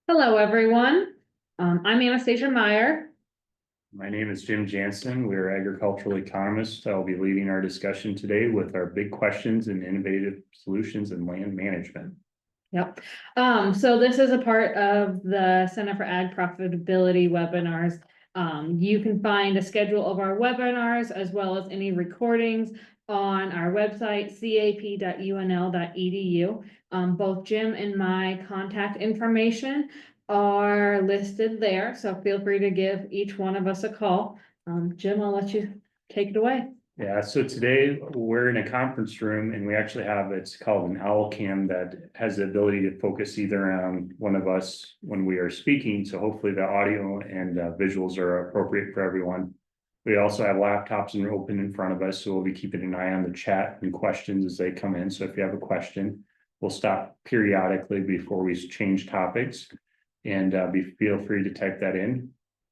Hello, everyone. I'm Anastasia Meyer. My name is Jim Jansen. We are agricultural economists. I'll be leading our discussion today with our big questions and innovative solutions in land management. Yep. So this is a part of the Center for Ag Profitability webinars. You can find a schedule of our webinars as well as any recordings on our website, cap.unl.edu. Both Jim and my contact information are listed there, so feel free to give each one of us a call. Jim, I'll let you take it away. Yeah, so today we're in a conference room and we actually have, it's called an owl cam that has the ability to focus either on one of us when we are speaking. So hopefully the audio and visuals are appropriate for everyone. We also have laptops and open in front of us, so we'll be keeping an eye on the chat and questions as they come in. So if you have a question, we'll stop periodically before we change topics, and feel free to type that in.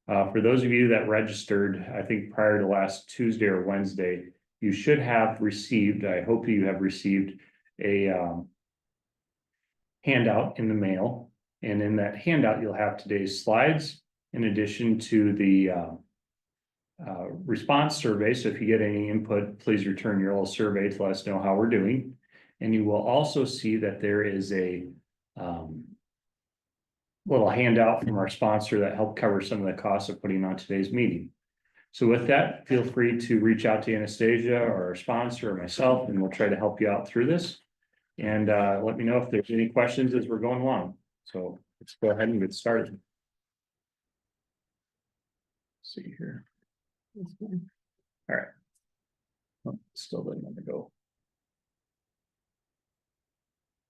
For those of you that registered, I think prior to last Tuesday or Wednesday, you should have received, I hope you have received a handout in the mail. And in that handout, you'll have today's slides in addition to the response survey. So if you get any input, please return your little survey to let us know how we're doing. And you will also see that there is a little handout from our sponsor that helped cover some of the costs of putting on today's meeting. So with that, feel free to reach out to Anastasia or our sponsor or myself, and we'll try to help you out through this. And let me know if there's any questions as we're going along. So let's go ahead and get started. Let's see here. All right. Oh, still doesn't want to go.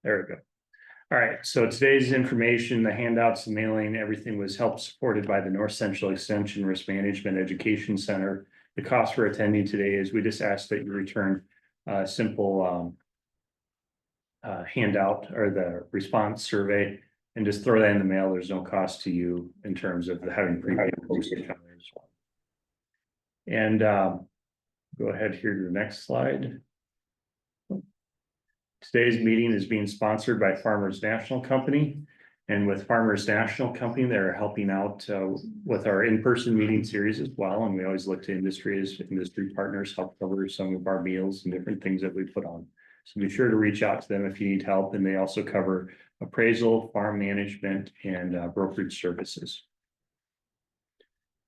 There we go. All right, so today's information, the handouts, the mailing, everything was helped supported by the North Central Extension Risk Management Education Center. The cost for attending today is we just ask that you return a simple handout or the response survey and just throw that in the mail. There's no cost to you in terms of having prepaid postage on there as well. And go ahead here to the next slide. Today's meeting is being sponsored by Farmers National Company. And with Farmers National Company, they're helping out with our in-person meeting series as well. And we always look to industry as industry partners help cover some of our meals and different things that we put on. So be sure to reach out to them if you need help. And they also cover appraisal, farm management, and brokerage services.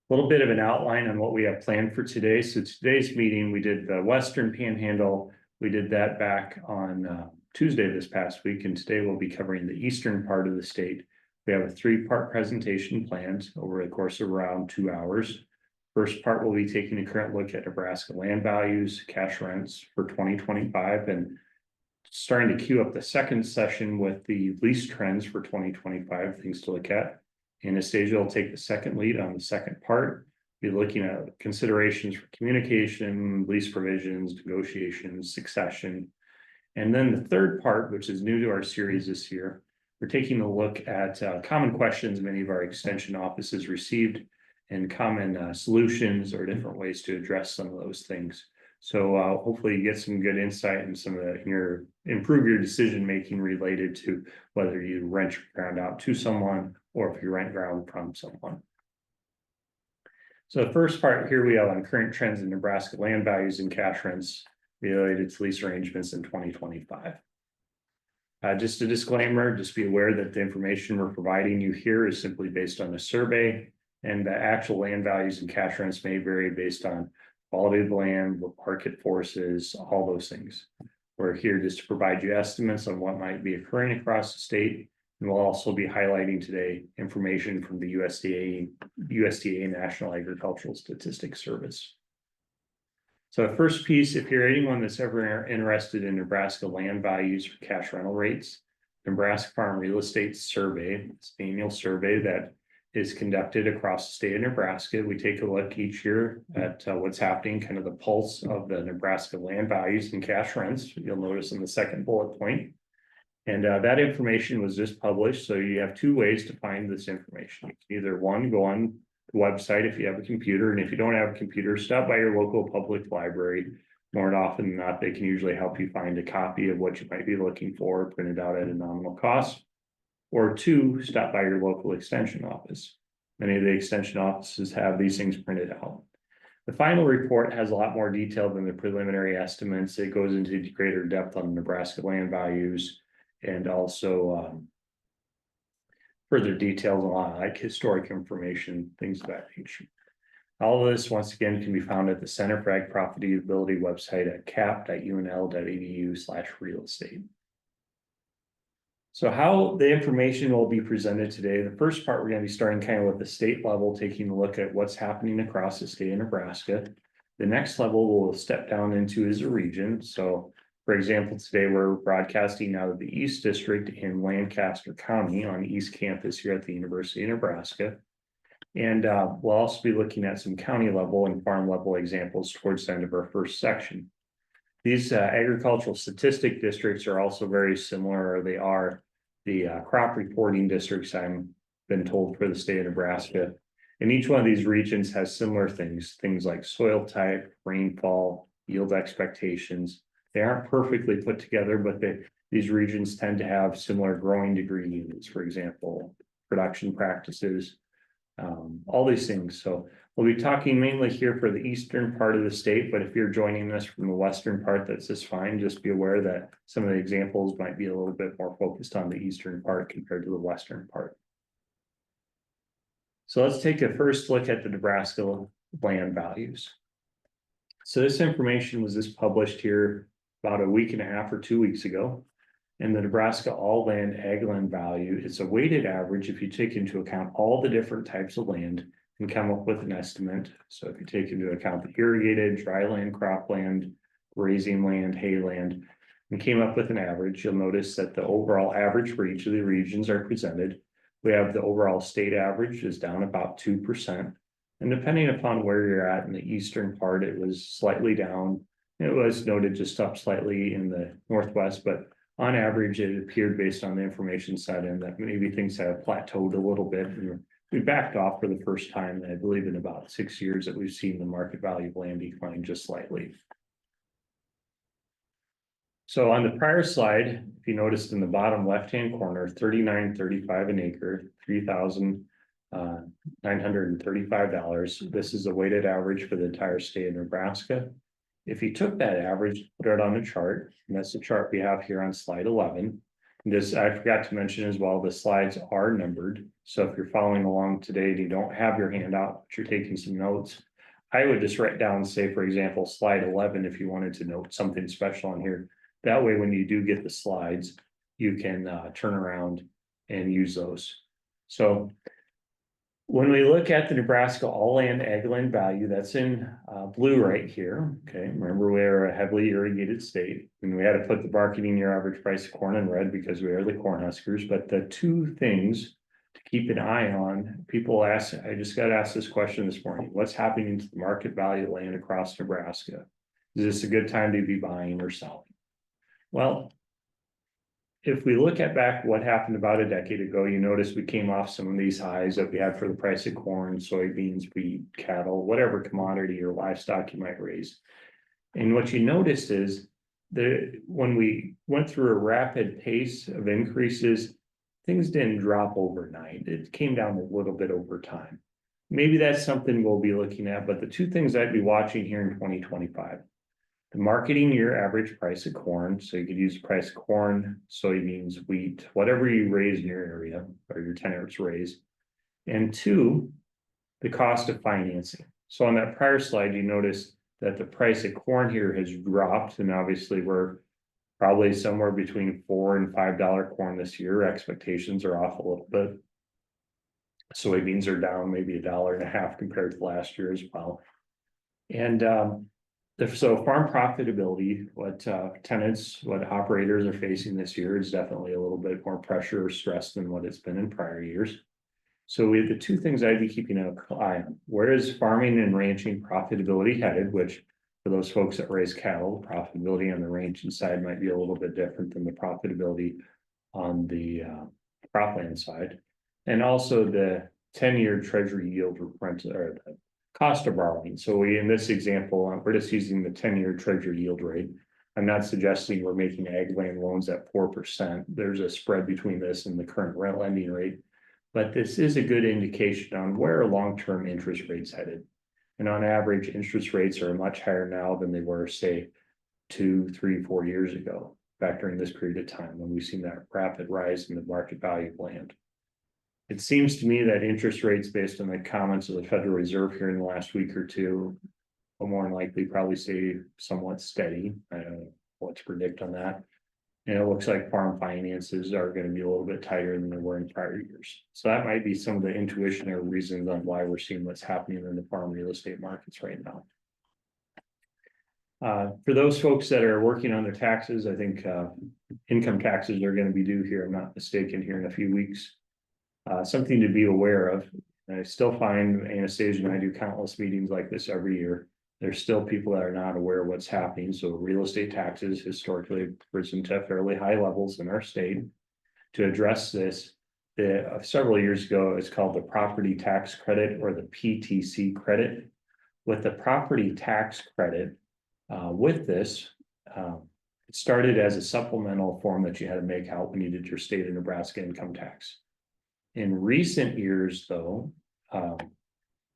A little bit of an outline on what we have planned for today. So today's meeting, we did the Western Panhandle. We did that back on Tuesday this past week, and today we'll be covering the eastern part of the state. We have a 3-part presentation planned over the course of around 2 hours. First part, we'll be taking a current look at Nebraska land values, cash rents for 2025, and starting to queue up the second session with the lease trends for 2025, things to look at. Anastasia will take the second lead on the second part. Be looking at considerations for communication, lease provisions, negotiations, succession. And then the third part, which is new to our series this year, we're taking a look at common questions many of our extension offices received and common solutions or different ways to address some of those things. So hopefully you get some good insight and some of improve your decision making related to whether you rent your ground out to someone or if you rent ground from someone. So the first part here we have on current trends in Nebraska land values and cash rents related to lease arrangements in 2025. Just a disclaimer, just be aware that the information we're providing you here is simply based on a survey, and the actual land values and cash rents may vary based on quality of the land, what market forces, all those things. We're here just to provide you estimates on what might be occurring across the state. And we'll also be highlighting today information from the USDA National Agricultural Statistics Service. So the first piece, if you're anyone that's ever interested in Nebraska land values or cash rental rates, Nebraska Farm Real Estate Survey, it's an annual survey that is conducted across the state of Nebraska. We take a look each year at what's happening, kind of the pulse of the Nebraska land values and cash rents. You'll notice in the second bullet point. And that information was just published. So you have 2 ways to find this information. You can either one, go on the website if you have a computer, and if you don't have a computer, stop by your local public library. More often than not, they can usually help you find a copy of what you might be looking for, printed out at a nominal cost. Or two, stop by your local extension office. Many of the extension offices have these things printed out. The final report has a lot more detail than the preliminary estimates. It goes into greater depth on Nebraska land values and also further details on like historic information, things of that nature. All of this, once again, can be found at the Center for Ag Profitability website at cap.unl.edu/real estate. So how the information will be presented today, the first part, we're going to be starting kind of with the state level, taking a look at what's happening across the state of Nebraska. The next level we'll step down into is a region. So for example, today we're broadcasting out of the East District in Lancaster County on the East Campus here at the University of Nebraska. And we'll also be looking at some county level and farm level examples towards the end of our first section. These agricultural statistic districts are also very similar, or they are the crop reporting districts, I've been told, for the state of Nebraska. And each one of these regions has similar things like soil type, rainfall, yield expectations. They aren't perfectly put together, but these regions tend to have similar growing degree units, for example, production practices, all these things. So we'll be talking mainly here for the eastern part of the state, but if you're joining us from the western part, that's just fine. Just be aware that some of the examples might be a little bit more focused on the eastern part compared to the western part. So let's take a first look at the Nebraska land values. So this information was just published here about a week and a half or 2 weeks ago. And the Nebraska all land ag land value is a weighted average if you take into account all the different types of land and come up with an estimate. So if you take into account the irrigated, dry land, cropland, grazing land, hay land, and came up with an average, you'll notice that the overall average for each of the regions are presented. We have the overall state average is down about 2%. And depending upon where you're at in the eastern part, it was slightly down. It was noted just up slightly in the northwest, but on average, it appeared based on the information set in that maybe things have plateaued a little bit. And we backed off for the first time, I believe, in about 6 years that we've seen the market value of land decline just slightly. So on the prior slide, if you noticed in the bottom left-hand corner, $39.35 an acre, $3,935. This is a weighted average for the entire state of Nebraska. If you took that average, put it on a chart, and that's the chart we have here on slide 11. And this, I forgot to mention as well, the slides are numbered. So if you're following along today and you don't have your handout, but you're taking some notes, I would just write down, say, for example, slide 11, if you wanted to note something special on here. That way, when you do get the slides, you can turn around and use those. So when we look at the Nebraska all land ag land value, that's in blue right here. Okay, remember we are a heavily irrigated state, and we had to put the marketing year average price of corn in red because we are the corn huskers. But the two things to keep an eye on, people ask, I just got asked this question this morning: what's happening to the market value of land across Nebraska? Is this a good time to be buying or selling? Well, if we look at back what happened about a decade ago, you notice we came off some of these highs that we had for the price of corn, soybeans, wheat, cattle, whatever commodity or livestock you might raise. And what you noticed is that when we went through a rapid pace of increases, things didn't drop overnight. It came down a little bit over time. Maybe that's something we'll be looking at, but the two things I'd be watching here in 2025. The marketing year average price of corn, so you could use the price of corn, soybeans, wheat, whatever you raise in your area or your tenants raise. And two, the cost of financing. So on that prior slide, you notice that the price of corn here has dropped, and obviously we're probably somewhere between $4 and $5 corn this year. Expectations are off a little bit. Soybeans are down maybe $1.50 compared to last year as well. And so farm profitability, what tenants, what operators are facing this year is definitely a little bit more pressure or stress than what it's been in prior years. So we have the two things I'd be keeping an eye on. Where is farming and ranching profitability headed? Which for those folks that raise cattle, profitability on the ranching side might be a little bit different than the profitability on the cropland side. And also the 10-year treasury yield or cost of borrowing. So we, in this example, we're just using the 10-year treasury yield rate. I'm not suggesting we're making ag land loans at 4%. There's a spread between this and the current rent lending rate. But this is a good indication on where long-term interest rates headed. And on average, interest rates are much higher now than they were, say, 2, 3, 4 years ago, back during this period of time when we've seen that rapid rise in the market value of land. It seems to me that interest rates, based on the comments of the Federal Reserve here in the last week or two, will more than likely probably stay somewhat steady. I don't know what to predict on that. And it looks like farm finances are going to be a little bit tighter than they were in prior years. So that might be some of the intuition or reasons on why we're seeing what's happening in the farm real estate markets right now. For those folks that are working on their taxes, I think income taxes are going to be due here, I'm not mistaken, here in a few weeks. Something to be aware of. I still find Anastasia and I do countless meetings like this every year. There's still people that are not aware of what's happening. So real estate taxes historically have risen to fairly high levels in our state. To address this, several years ago, it's called the property tax credit, or the PTC credit. With the property tax credit, with this, it started as a supplemental form that you had to make out when you did your state of Nebraska income tax. In recent years, though,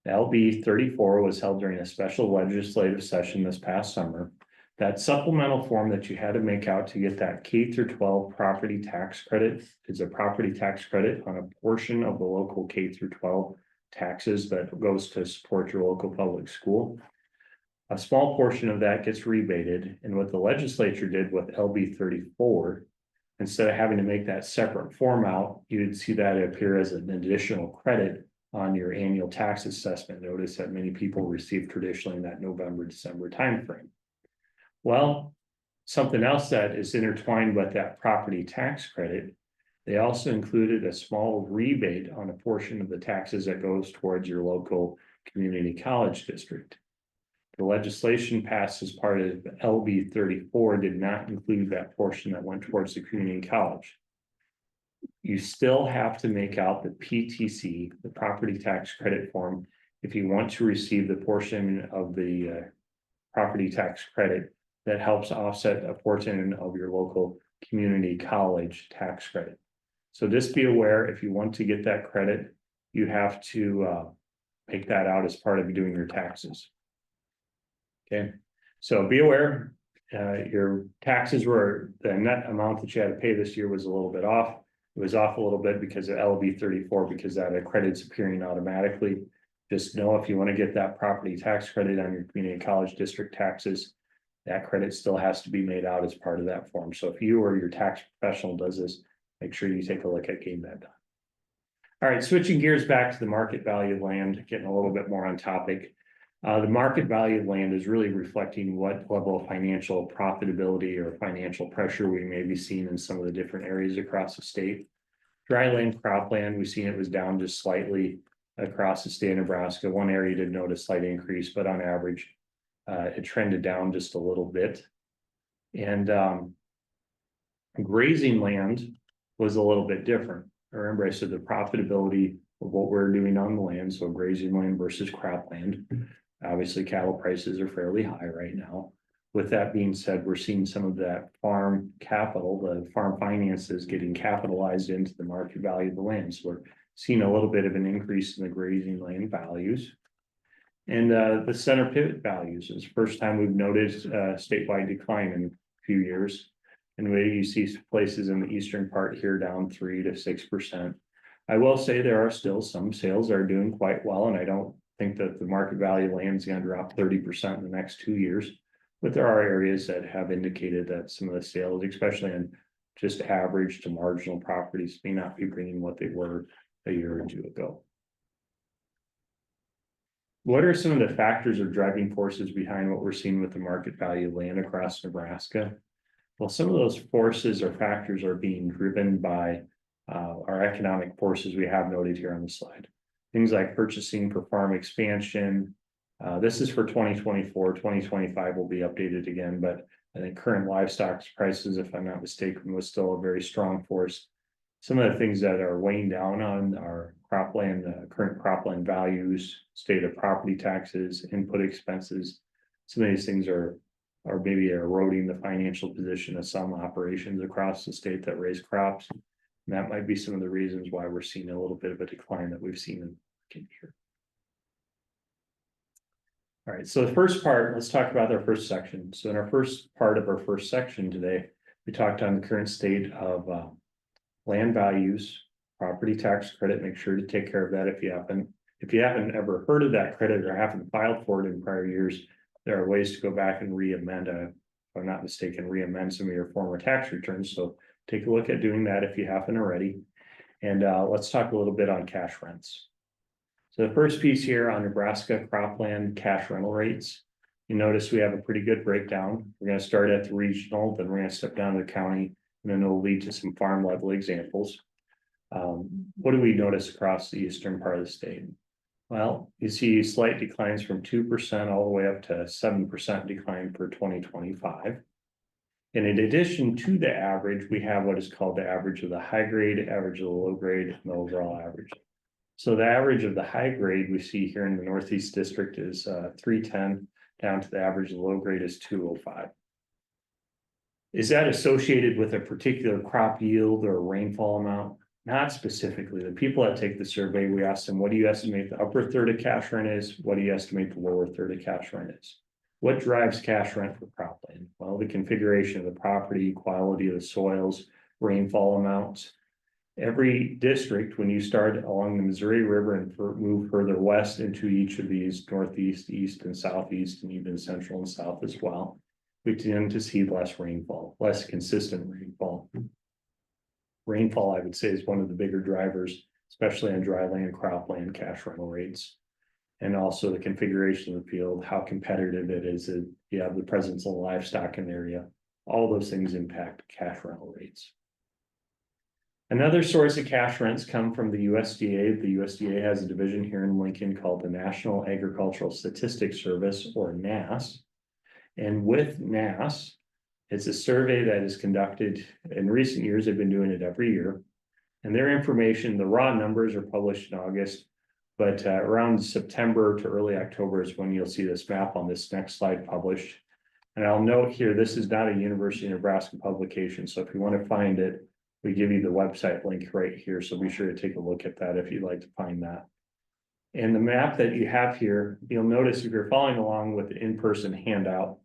LB 34 was held during a special legislative session this past summer. That supplemental form that you had to make out to get that K through 12 property tax credit is a property tax credit on a portion of the local K through 12 taxes that goes to support your local public school. A small portion of that gets rebated, and what the legislature did with LB 34, instead of having to make that separate form out, you'd see that appear as an additional credit on your annual tax assessment notice that many people receive traditionally in that November, December timeframe. Well, something else that is intertwined with that property tax credit, they also included a small rebate on a portion of the taxes that goes towards your local community college district. The legislation passed as part of LB 34 did not include that portion that went towards the community college. You still have to make out the PTC, the property tax credit form, if you want to receive the portion of the property tax credit that helps offset a portion of your local community college tax credit. So just be aware, if you want to get that credit, you have to make that out as part of doing your taxes. Okay, so be aware, your taxes were, the net amount that you had to pay this year was a little bit off. It was off a little bit because of LB 34, because that credit's appearing automatically. Just know if you want to get that property tax credit on your community college district taxes, that credit still has to be made out as part of that form. So if you or your tax professional does this, make sure you take a look at getting that done. All right, switching gears back to the market value of land, getting a little bit more on topic. The market value of land is really reflecting what level of financial profitability or financial pressure we may be seeing in some of the different areas across the state. Dry land, cropland, we've seen it was down just slightly across the state of Nebraska. One area did note a slight increase, but on average, it trended down just a little bit. And grazing land was a little bit different. Remember, I said the profitability of what we're doing on the land, so grazing land versus cropland. Obviously, cattle prices are fairly high right now. With that being said, we're seeing some of that farm capital, the farm finances getting capitalized into the market value of the land. So we're seeing a little bit of an increase in the grazing land values. And the center pivot values is the first time we've noticed a statewide decline in a few years. And you see places in the eastern part here down 3 to 6%. I will say there are still some sales that are doing quite well, and I don't think that the market value of land is going to drop 30% in the next 2 years. But there are areas that have indicated that some of the sales, especially in just average to marginal properties, may not be bringing what they were a year or two ago. What are some of the factors or driving forces behind what we're seeing with the market value of land across Nebraska? Well, some of those forces or factors are being driven by our economic forces we have noted here on the slide. Things like purchasing for farm expansion. This is for 2024, 2025 will be updated again, but I think current livestock prices, if I'm not mistaken, was still a very strong force. Some of the things that are weighing down on our cropland, current cropland values, state of property taxes, input expenses. Some of these things are or maybe eroding the financial position of some operations across the state that raise crops. And that might be some of the reasons why we're seeing a little bit of a decline that we've seen in here. All right, so the first part, let's talk about our first section. So in our first part of our first section today, we talked on the current state of land values, property tax credit. Make sure to take care of that if you haven't ever heard of that credit or haven't filed for it in prior years. There are ways to go back and re-amend, if I'm not mistaken, re-amend some of your former tax returns. So take a look at doing that if you haven't already. And let's talk a little bit on cash rents. So the first piece here on Nebraska cropland cash rental rates, you notice we have a pretty good breakdown. We're going to start at the regional, then we're going to step down to the county, and then it'll lead to some farm level examples. What do we notice across the eastern part of the state? Well, you see slight declines from 2% all the way up to 7% decline for 2025. And in addition to the average, we have what is called the average of the high grade, average of the low grade, and the overall average. So the average of the high grade we see here in the Northeast District is 310, down to the average of the low grade is 205. Is that associated with a particular crop yield or rainfall amount? Not specifically. The people that take the survey, we ask them, what do you estimate the upper third of cash rent is? What do you estimate the lower third of cash rent is? What drives cash rent for cropland? Well, the configuration of the property, quality of the soils, rainfall amounts. Every district, when you start along the Missouri River and move further west into each of these northeast, east, and southeast, and even central and south as well, we tend to see less rainfall, less consistent rainfall. Rainfall, I would say, is one of the bigger drivers, especially on dry land, cropland, cash rental rates. And also the configuration of the field, how competitive it is, you have the presence of livestock in the area. All those things impact cash rental rates. Another source of cash rents come from the USDA. The USDA has a division here in Lincoln called the National Agricultural Statistics Service, or NASS. And with NASS, it's a survey that is conducted in recent years. They've been doing it every year. And their information, the raw numbers are published in August, but around September to early October is when you'll see this map on this next slide published. And I'll note here, this is not a University of Nebraska publication. So if you want to find it, we give you the website link right here. So be sure to take a look at that if you'd like to find that. And the map that you have here, you'll notice if you're following along with the in-person handout,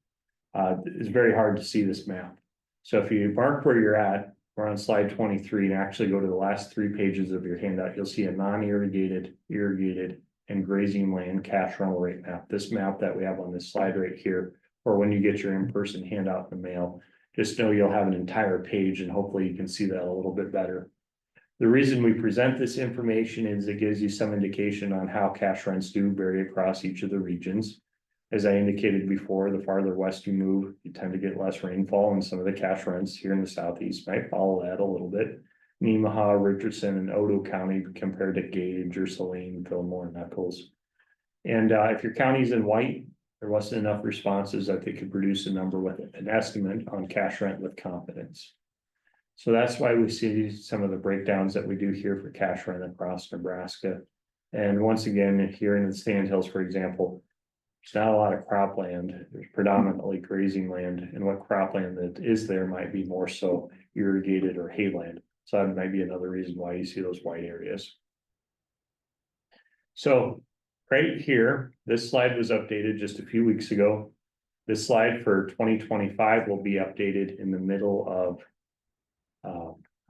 it's very hard to see this map. So if you mark where you're at, we're on slide 23 and actually go to the last 3 pages of your handout, you'll see a non-irrigated, irrigated, and grazing land cash rental rate map. This map that we have on this slide right here, or when you get your in-person handout in the mail, just know you'll have an entire page and hopefully you can see that a little bit better. The reason we present this information is it gives you some indication on how cash rents do vary across each of the regions. As I indicated before, the farther west you move, you tend to get less rainfall, and some of the cash rents here in the southeast might follow that a little bit. Nemaha, Richardson, and Odo County compared to Gage or Saline, Fillmore, and Eccles. And if your county's in white, there wasn't enough responses that they could produce a number with an estimate on cash rent with confidence. So that's why we see some of the breakdowns that we do here for cash rent across Nebraska. And once again, here in the Sandhills, for example, there's not a lot of cropland. There's predominantly grazing land, and what cropland that is there might be more so irrigated or hayland. So that might be another reason why you see those white areas. So right here, this slide was updated just a few weeks ago. This slide for 2025 will be updated in the middle of,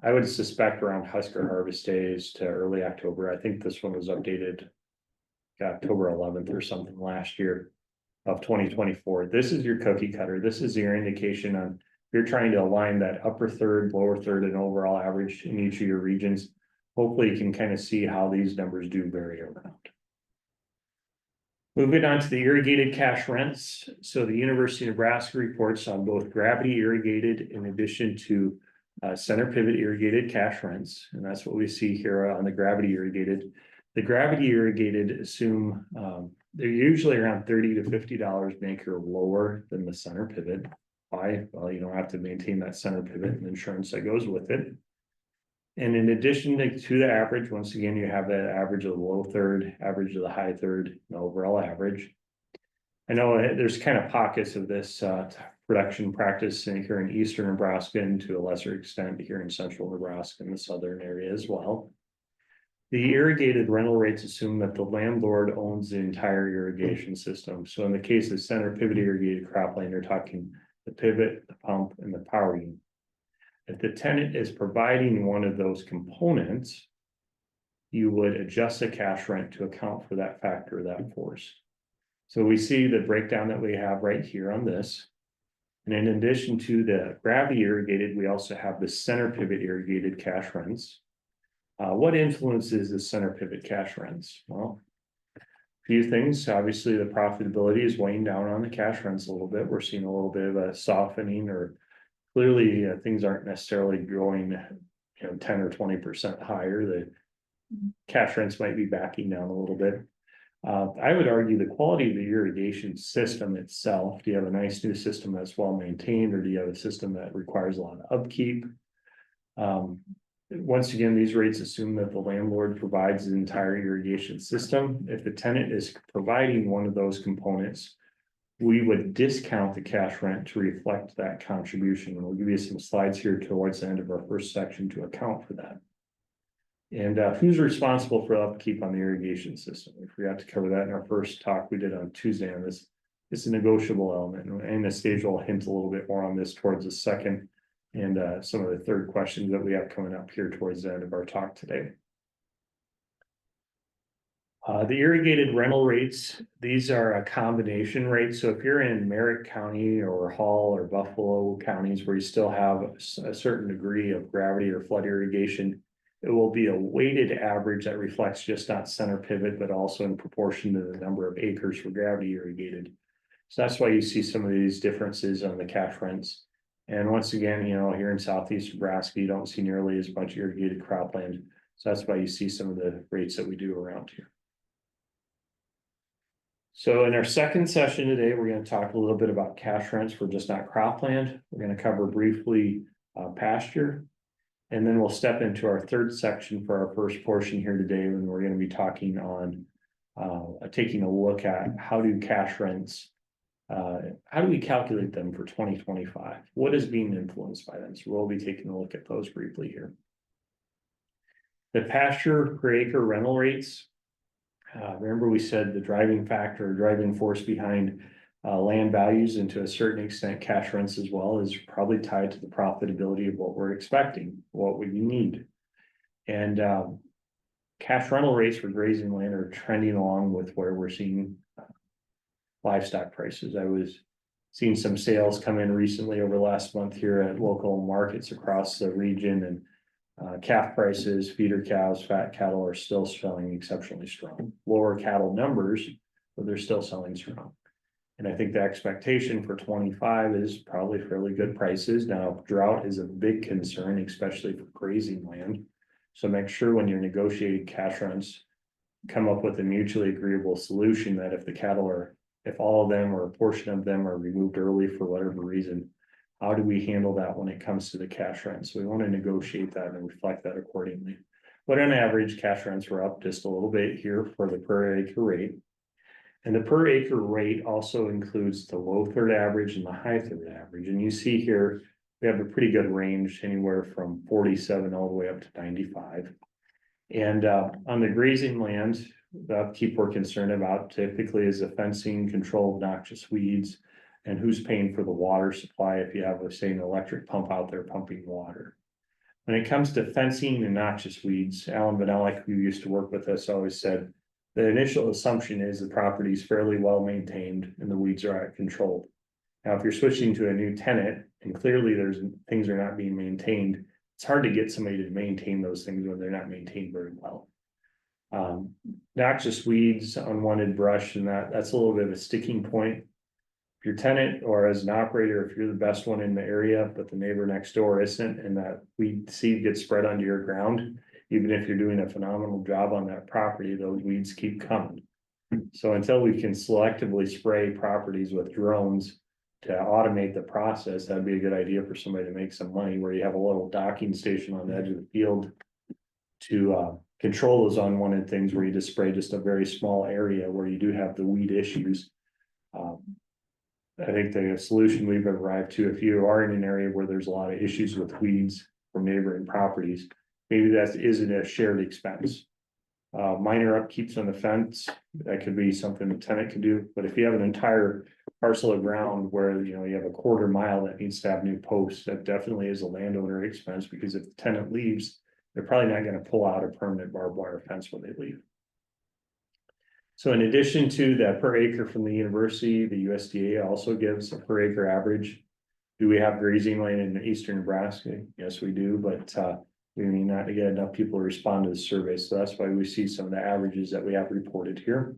I would suspect around Husker harvest days to early October. I think this one was updated October 11th or something last year of 2024. This is your cookie cutter. This is your indication on if you're trying to align that upper third, lower third, and overall average in each of your regions. Hopefully you can kind of see how these numbers do vary around. Moving on to the irrigated cash rents. So the University of Nebraska reports on both gravity irrigated in addition to center pivot irrigated cash rents. And that's what we see here on the gravity irrigated. The gravity irrigated assume they're usually around $30 to $50 an acre lower than the center pivot. Why? Well, you don't have to maintain that center pivot and insurance that goes with it. And in addition to the average, once again, you have that average of the low third, average of the high third, and overall average. I know there's kind of pockets of this production practice here in eastern Nebraska and to a lesser extent here in central Nebraska and the southern area as well. The irrigated rental rates assume that the landlord owns the entire irrigation system. So in the case of center pivot irrigated cropland, you're talking the pivot, the pump, and the power unit. If the tenant is providing one of those components, you would adjust the cash rent to account for that factor, that force. So we see the breakdown that we have right here on this. And in addition to the gravity irrigated, we also have the center pivot irrigated cash rents. What influences the center pivot cash rents? Well, a few things. Obviously, the profitability is weighing down on the cash rents a little bit. We're seeing a little bit of a softening, or clearly things aren't necessarily growing, 10 or 20% higher. The cash rents might be backing down a little bit. I would argue the quality of the irrigation system itself. Do you have a nice new system that's well maintained, or do you have a system that requires a lot of upkeep? Once again, these rates assume that the landlord provides the entire irrigation system. If the tenant is providing one of those components, we would discount the cash rent to reflect that contribution. And we'll give you some slides here towards the end of our first section to account for that. And who's responsible for upkeep on the irrigation system? We forgot to cover that in our first talk we did on Tuesday on this. It's a negotiable element, and Anastasia will hint a little bit more on this towards the second and some of the third questions that we have coming up here towards the end of our talk today. The irrigated rental rates, these are a combination rate. So if you're in Merritt County or Hall or Buffalo counties where you still have a certain degree of gravity or flood irrigation, it will be a weighted average that reflects just not center pivot, but also in proportion to the number of acres for gravity irrigated. So that's why you see some of these differences on the cash rents. And once again, here in southeast Nebraska, you don't see nearly as much irrigated cropland. So that's why you see some of the rates that we do around here. So in our second session today, we're going to talk a little bit about cash rents for just not cropland. We're going to cover briefly pasture. And then we'll step into our third section for our first portion here today, when we're going to be talking on taking a look at how do cash rents, how do we calculate them for 2025? What is being influenced by them? So we'll be taking a look at those briefly here. The pasture per acre rental rates. Remember we said the driving factor, driving force behind land values, and to a certain extent cash rents as well, is probably tied to the profitability of what we're expecting, what we need. And cash rental rates for grazing land are trending along with where we're seeing livestock prices. I was seeing some sales come in recently over the last month here at local markets across the region, and calf prices, feeder cows, fat cattle are still selling exceptionally strong. Lower cattle numbers, but they're still selling strong. And I think the expectation for 25 is probably fairly good prices. Now, drought is a big concern, especially for grazing land. So make sure when you're negotiating cash rents, come up with a mutually agreeable solution that if the cattle are, if all of them or a portion of them are removed early for whatever reason, how do we handle that when it comes to the cash rent? So we want to negotiate that and reflect that accordingly. But on average, cash rents were up just a little bit here for the per acre rate. And the per acre rate also includes the low third average and the high third average. And you see here, we have a pretty good range, anywhere from 47 all the way up to 95. And on the grazing land, the upkeep we're concerned about typically is the fencing, control of noxious weeds, and who's paying for the water supply if you have, say, an electric pump out there pumping water. When it comes to fencing and noxious weeds, Alan Vanellik, who used to work with us, always said, the initial assumption is the property is fairly well maintained and the weeds are controlled. Now, if you're switching to a new tenant and clearly things are not being maintained, it's hard to get somebody to maintain those things when they're not maintained very well. Noxious weeds, unwanted brush, and that's a little bit of a sticking point. If your tenant or as an operator, if you're the best one in the area, but the neighbor next door isn't, and that weed seed gets spread onto your ground, even if you're doing a phenomenal job on that property, those weeds keep coming. So until we can selectively spray properties with drones to automate the process, that'd be a good idea for somebody to make some money, where you have a little docking station on the edge of the field to control those unwanted things, where you just spray just a very small area where you do have the weed issues. I think the solution we've arrived to, if you are in an area where there's a lot of issues with weeds from neighboring properties, maybe that isn't a shared expense. Minor upkeeps on the fence, that could be something the tenant could do, but if you have an entire parcel of ground where, you know, you have a quarter mile that needs to have new posts, that definitely is a landowner expense, because if the tenant leaves, they're probably not gonna pull out a permanent barbed wire fence when they leave. So in addition to that per acre from the university, the USDA also gives a per acre average. Do we have grazing land in eastern Nebraska? Yes, we do, but we may not get enough people to respond to the survey, so that's why we see some of the averages that we have reported here.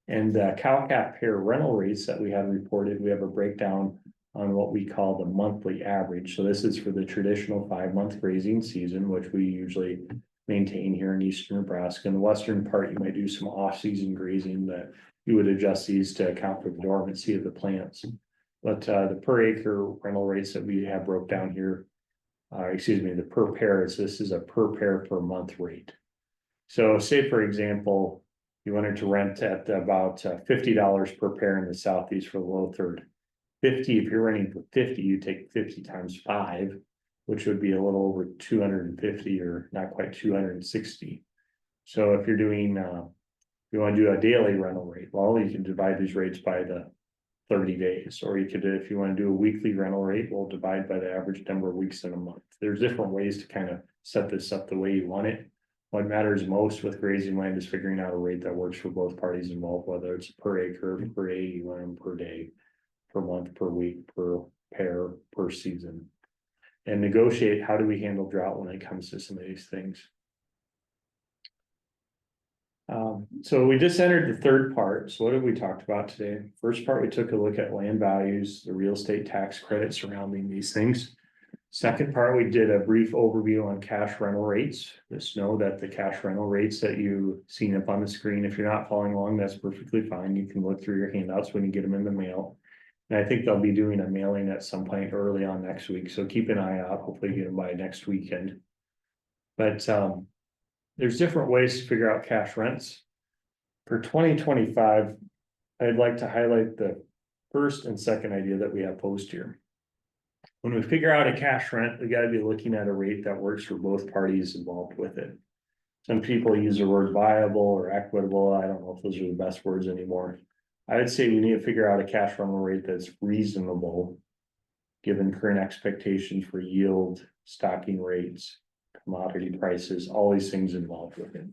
And cow calf pair rental rates that we have reported, we have a breakdown on what we call the monthly average. So this is for the traditional 5-month grazing season, which we usually maintain here in eastern Nebraska. In the western part, you might do some off-season grazing that you would adjust these to account for the dormancy of the plants. But the per acre rental rates that we have broke down here, excuse me, the per pair, this is a per pair per month rate. So say, for example, you wanted to rent at about $50 per pair in the southeast for the low third. 50, if you're renting for 50, you take 50 times 5, which would be a little over 250, or not quite 260. So if you're doing, you want to do a daily rental rate, well, you can divide these rates by the 30 days, or you could, if you want to do a weekly rental rate, we'll divide by the average number of weeks in a month. There's different ways to kind of set this up the way you want it. What matters most with grazing land is figuring out a rate that works for both parties involved, whether it's per acre, per AUM, per day, per month, per week, per pair, per season. And negotiate, how do we handle drought when it comes to some of these things. So we just entered the third part. So what have we talked about today? First part, we took a look at land values, the real estate tax credit surrounding these things. Second part, we did a brief overview on cash rental rates. Just know that the cash rental rates that you've seen up on the screen, if you're not following along, that's perfectly fine. You can look through your handouts when you get them in the mail. And I think they'll be doing a mailing at some point early on next week. So keep an eye out, hopefully get them by next weekend. But there's different ways to figure out cash rents. For 2025, I'd like to highlight the first and second idea that we have posed here. When we figure out a cash rent, we got to be looking at a rate that works for both parties involved with it. Some people use the word viable or equitable. I don't know if those are the best words anymore. I would say we need to figure out a cash rental rate that's reasonable, given current expectations for yield, stocking rates, commodity prices, all these things involved with it.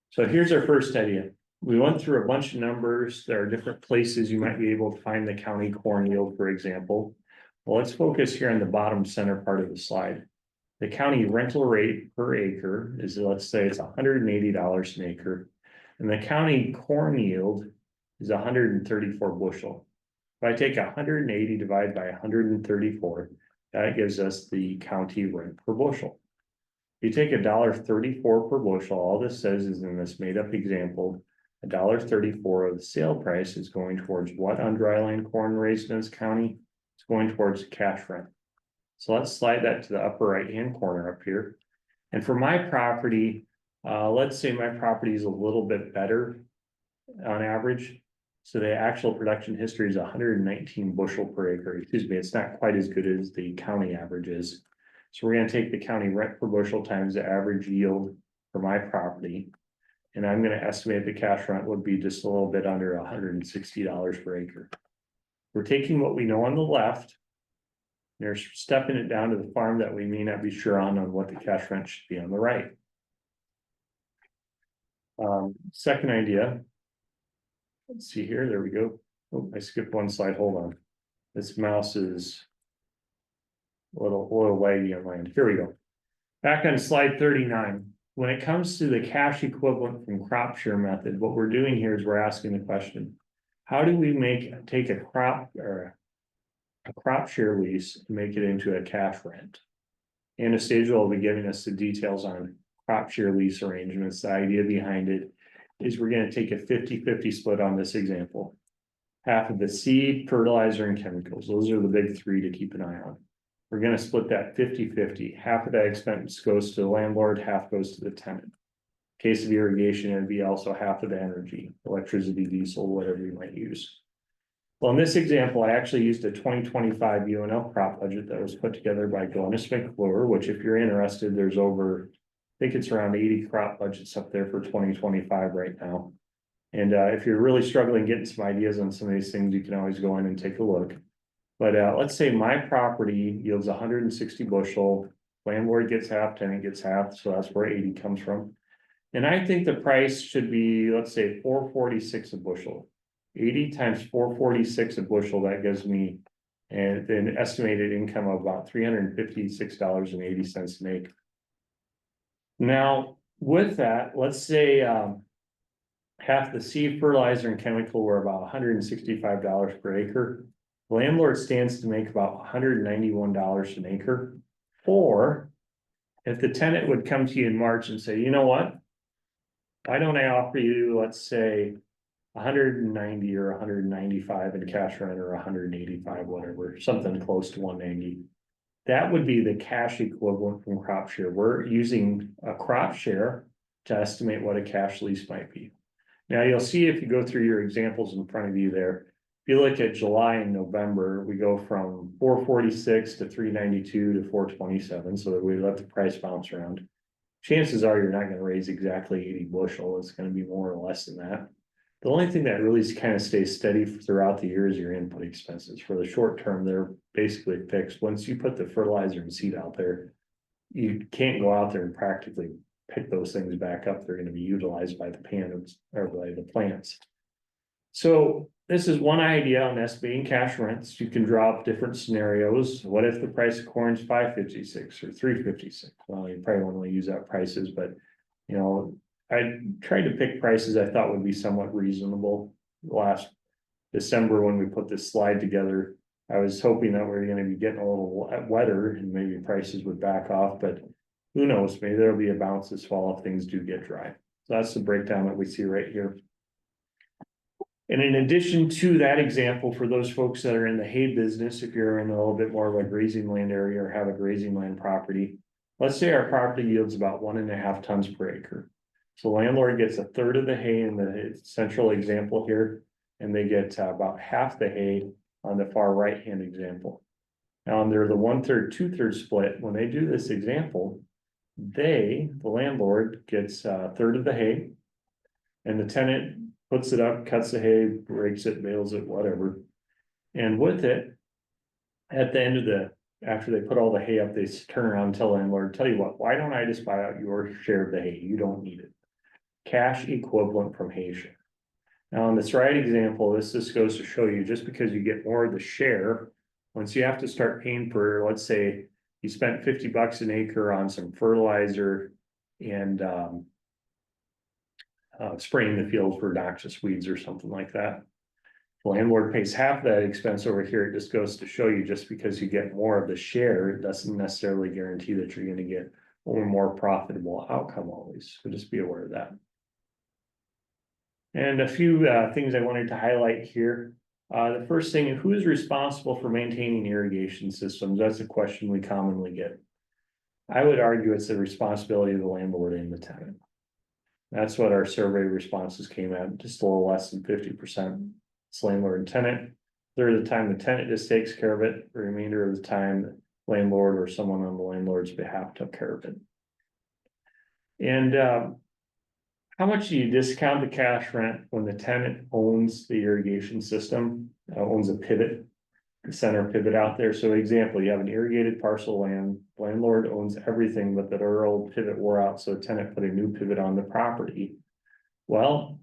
So here's our first idea. We went through a bunch of numbers. There are different places you might be able to find the county corn yield, for example. Well, let's focus here on the bottom center part of the slide. The county rental rate per acre is, let's say it's $180 an acre. And the county corn yield is 134 bushel. If I take 180 divided by 134, that gives us the county rent per bushel. If you take $1.34 per bushel, all this says is, in this made up example, $1.34 of the sale price is going towards what on dryland corn raised in this county? It's going towards cash rent. So let's slide that to the upper right hand corner up here. And for my property, let's say my property is a little bit better on average. So the actual production history is 119 bushel per acre. Excuse me, it's not quite as good as the county average is. So we're going to take the county rent per bushel times the average yield for my property. And I'm going to estimate the cash rent would be just a little bit under $160 per acre. We're taking what we know on the left. They're stepping it down to the farm that we may not be sure on what the cash rent should be on the right. Second idea. Let's see here. There we go. Oh, I skipped one slide. Hold on. This mouse is a little waggy on land. Here we go. Back on slide 39. When it comes to the cash equivalent from crop share method, what we're doing here is we're asking the question, how do we take a crop share lease and make it into a cash rent? Anastasia will be giving us the details on crop share lease arrangements. The idea behind it is we're going to take a 50-50 split on this example. Half of the seed, fertilizer, and chemicals. Those are the big three to keep an eye on. We're going to split that 50-50. Half of that expense goes to the landlord, half goes to the tenant. In case of irrigation, it'd be also half of the energy, electricity, diesel, whatever you might use. Well, in this example, I actually used a 2025 UNL crop budget that was put together by Glennis McClure, which if you're interested, there's over, I think it's around 80 crop budgets up there for 2025 right now. And if you're really struggling getting some ideas on some of these things, you can always go in and take a look. But let's say my property yields 160 bushel, landlord gets half, tenant gets half, so that's where 80 comes from. And I think the price should be, let's say, 446 a bushel. 80 times 446 a bushel, that gives me an estimated income of about $356.80 an acre. Now, with that, let's say half the seed, fertilizer, and chemical were about $165 per acre. The landlord stands to make about $191 an acre. Or if the tenant would come to you in March and say, you know what? Why don't I offer you, let's say, 190 or 195 in cash rent, or 185, whatever, something close to 190. That would be the cash equivalent from crop share. We're using a crop share to estimate what a cash lease might be. Now you'll see if you go through your examples in front of you there, if you look at July and November, we go from 446 to 392 to 427, so that we let the price bounce around. Chances are you're not going to raise exactly 80 bushel. It's going to be more or less than that. The only thing that really kind of stays steady throughout the year is your input expenses. For the short term, they're basically fixed. Once you put the fertilizer and seed out there, you can't go out there and practically pick those things back up. They're going to be utilized by the plants or by the plants. So this is one idea on estimating cash rents. You can draw up different scenarios. What if the price of corn is 556 or 356? Well, you probably won't really use that prices, but you know, I tried to pick prices I thought would be somewhat reasonable. Last December, when we put this slide together, I was hoping that we're going to be getting a little wetter and maybe prices would back off, but who knows, maybe there'll be a bounce this fall if things do get dry. So that's the breakdown that we see right here. And in addition to that example, for those folks that are in the hay business, if you're in a little bit more of a grazing land area or have a grazing land property, let's say our property yields about 1.5 tons per acre. So landlord gets a third of the hay in the central example here, and they get about half the hay on the far right-hand example. Now, under the 1/3, 2/3 split, when they do this example, the landlord gets a third of the hay, and the tenant puts it up, cuts the hay, breaks it, bales it, whatever. And with it, at the end of after they put all the hay up, they turn around and tell the landlord, tell you what, why don't I just buy out your share of the hay? You don't need it. Cash equivalent from hay share. Now, in this right example, this just goes to show you, just because you get more of the share, once you have to start paying for, let's say you spent 50 bucks an acre on some fertilizer and spraying the field for noxious weeds or something like that. The landlord pays half that expense over here. It just goes to show you, just because you get more of the share, it doesn't necessarily guarantee that you're going to get a more profitable outcome always. So just be aware of that. And a few things I wanted to highlight here. The first thing, who is responsible for maintaining irrigation systems? That's a question we commonly get. I would argue it's the responsibility of the landlord and the tenant. That's what our survey responses came at, just a little less than 50%. It's landlord and tenant. Third of the time, the tenant just takes care of it. The remainder of the time, the landlord or someone on the landlord's behalf took care of it. And how much do you discount the cash rent when the tenant owns the irrigation system, owns a pivot, the center pivot out there? So example, you have an irrigated parcel of land, landlord owns everything, but that our old pivot wore out, so the tenant put a new pivot on the property. Well,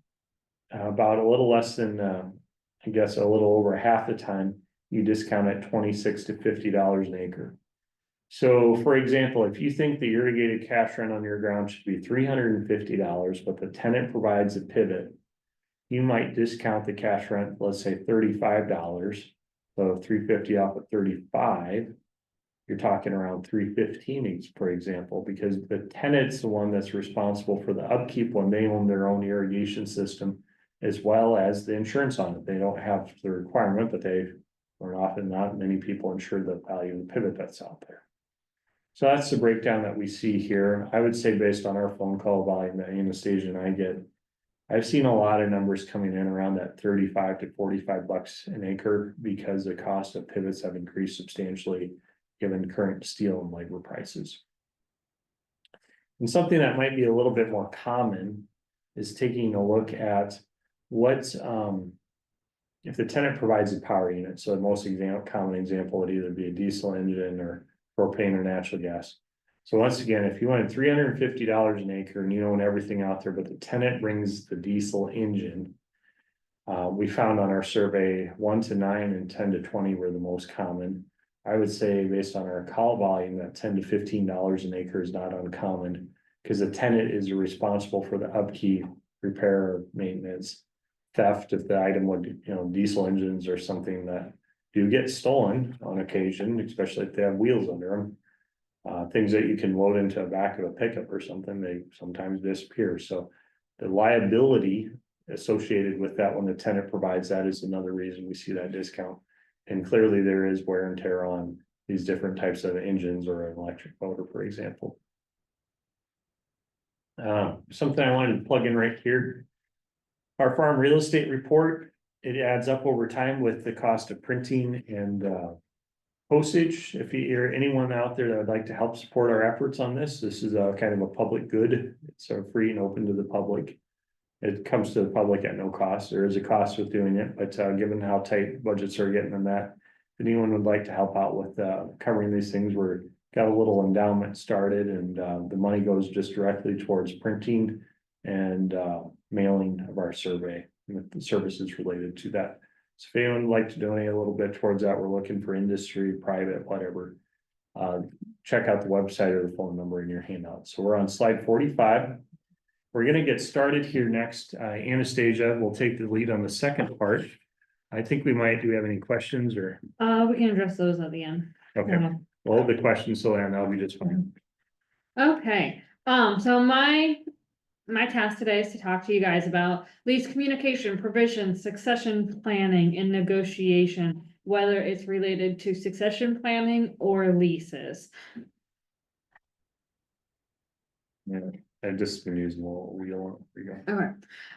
about a little less than, I guess a little over half the time, you discount at $26 to $50 an acre. So for example, if you think the irrigated cash rent on your ground should be $350, but the tenant provides a pivot, you might discount the cash rent, let's say $35. So 350 off of 35, you're talking around 315 each, for example, because the tenant's the one that's responsible for the upkeep when they own their own irrigation system, as well as the insurance on it. They don't have the requirement, but they are often not many people insure the value of the pivot that's out there. So that's the breakdown that we see here. I would say based on our phone call volume that Anastasia and I get, I've seen a lot of numbers coming in around that 35 to 45 bucks an acre because the cost of pivots have increased substantially given current steel and labor prices. And something that might be a little bit more common is taking a look at what, if the tenant provides a power unit. So the most common example would either be a diesel engine or propane or natural gas. So once again, if you wanted $350 an acre and you own everything out there, but the tenant brings the diesel engine. We found on our survey 1 to 9 and 10 to 20 were the most common. I would say based on our call volume that $10 to $15 an acre is not uncommon. Because the tenant is responsible for the upkeep, repair, maintenance, theft if the item would, diesel engines are something that do get stolen on occasion, especially if they have wheels under them. Things that you can load into the back of a pickup or something, they sometimes disappear. So the liability associated with that when the tenant provides that is another reason we see that discount. And clearly there is wear and tear on these different types of engines or an electric motor, for example. Something I wanted to plug in right here. Our farm real estate report, it adds up over time with the cost of printing and postage. If you're anyone out there that would like to help support our efforts on this, this is a kind of a public good. It's free and open to the public. It comes to the public at no cost. There is a cost with doing it, but given how tight budgets are getting on that, if anyone would like to help out with covering these things, we're got a little endowment started, and the money goes just directly towards printing and mailing of our survey and the services related to that. So if anyone would like to donate a little bit towards that, we're looking for industry, private, whatever. Check out the website or the phone number in your handout. So we're on slide 45. We're going to get started here next. Anastasia will take the lead on the second part. I think we might. Do we have any questions or? We can address those at the end. Okay. Well, hold the questions so that'll be just fine. Okay, so my task today is to talk to you guys about lease communication, provision, succession planning, and negotiation, whether it's related to succession planning or leases. Yeah, I've just been using a little wheel. All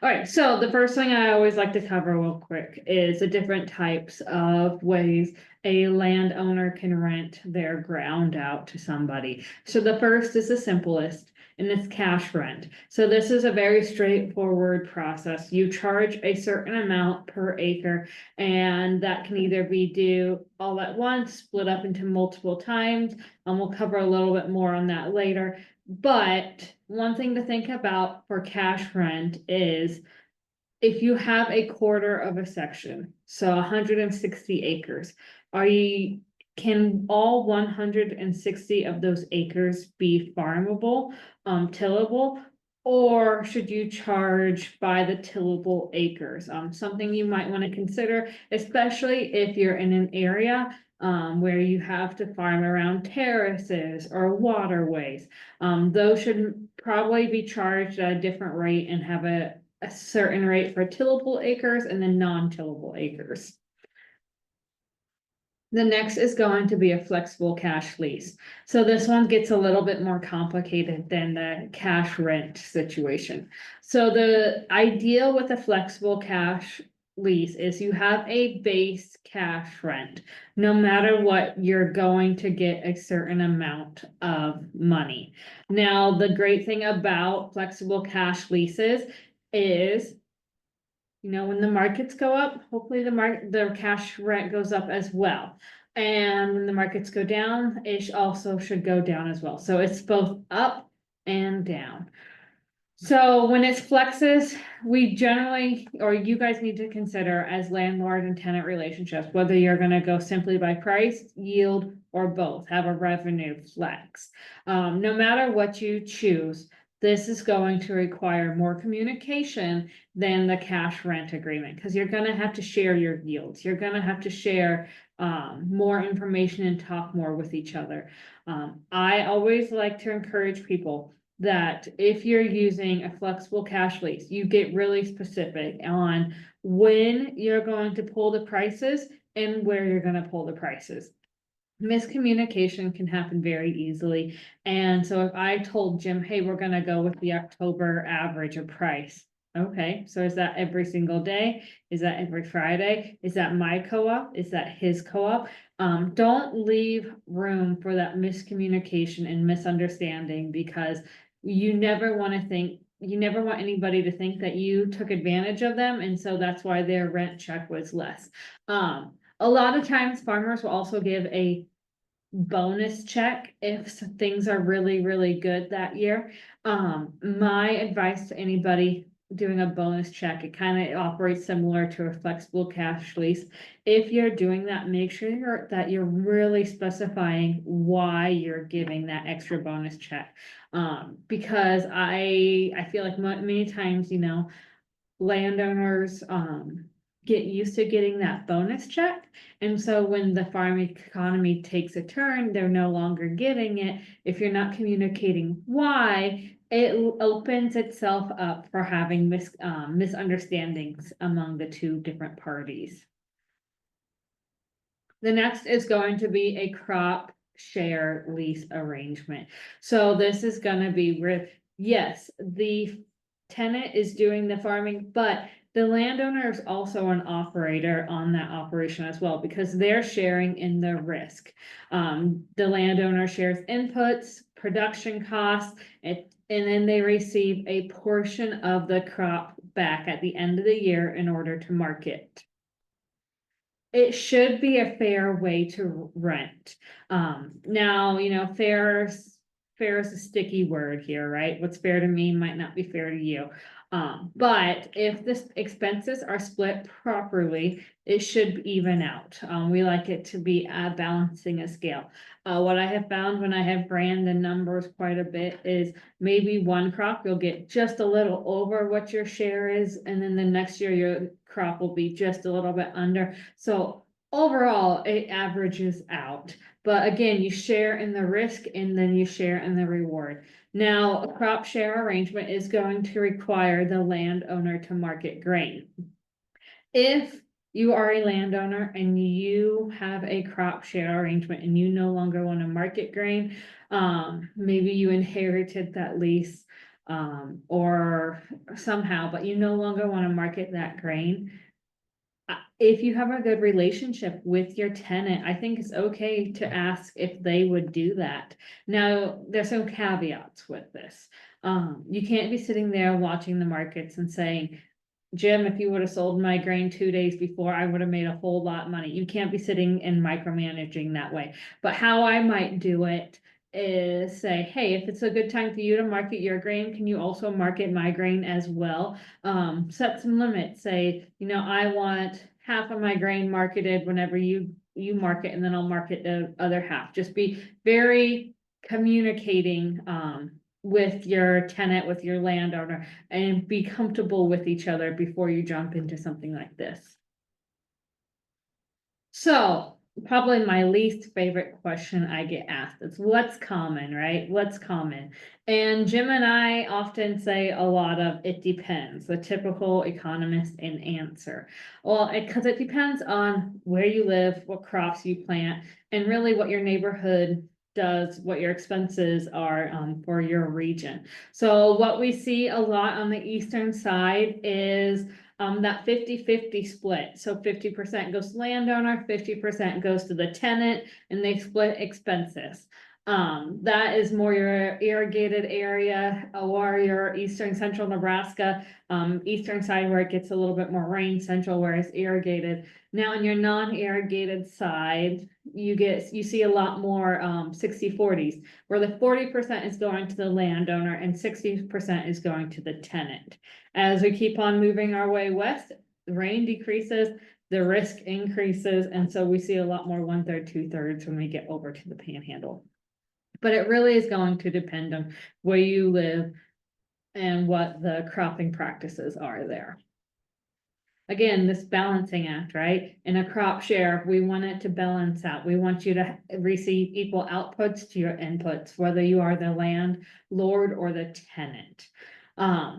right. So the first thing I always like to cover real quick is the different types of ways a landowner can rent their ground out to somebody. So the first is the simplest, and it's cash rent. So this is a very straightforward process. You charge a certain amount per acre, and that can either be due all at once, split up into multiple times. We'll cover a little bit more on that later. But one thing to think about for cash rent is if you have a quarter of a section, so 160 acres, can all 160 of those acres be farmable, tillable, or should you charge by the tillable acres? Something you might want to consider, especially if you're in an area where you have to farm around terraces or waterways. Those should probably be charged at a different rate and have a certain rate for tillable acres and then non-tillable acres. The next is going to be a flexible cash lease. So this one gets a little bit more complicated than the cash rent situation. So the idea with a flexible cash lease is you have a base cash rent. No matter what, you're going to get a certain amount of money. Now, the great thing about flexible cash leases is, when the markets go up, hopefully the cash rent goes up as well. And when the markets go down, it also should go down as well. So it's both up and down. So when it's flexes, we generally, or you guys need to consider as landlord and tenant relationships, whether you're going to go simply by price, yield, or both, have a revenue flex. No matter what you choose, this is going to require more communication than the cash rent agreement, because you're going to have to share your yields. You're going to have to share more information and talk more with each other. I always like to encourage people that if you're using a flexible cash lease, you get really specific on when you're going to pull the prices and where you're going to pull the prices. Miscommunication can happen very easily. And so if I told Jim, hey, we're going to go with the October average of price, Okay, so is that every single day? Is that every Friday? Is that my co-op? Is that his co-op? Don't leave room for that miscommunication and misunderstanding, because you never want to think, you never want anybody to think that you took advantage of them, and so that's why their rent check was less. A lot of times farmers will also give a bonus check if things are really, really good that year. My advice to anybody doing a bonus check, it kind of operates similar to a flexible cash lease. If you're doing that, make sure that you're really specifying why you're giving that extra bonus check. Because I feel like many times, landowners, get used to getting that bonus check. And so when the farm economy takes a turn, they're no longer getting it. If you're not communicating why, it opens itself up for having misunderstandings among the two different parties. The next is going to be a crop share lease arrangement. So this is gonna be where, yes, the tenant is doing the farming, but the landowner is also an operator on that operation as well, because they're sharing in the risk. The landowner shares inputs, production costs, and then they receive a portion of the crop back at the end of the year in order to market. It should be a fair way to rent. Now, fair is a sticky word here, right? What's fair to me might not be fair to you. But if the expenses are split properly, it should even out. We like it to be balancing a scale. What I have found when I have ran the numbers quite a bit is maybe one crop you'll get just a little over what your share is, and then the next year your crop will be just a little bit under. So overall, it averages out. But again, you share in the risk and then you share in the reward. Now, a crop share arrangement is going to require the landowner to market grain. If you are a landowner and you have a crop share arrangement and you no longer want to market grain, maybe you inherited that lease, or somehow, but you no longer want to market that grain. If you have a good relationship with your tenant, I think it's okay to ask if they would do that. Now, there's some caveats with this. You can't be sitting there watching the markets and saying, Jim, if you would have sold my grain 2 days before, I would have made a whole lot of money. You can't be sitting and micromanaging that way. But how I might do it is say, hey, if it's a good time for you to market your grain, can you also market my grain as well? Set some limits. Say, I want half of my grain marketed whenever you market, and then I'll market the other half. Just be very communicating, with your tenant, with your landowner, and be comfortable with each other before you jump into something like this. So probably my least favorite question I get asked is what's common, right? What's common? And Jim and I often say a lot of it depends, the typical economist in answer. Well, because it depends on where you live, what crops you plant, and really what your neighborhood does, what your expenses are for your region. So what we see a lot on the eastern side is that 50-50 split. So 50% goes to landowner, 50% goes to the tenant, and they split expenses. That is more your irrigated area or your eastern central Nebraska, eastern side where it gets a little bit more rain, central where it's irrigated. Now on your non-irrigated side, you see a lot more 60-40s, where the 40% is going to the landowner and 60% is going to the tenant. As we keep on moving our way west, the rain decreases, the risk increases, and so we see a lot more 1/3, 2/3 when we get over to the panhandle. But it really is going to depend on where you live and what the cropping practices are there. Again, this balancing act, right? In a crop share, we want it to balance out. We want you to receive equal outputs to your inputs, whether you are the landlord or the tenant.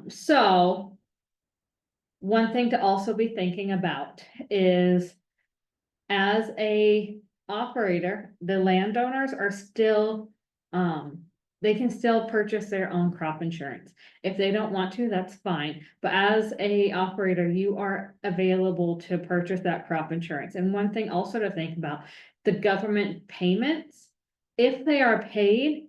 So one thing to also be thinking about is, as a operator, the landowners are still they can still purchase their own crop insurance. If they don't want to, that's fine, but as a operator, you are available to purchase that crop insurance. And one thing also to think about, the government payments, if they are paid,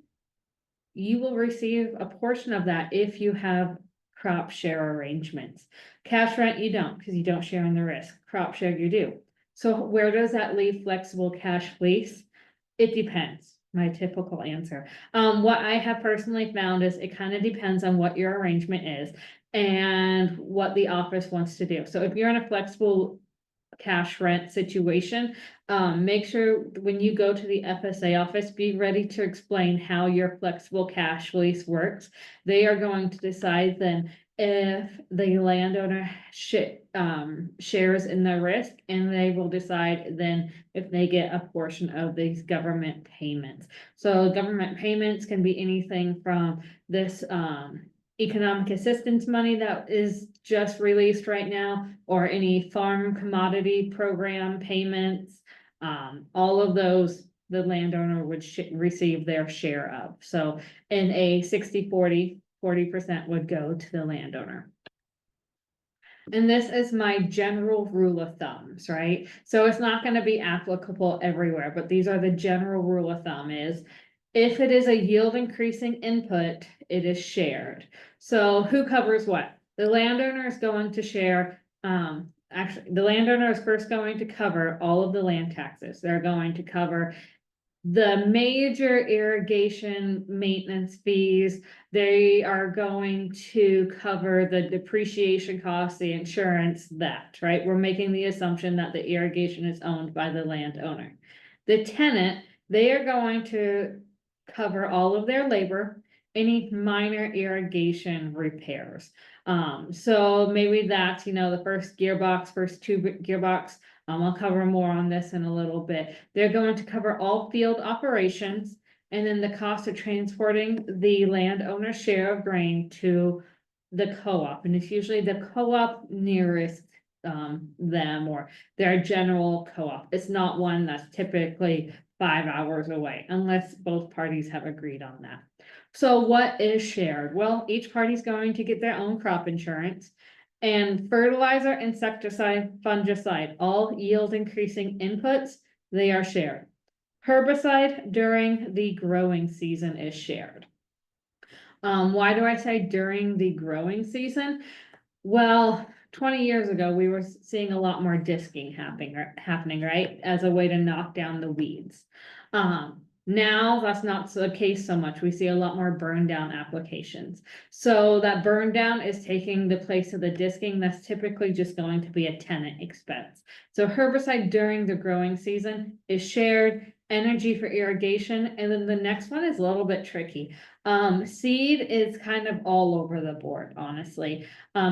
you will receive a portion of that if you have crop share arrangements. Cash rent, you don't, because you don't share in the risk. Crop share, you do. So where does that leave flexible cash lease? It depends, my typical answer. What I have personally found is it kind of depends on what your arrangement is and what the office wants to do. So if you're in a flexible cash rent situation, make sure when you go to the FSA office, be ready to explain how your flexible cash lease works. They are going to decide then if the landowner shares in the risk, and they will decide then if they get a portion of these government payments. So government payments can be anything from this economic assistance money that is just released right now, or any farm commodity program payments. All of those, the landowner would receive their share of. So in a 60-40, 40% would go to the landowner. And this is my general rule of thumbs, right? So it's not going to be applicable everywhere, but these are the general rule of thumb is if it is a yield increasing input, it is shared. So who covers what? The landowner is going to share, actually, the landowner is first going to cover all of the land taxes. They're going to cover the major irrigation maintenance fees. They are going to cover the depreciation costs, the insurance, that, right? We're making the assumption that the irrigation is owned by the landowner. The tenant, they are going to cover all of their labor, any minor irrigation repairs. So maybe that's, the first gearbox, first tube gearbox. I'll cover more on this in a little bit. They're going to cover all field operations, and then the cost of transporting the landowner's share of grain to the co-op. And it's usually the co-op nearest them, or their general co-op. It's not one that's typically 5 hours away, unless both parties have agreed on that. So what is shared? Well, each party's going to get their own crop insurance. And fertilizer, insecticide, fungicide, all yield increasing inputs, they are shared. Herbicide during the growing season is shared. Why do I say during the growing season? Well, 20 years ago, we were seeing a lot more disking happening, right? As a way to knock down the weeds. Now that's not the case so much. We see a lot more burn down applications. So that burn down is taking the place of the disking. That's typically just going to be a tenant expense. So herbicide during the growing season is shared. Energy for irrigation. And then the next one is a little bit tricky. Seed is kind of all over the board, honestly.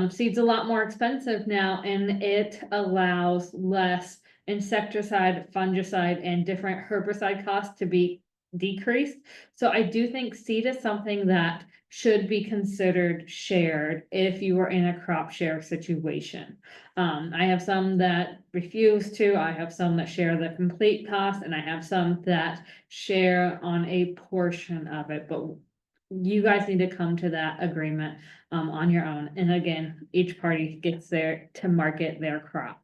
Seed's a lot more expensive now, and it allows less insecticide, fungicide, and different herbicide costs to be decreased. So I do think seed is something that should be considered shared if you are in a crop share situation. I have some that refuse to, I have some that share the complete cost, and I have some that share on a portion of it, but you guys need to come to that agreement on your own. And again, each party gets there to market their crop.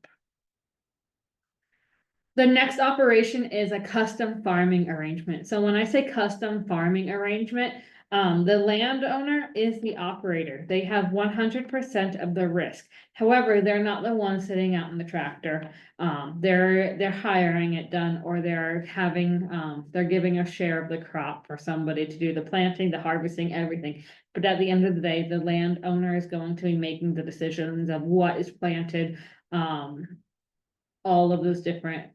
The next operation is a custom farming arrangement. So when I say custom farming arrangement, the landowner is the operator. They have 100% of the risk. However, they're not the ones sitting out in the tractor. They're hiring it done, or they're giving a share of the crop for somebody to do the planting, the harvesting, everything. But at the end of the day, the landowner is going to be making the decisions of what is planted, all of those different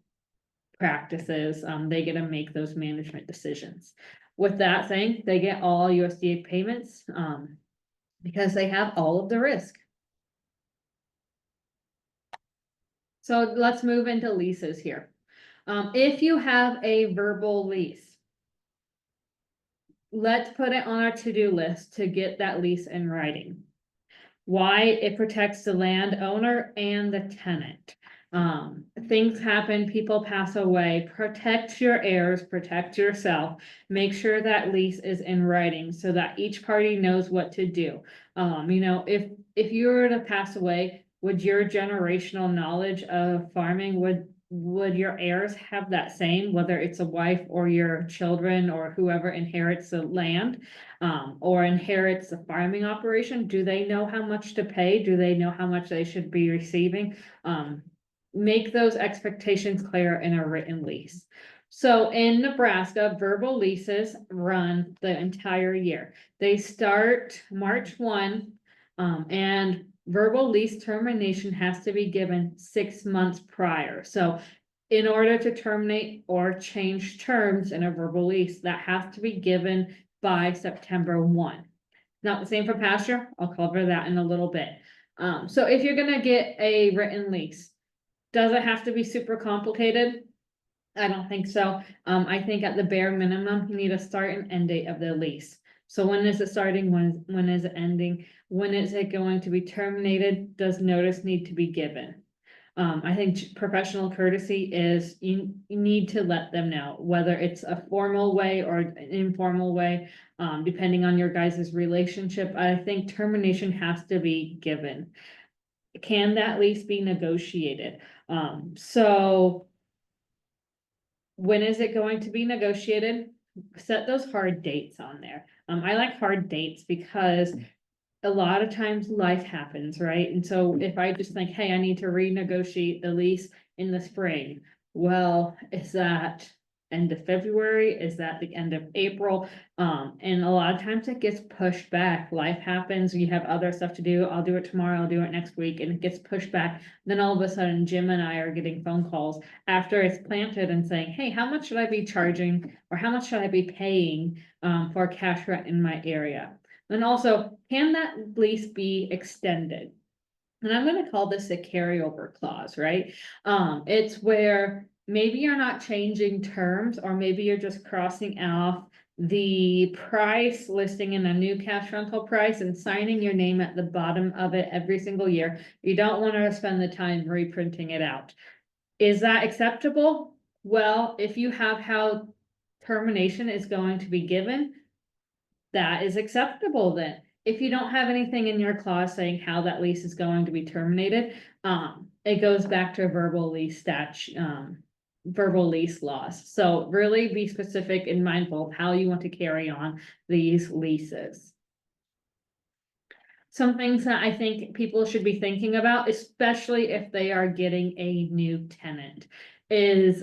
practices. They get to make those management decisions. With that saying, they get all USDA payments because they have all of the risk. So let's move into leases here. If you have a verbal lease, let's put it on our to-do list to get that lease in writing. Why? It protects the landowner and the tenant. Things happen, people pass away, protect your heirs, protect yourself. Make sure that lease is in writing so that each party knows what to do. If you were to pass away, would your generational knowledge of farming, would your heirs have that same, whether it's a wife or your children or whoever inherits the land, or inherits the farming operation? Do they know how much to pay? Do they know how much they should be receiving? Make those expectations clear in a written lease. So in Nebraska, verbal leases run the entire year. They start March 1, and verbal lease termination has to be given 6 months prior. So in order to terminate or change terms in a verbal lease, that has to be given by September 1. Not the same for pasture. I'll cover that in a little bit. So if you're gonna get a written lease, does it have to be super complicated? I don't think so. I think at the bare minimum, you need a start and end date of the lease. So when is it starting? When is it ending? When is it going to be terminated? Does notice need to be given? I think professional courtesy is you need to let them know, whether it's a formal way or an informal way, depending on your guys' relationship. I think termination has to be given. Can that lease be negotiated? So when is it going to be negotiated? Set those hard dates on there. I like hard dates because a lot of times life happens, right? And so if I just think, hey, I need to renegotiate the lease in the spring, well, is that end of February? Is that the end of April? And a lot of times it gets pushed back. Life happens, you have other stuff to do. I'll do it tomorrow, I'll do it next week, and it gets pushed back. Then all of a sudden, Jim and I are getting phone calls after it's planted and saying, hey, how much should I be charging, or how much should I be paying for cash rent in my area? And also, can that lease be extended? And I'm gonna call this a carryover clause, right? It's where maybe you're not changing terms, or maybe you're just crossing off the price listing in a new cash rental price and signing your name at the bottom of it every single year. You don't want to spend the time reprinting it out. Is that acceptable? Well, if you have how termination is going to be given, that is acceptable then. If you don't have anything in your clause saying how that lease is going to be terminated, it goes back to verbal lease verbal lease laws. So really be specific and mindful of how you want to carry on these leases. Some things that I think people should be thinking about, especially if they are getting a new tenant, is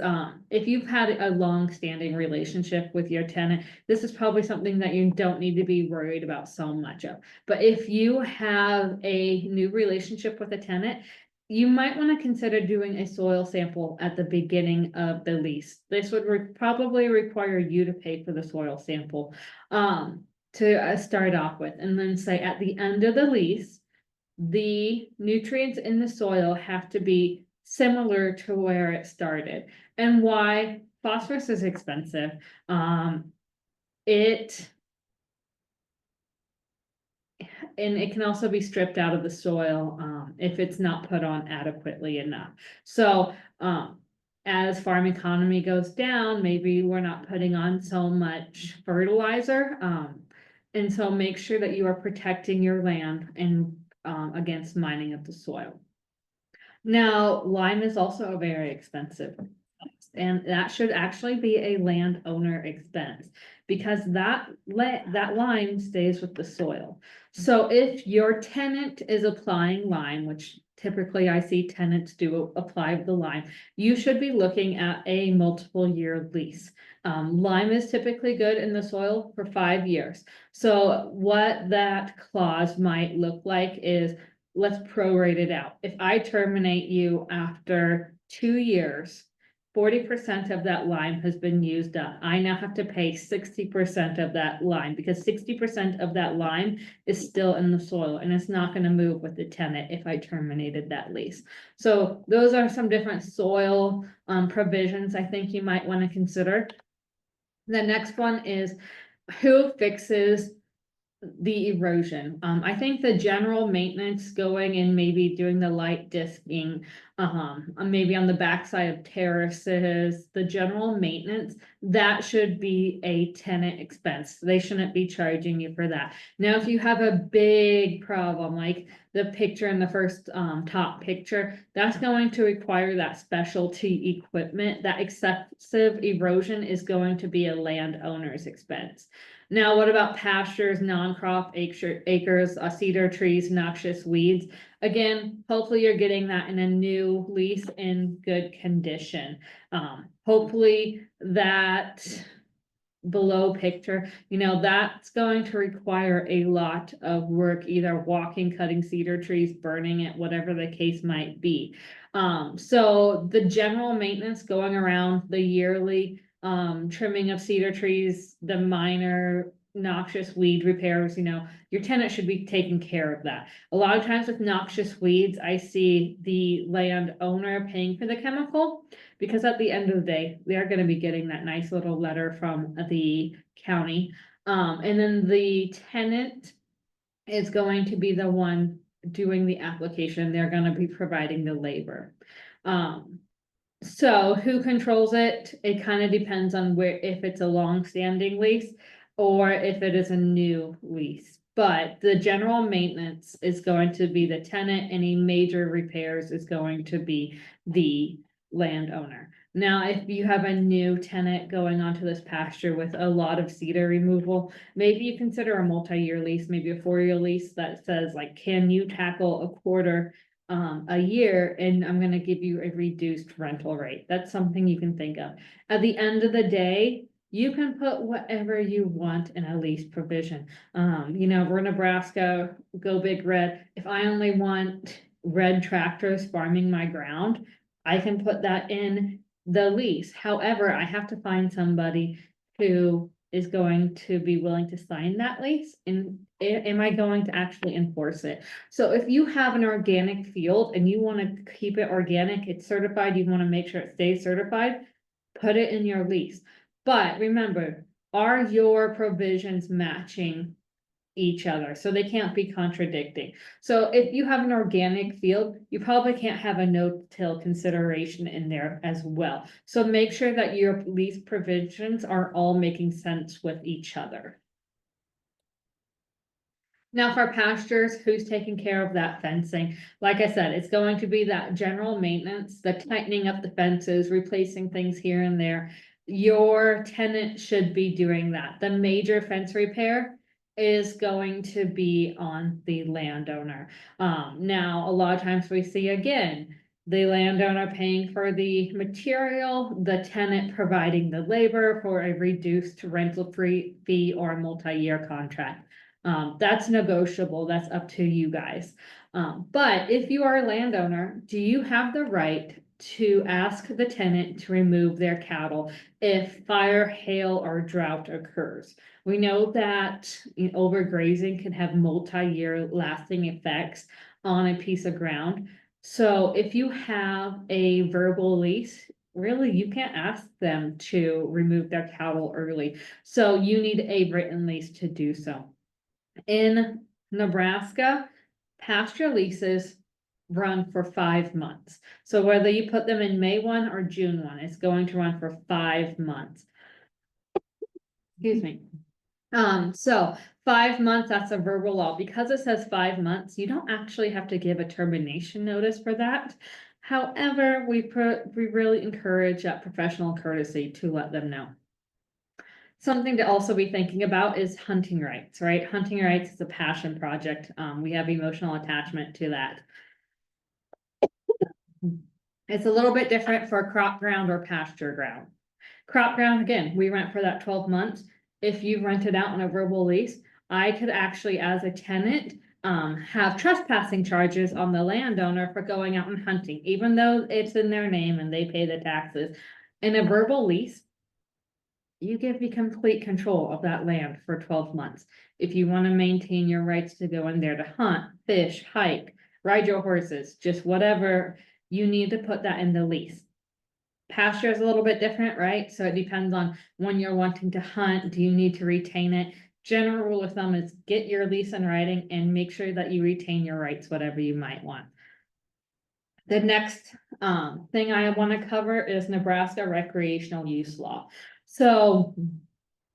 if you've had a long-standing relationship with your tenant, this is probably something that you don't need to be worried about so much of. But if you have a new relationship with a tenant, you might want to consider doing a soil sample at the beginning of the lease. This would probably require you to pay for the soil sample to start off with, and then say at the end of the lease, the nutrients in the soil have to be similar to where it started. And why? Phosphorus is expensive. And it can also be stripped out of the soil if it's not put on adequately enough. So as farm economy goes down, maybe we're not putting on so much fertilizer. And so make sure that you are protecting your land and against mining of the soil. Now, lime is also very expensive. And that should actually be a landowner expense, because that lime stays with the soil. So if your tenant is applying lime, which typically I see tenants do apply the lime, you should be looking at a multiple year lease. Lime is typically good in the soil for 5 years. So what that clause might look like is, let's prorate it out. If I terminate you after 2 years, 40% of that lime has been used up. I now have to pay 60% of that lime, because 60% of that lime is still in the soil and it's not going to move with the tenant if I terminated that lease. So those are some different soil provisions I think you might want to consider. The next one is, who fixes the erosion. I think the general maintenance going and maybe doing the light disking, maybe on the backside of terraces, the general maintenance, that should be a tenant expense. They shouldn't be charging you for that. Now, if you have a big problem, like the picture in the first, top picture, that's going to require that specialty equipment. That excessive erosion is going to be a landowner's expense. Now, what about pastures, non-crop acres, cedar trees, noxious weeds? Again, hopefully you're getting that in a new lease in good condition. Hopefully that below picture, that's going to require a lot of work, either walking, cutting cedar trees, burning it, whatever the case might be. So the general maintenance going around, the yearly trimming of cedar trees, the minor noxious weed repairs, your tenant should be taking care of that. A lot of times with noxious weeds, I see the landowner paying for the chemical, because at the end of the day, they're gonna be getting that nice little letter from the county. And then the tenant is going to be the one doing the application. They're gonna be providing the labor. So who controls it? It kind of depends on if it's a long-standing lease or if it is a new lease. But the general maintenance is going to be the tenant. Any major repairs is going to be the landowner. Now, if you have a new tenant going onto this pasture with a lot of cedar removal, maybe you consider a multi-year lease, maybe a 4-year lease that says like, can you tackle a quarter a year, and I'm gonna give you a reduced rental rate. That's something you can think of. At the end of the day, you can put whatever you want in a lease provision. We're Nebraska, go big red. If I only want red tractors farming my ground, I can put that in the lease. However, I have to find somebody who is going to be willing to sign that lease, and am I going to actually enforce it? So if you have an organic field and you want to keep it organic, it's certified, you want to make sure it stays certified, put it in your lease. But remember, are your provisions matching each other? So they can't be contradicting. So if you have an organic field, you probably can't have a no-till consideration in there as well. So make sure that your lease provisions are all making sense with each other. Now for pastures, who's taking care of that fencing? Like I said, it's going to be that general maintenance, the tightening up the fences, replacing things here and there. Your tenant should be doing that. The major fence repair is going to be on the landowner. Now, a lot of times we see again, the landowner paying for the material, the tenant providing the labor for a reduced rental fee or a multi-year contract. That's negotiable, that's up to you guys. But if you are a landowner, do you have the right to ask the tenant to remove their cattle if fire, hail, or drought occurs? We know that overgrazing can have multi-year lasting effects on a piece of ground. So if you have a verbal lease, really, you can't ask them to remove their cattle early. So you need a written lease to do so. In Nebraska, pasture leases run for 5 months. So whether you put them in May 1 or June 1, it's going to run for 5 months. Excuse me. So 5 months, that's a verbal law. Because it says 5 months, you don't actually have to give a termination notice for that. However, we really encourage that professional courtesy to let them know. Something to also be thinking about is hunting rights, right? Hunting rights is a passion project. We have emotional attachment to that. It's a little bit different for crop ground or pasture ground. Crop ground, again, we rent for that 12 months. If you rent it out on a verbal lease, I could actually, as a tenant, have trespassing charges on the landowner for going out and hunting, even though it's in their name and they pay the taxes. In a verbal lease, you give me complete control of that land for 12 months. If you want to maintain your rights to go in there to hunt, fish, hike, ride your horses, just whatever, you need to put that in the lease. Pasture is a little bit different, right? So it depends on when you're wanting to hunt. Do you need to retain it? general rule of thumb is get your lease in writing and make sure that you retain your rights, whatever you might want. The next thing I want to cover is Nebraska recreational use law. So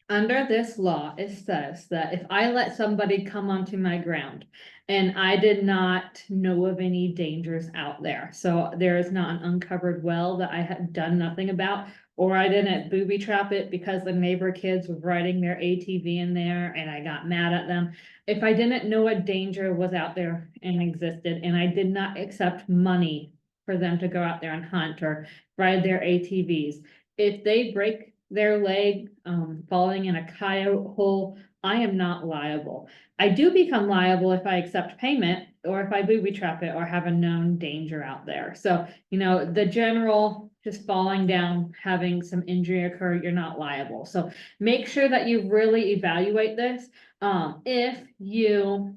under this law, it says that if I let somebody come onto my ground and I did not know of any dangers out there, so there is not an uncovered well that I had done nothing about, or I didn't booby trap it because the neighbor kids were riding their ATV in there and I got mad at them. If I didn't know a danger was out there and existed, and I did not accept money for them to go out there and hunt or ride their ATVs, if they break their leg, falling in a coyote hole, I am not liable. I do become liable if I accept payment or if I booby trap it or have a known danger out there. So, you know, the general just falling down, having some injury occur, you're not liable. So make sure that you really evaluate this. If you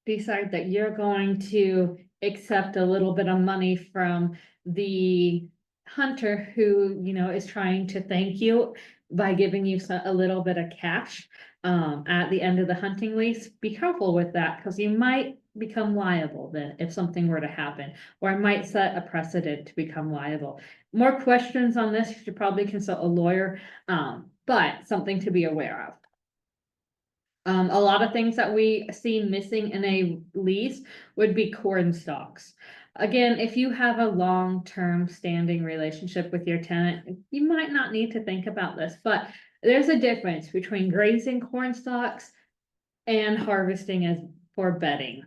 decide that you're going to accept a little bit of money from the hunter who, you know, is trying to thank you by giving you a little bit of cash at the end of the hunting lease, be careful with that, because you might become liable then if something were to happen, or I might set a precedent to become liable. More questions on this, you should probably consult a lawyer, but something to be aware of. A lot of things that we see missing in a lease would be corn stalks. Again, if you have a long-term standing relationship with your tenant, you might not need to think about this, but there's a difference between grazing corn stalks and harvesting as for bedding.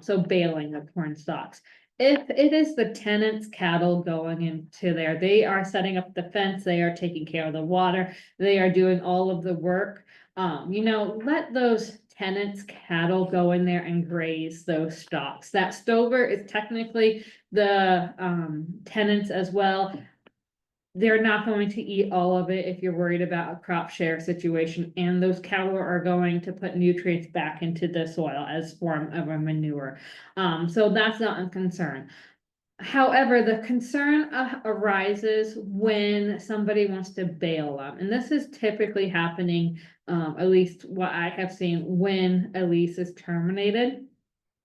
So baling the corn stalks. If it is the tenant's cattle going into there, they are setting up the fence, they are taking care of the water, they are doing all of the work. You know, let those tenants' cattle go in there and graze those stalks. That stover is technically the tenants as well. They're not going to eat all of it if you're worried about a crop share situation, and those cattle are going to put nutrients back into the soil as form of a manure. So that's not a concern. However, the concern arises when somebody wants to bail them, and this is typically happening, at least what I have seen, when a lease is terminated.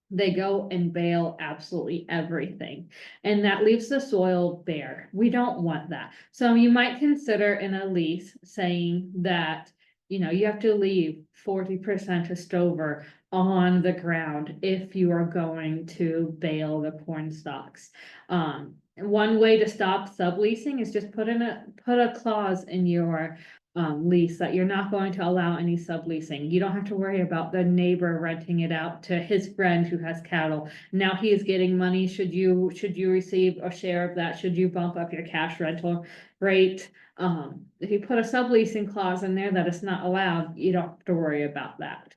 They go and bail absolutely everything, and that leaves the soil bare. We don't want that. So you might consider in a lease saying that, you know, you have to leave 40% of stover on the ground if you are going to bale the corn stalks. One way to stop subleasing is just put a clause in your lease that you're not going to allow any subleasing. You don't have to worry about the neighbor renting it out to his friend who has cattle. Now he is getting money. Should you receive a share of that? Should you bump up your cash rental rate? If you put a subleasing clause in there that it's not allowed, you don't have to worry about that.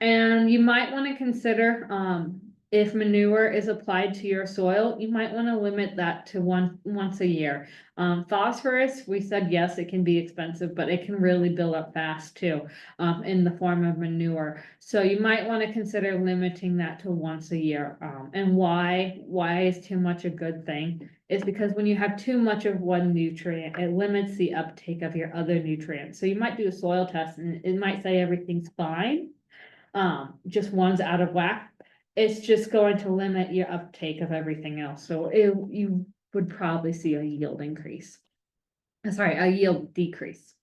And you might want to consider, if manure is applied to your soil, you might want to limit that to once a year. Phosphorus, we said, yes, it can be expensive, but it can really build up fast too, in the form of manure. So you might want to consider limiting that to once a year. And why is too much a good thing? It's because when you have too much of one nutrient, it limits the uptake of your other nutrients. So you might do a soil test and it might say everything's fine. Just one's out of whack. It's just going to limit your uptake of everything else. So you would probably see a yield increase. Sorry, a yield decrease.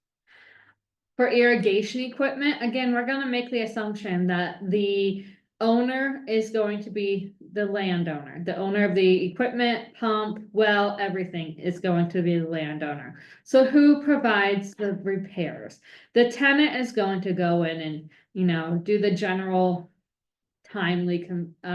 For irrigation equipment, again, we're gonna make the assumption that the owner is going to be the landowner. The owner of the equipment, pump, well, everything is going to be the landowner. So who provides the repairs? The tenant is going to go in and, you know, do the general timely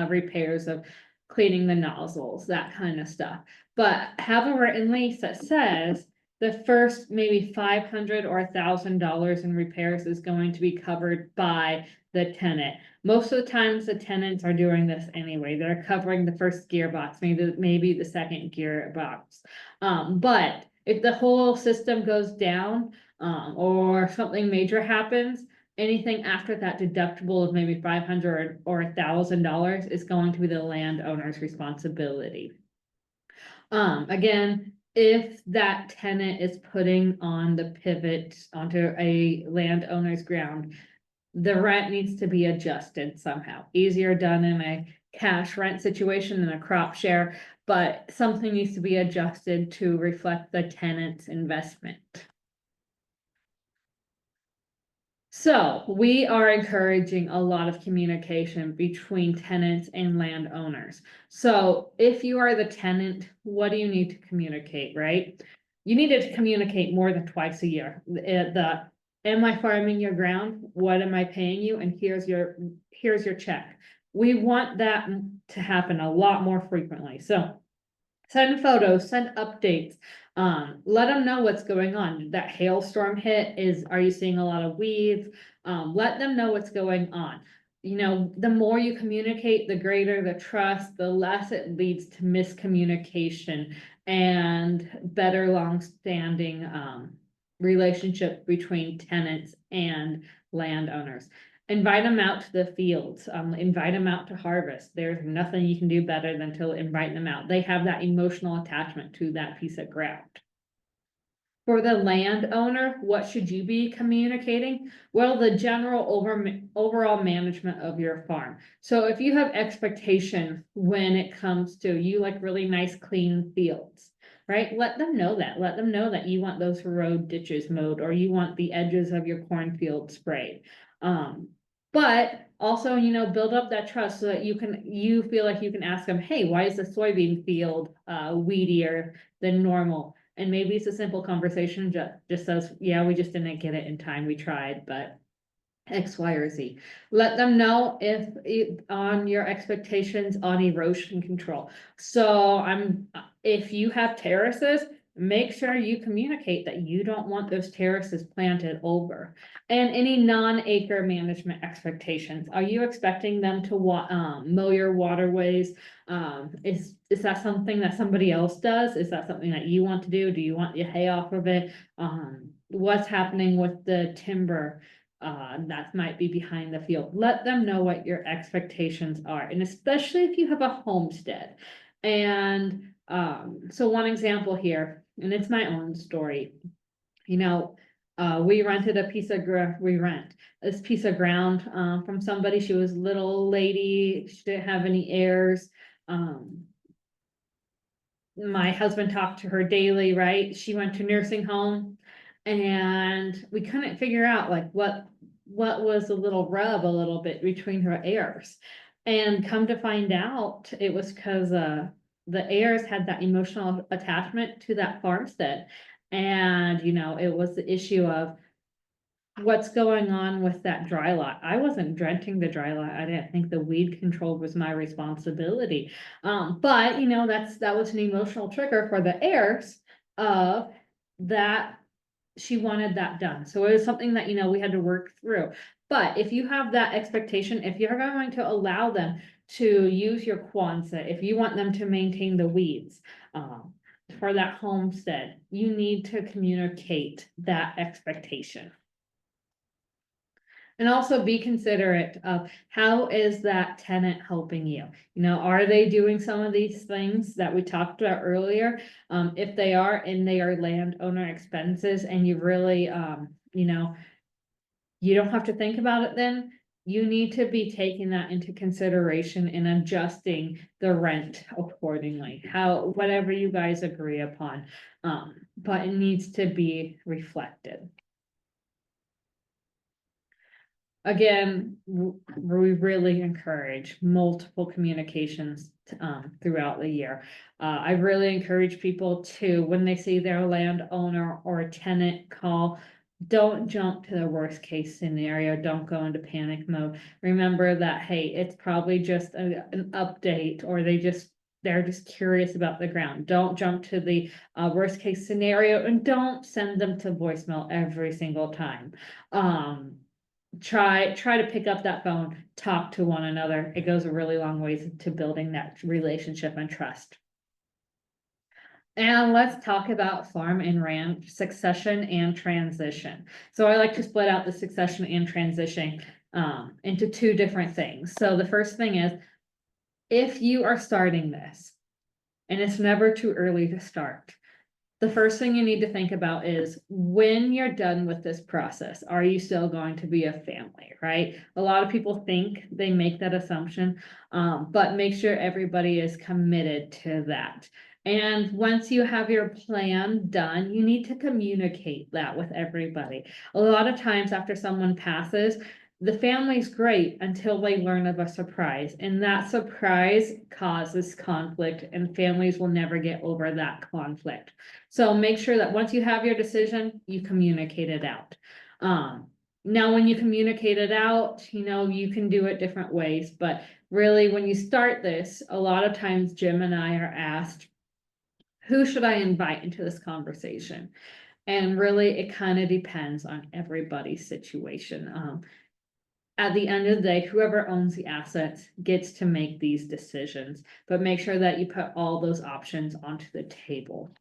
repairs of cleaning the nozzles, that kind of stuff. But have a written lease that says the first maybe $500 or $1,000 in repairs is going to be covered by the tenant. Most of the times the tenants are doing this anyway. They're covering the first gearbox, maybe the second gearbox. But if the whole system goes down, or something major happens, anything after that deductible of maybe $500 or $1,000 is going to be the landowner's responsibility. Again, if that tenant is putting on the pivot onto a landowner's ground, the rent needs to be adjusted somehow. Easier done in a cash rent situation than a crop share, but something needs to be adjusted to reflect the tenant's investment. So we are encouraging a lot of communication between tenants and landowners. So if you are the tenant, what do you need to communicate, right? You need to communicate more than twice a year. Am I farming your ground? What am I paying you? And here's your check. We want that to happen a lot more frequently. So send photos, send updates. Let them know what's going on. That hailstorm hit are you seeing a lot of weeds? Let them know what's going on. You know, the more you communicate, the greater the trust, the less it leads to miscommunication and better long-standing relationship between tenants and landowners. Invite them out to the fields, invite them out to harvest. There's nothing you can do better than to invite them out. They have that emotional attachment to that piece of ground. For the landowner, what should you be communicating? Well, the general overall management of your farm. So if you have expectation when it comes to you like really nice clean fields, right? Let them know that. Let them know that you want those road ditches mowed or you want the edges of your cornfield sprayed. But also, you know, build up that trust so that you feel like you can ask them, hey, why is the soybean field weedier than normal? And maybe it's a simple conversation, just says, yeah, we just didn't get it in time. We tried, but X, Y, or Z. Let them know if on your expectations on erosion control. So if you have terraces, make sure you communicate that you don't want those terraces planted over. And any non-acre management expectations. Are you expecting them to mow your waterways? Is that something that somebody else does? Is that something that you want to do? Do you want your hay off of it? What's happening with the timber that might be behind the field? Let them know what your expectations are, and especially if you have a homestead. And so one example here, and it's my own story. You know, we rented this piece of ground from somebody. She was a little lady. She didn't have any heirs. My husband talked to her daily, right? She went to nursing home and we couldn't figure out like what was a little rub a little bit between her heirs. And come to find out, it was because the heirs had that emotional attachment to that farmstead. And, you know, it was the issue of what's going on with that dry lot. I wasn't drenching the dry lot. I didn't think the weed control was my responsibility. But you know, that was an emotional trigger for the heirs of that she wanted that done. So it was something that, you know, we had to work through. But if you have that expectation, if you're going to allow them to use your Quonset, if you want them to maintain the weeds, for that homestead, you need to communicate that expectation. And also be considerate of how is that tenant helping you? You know, are they doing some of these things that we talked about earlier? If they are, and they are landowner expenses and you really, you know, you don't have to think about it then, you need to be taking that into consideration and adjusting the rent accordingly, whatever you guys agree upon. But it needs to be reflected. Again, we really encourage multiple communications throughout the year. I really encourage people to, when they see their landowner or a tenant call, don't jump to the worst case scenario. Don't go into panic mode. Remember that, hey, it's probably just an update, or they're just curious about the ground. Don't jump to the worst case scenario, and don't send them to voicemail every single time. Try to pick up that phone, talk to one another. It goes a really long way to building that relationship and trust. And let's talk about farm and ranch succession and transition. So I like to split out the succession and transition into two different things. So the first thing is, if you are starting this, and it's never too early to start, the first thing you need to think about is when you're done with this process, are you still going to be a family, right? A lot of people think they make that assumption, but make sure everybody is committed to that. And once you have your plan done, you need to communicate that with everybody. A lot of times after someone passes, the family's great until they learn of a surprise, and that surprise causes conflict, and families will never get over that conflict. So make sure that once you have your decision, you communicate it out. Now, when you communicate it out, you can do it different ways, but really when you start this, a lot of times Jim and I are asked, who should I invite into this conversation? And really, it kind of depends on everybody's situation. At the end of the day, whoever owns the assets gets to make these decisions, but make sure that you put all those options onto the table.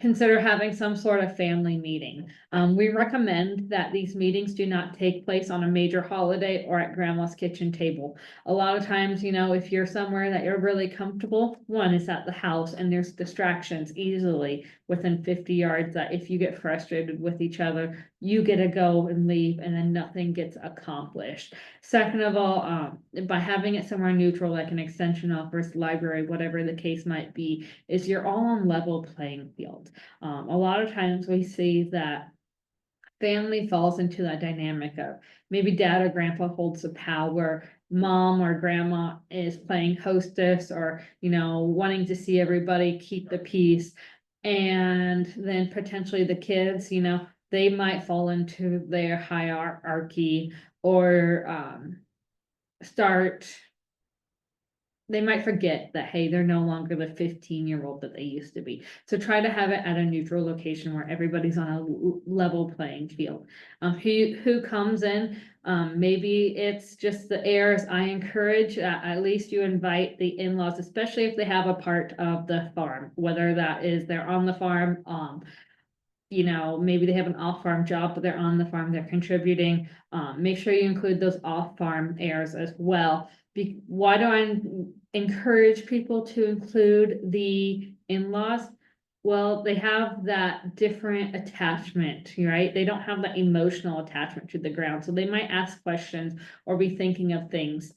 Consider having some sort of family meeting. We recommend that these meetings do not take place on a major holiday or at grandma's kitchen table. A lot of times, if you're somewhere that you're really comfortable, one is at the house and there's distractions easily within 50 yards that if you get frustrated with each other, you get to go and leave and then nothing gets accomplished. Second of all, by having it somewhere neutral, like an extension office, library, whatever the case might be, is you're all on level playing field. A lot of times we see that family falls into that dynamic of maybe dad or grandpa holds the power, mom or grandma is playing hostess or, wanting to see everybody keep the peace. And then potentially the kids, they might fall into their hierarchy or they might forget that, hey, they're no longer the 15-year-old that they used to be. So try to have it at a neutral location where everybody's on a level playing field. Who comes in, maybe it's just the heirs. I encourage at least you invite the in-laws, especially if they have a part of the farm, whether that is they're on the farm, maybe they have an off-farm job, but they're on the farm, they're contributing. Make sure you include those off-farm heirs as well. Why do I encourage people to include the in-laws? Well, they have that different attachment, right? They don't have that emotional attachment to the ground, so they might ask questions or be thinking of things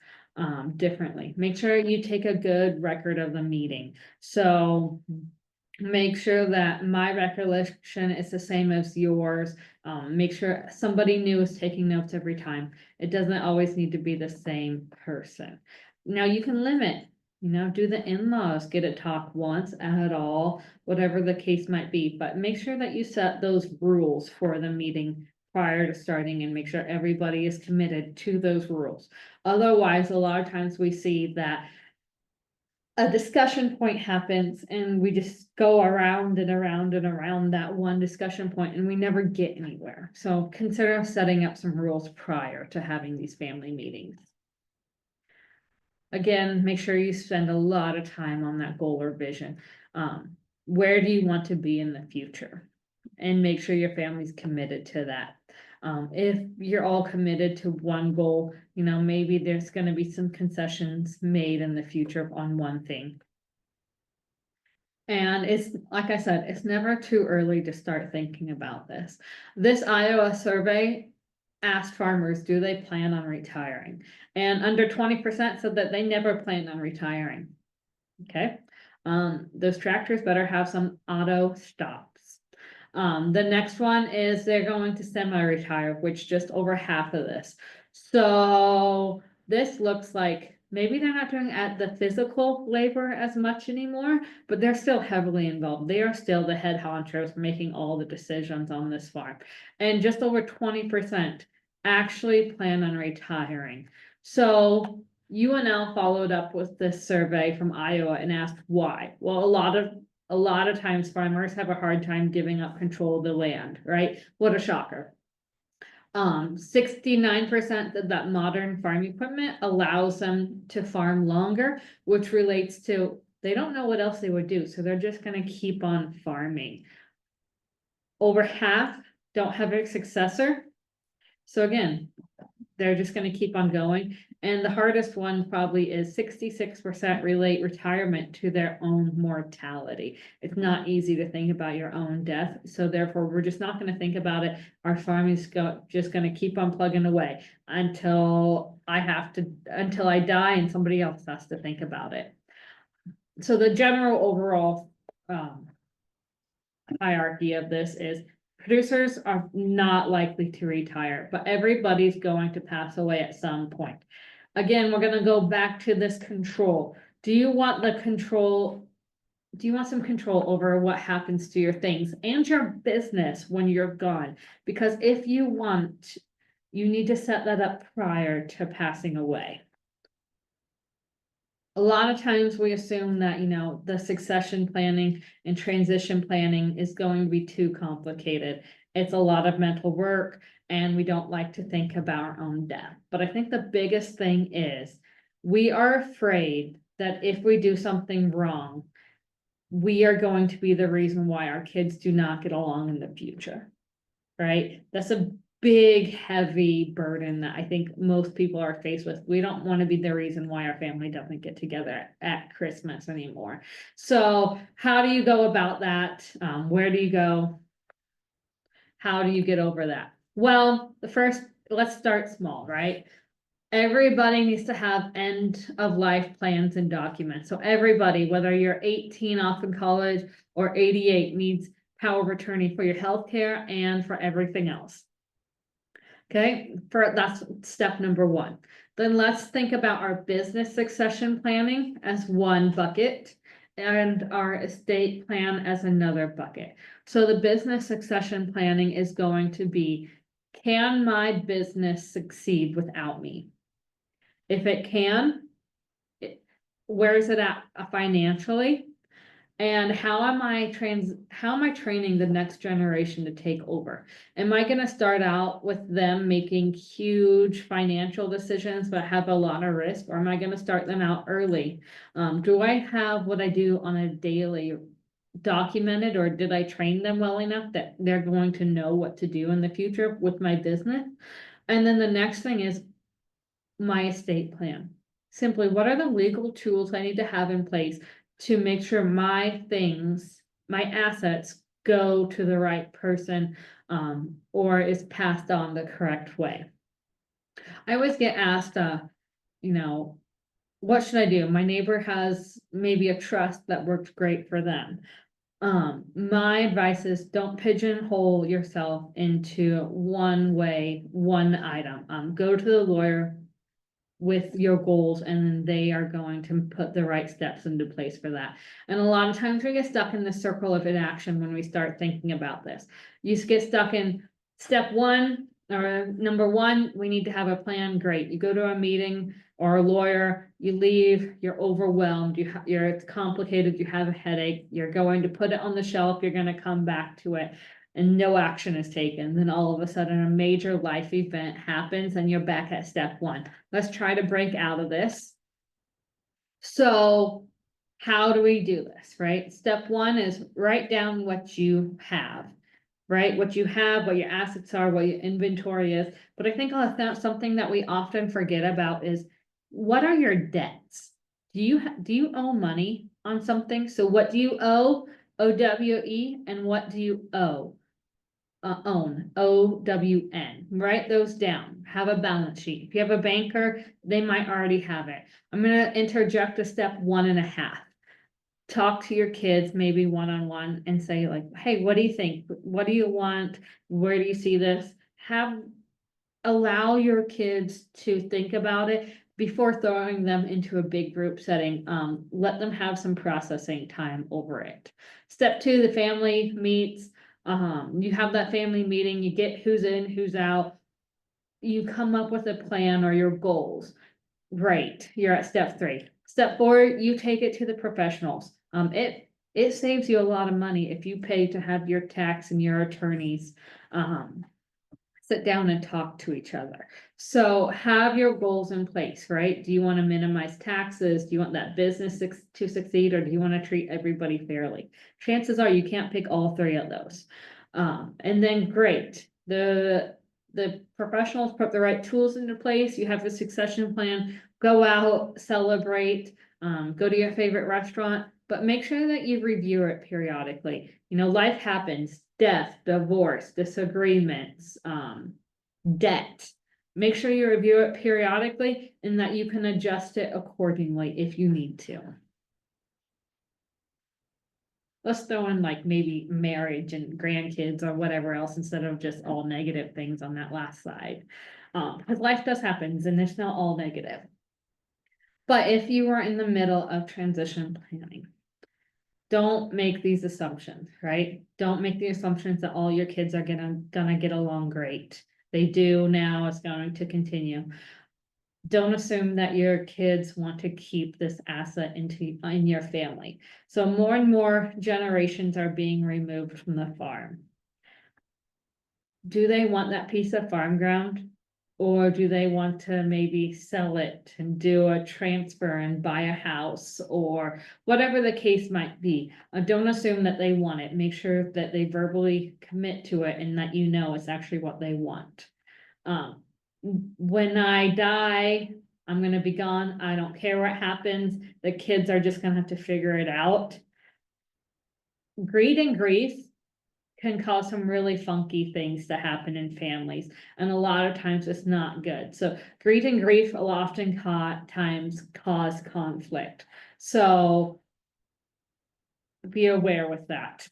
differently. Make sure you take a good record of the meeting. So make sure that my recollection is the same as yours. Make sure somebody new is taking notes every time. It doesn't always need to be the same person. Now you can limit, do the in-laws get to talk once at all, whatever the case might be, but make sure that you set those rules for the meeting prior to starting and make sure everybody is committed to those rules. Otherwise, a lot of times we see that a discussion point happens and we just go around and around and around that one discussion point and we never get anywhere. So consider setting up some rules prior to having these family meetings. Again, make sure you spend a lot of time on that goal or vision. Where do you want to be in the future? And make sure your family's committed to that. If you're all committed to one goal, maybe there's going to be some concessions made in the future on one thing. And it's, like I said, it's never too early to start thinking about this. This Iowa survey asked farmers, do they plan on retiring? And under 20% said that they never plan on retiring. Okay. Those tractors better have some auto stops. The next one is they're going to semi-retire, which just over half of this. So this looks like maybe they're not doing at the physical labor as much anymore, but they're still heavily involved. They are still the head honchos making all the decisions on this farm. And just over 20% actually plan on retiring. So UNL followed up with this survey from Iowa and asked why. Well, a lot of times farmers have a hard time giving up control of the land, right? What a shocker. 69% said that modern farm equipment allows them to farm longer, which relates to they don't know what else they would do, so they're just going to keep on farming. Over half don't have a successor. So again, they're just gonna keep on going. And the hardest one probably is 66% relate retirement to their own mortality. It's not easy to think about your own death, so therefore, we're just not gonna think about it. Our farm is just gonna keep on plugging away until until I die and somebody else has to think about it. So the general overall, hierarchy of this is producers are not likely to retire, but everybody's going to pass away at some point. Again, we're gonna go back to this control. Do you want the control? Do you want some control over what happens to your things and your business when you're gone? Because if you want, you need to set that up prior to passing away. A lot of times we assume that, the succession planning and transition planning is going to be too complicated. It's a lot of mental work and we don't like to think about our own death. But I think the biggest thing is we are afraid that if we do something wrong, we are going to be the reason why our kids do not get along in the future, right? That's a big, heavy burden that I think most people are faced with. We don't want to be the reason why our family doesn't get together at Christmas anymore. So how do you go about that? Where do you go? How do you get over that? Well, let's start small, right? Everybody needs to have end of life plans and documents. So everybody, whether you're 18 off in college or 88, needs power of attorney for your healthcare and for everything else. Okay, that's step number one. Then let's think about our business succession planning as one bucket and our estate plan as another bucket. So the business succession planning is going to be, can my business succeed without me? If it can, where is it at financially? And how am I training the next generation to take over? Am I gonna start out with them making huge financial decisions but have a lot of risk? Or am I gonna start them out early? Do I have what I do on a daily documented, or did I train them well enough that they're going to know what to do in the future with my business? And then the next thing is my estate plan. Simply, what are the legal tools I need to have in place to make sure my assets go to the right person, or is passed on the correct way. I always get asked, what should I do? My neighbor has maybe a trust that worked great for them. My advice is don't pigeonhole yourself into one way, one item. Go to the lawyer with your goals, and then they are going to put the right steps into place for that. And a lot of times we get stuck in the circle of inaction when we start thinking about this. You get stuck in step one, or number one, we need to have a plan. Great. You go to a meeting or a lawyer, you leave, you're overwhelmed, it's complicated, you have a headache, you're going to put it on the shelf, you're going to come back to it, and no action is taken. Then all of a sudden a major life event happens and you're back at step one. Let's try to break out of this. So how do we do this, right? Step one is write down what you have, right? What you have, what your assets are, what your inventory is. But I think something that we often forget about is, what are your debts? Do you owe money on something? So what do you owe? OWE, and what do you owe? Own, OWN. Write those down. Have a balance sheet. If you have a banker, they might already have it. I'm going to interject a step 1.5. Talk to your kids, maybe one-on-one, and say like, hey, what do you think? What do you want? Where do you see this? Allow your kids to think about it before throwing them into a big group setting. Let them have some processing time over it. Step 2, the family meets. You have that family meeting, you get who's in, who's out. You come up with a plan or your goals. Right, you're at step 3. Step 4, you take it to the professionals. It saves you a lot of money if you pay to have your tax and your attorneys sit down and talk to each other. So have your goals in place, right? Do you want to minimize taxes? Do you want that business to succeed, or do you want to treat everybody fairly? Chances are you can't pick all 3 of those. And then great. The the professionals put the right tools into place, you have the succession plan, go out, celebrate, go to your favorite restaurant, but make sure that you review it periodically. You know, life happens, death, divorce, disagreements, debt. Make sure you review it periodically and that you can adjust it accordingly if you need to. Let's throw in like maybe marriage and grandkids or whatever else instead of just all negative things on that last side. Because life does happen and it's not all negative. But if you are in the middle of transition planning, don't make these assumptions, right? Don't make the assumptions that all your kids are gonna get along great. They do now, it's going to continue. Don't assume that your kids want to keep this asset in your family. So more and more generations are being removed from the farm. Do they want that piece of farm ground? Or do they want to maybe sell it and do a transfer and buy a house or whatever the case might be? Don't assume that they want it. Make sure that they verbally commit to it and that you know it's actually what they want. When I die, I'm gonna be gone. I don't care what happens. The kids are just gonna have to figure it out. Greed and grief can cause some really funky things to happen in families, and a lot of times it's not good. So greed and grief will often times cause conflict. So be aware with that.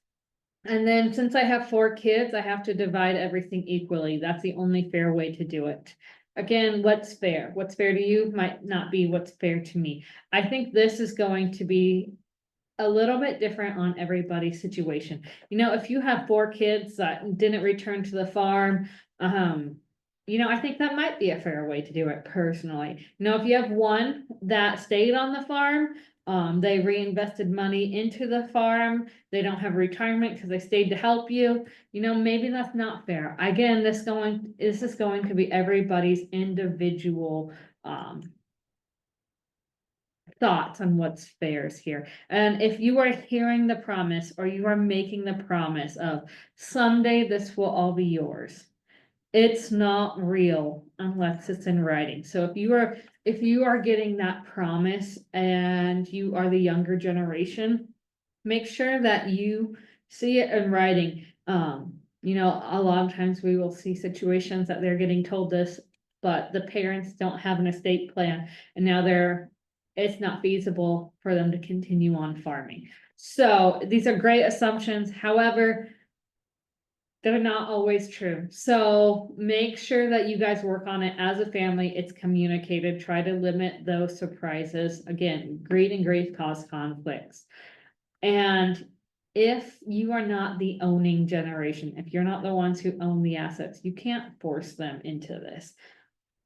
And then since I have 4 kids, I have to divide everything equally. That's the only fair way to do it. Again, what's fair? What's fair to you might not be what's fair to me. I think this is going to be a little bit different on everybody's situation. You know, if you have 4 kids that didn't return to the farm, you know, I think that might be a fair way to do it personally. You know, if you have one that stayed on the farm, they reinvested money into the farm, they don't have retirement because they stayed to help you, you know, maybe that's not fair. Again, this is going to be everybody's individual, thoughts on what's fair here. And if you are hearing the promise or you are making the promise of someday this will all be yours, it's not real unless it's in writing. So if you are getting that promise and you are the younger generation, make sure that you see it in writing. You know, a lot of times we will see situations that they're getting told this, but the parents don't have an estate plan and now it's not feasible for them to continue on farming. So these are great assumptions. However, they're not always true. So make sure that you guys work on it as a family. It's communicated. Try to limit those surprises. Again, greed and grief cause conflicts. And if you are not the owning generation, if you're not the ones who own the assets, you can't force them into this.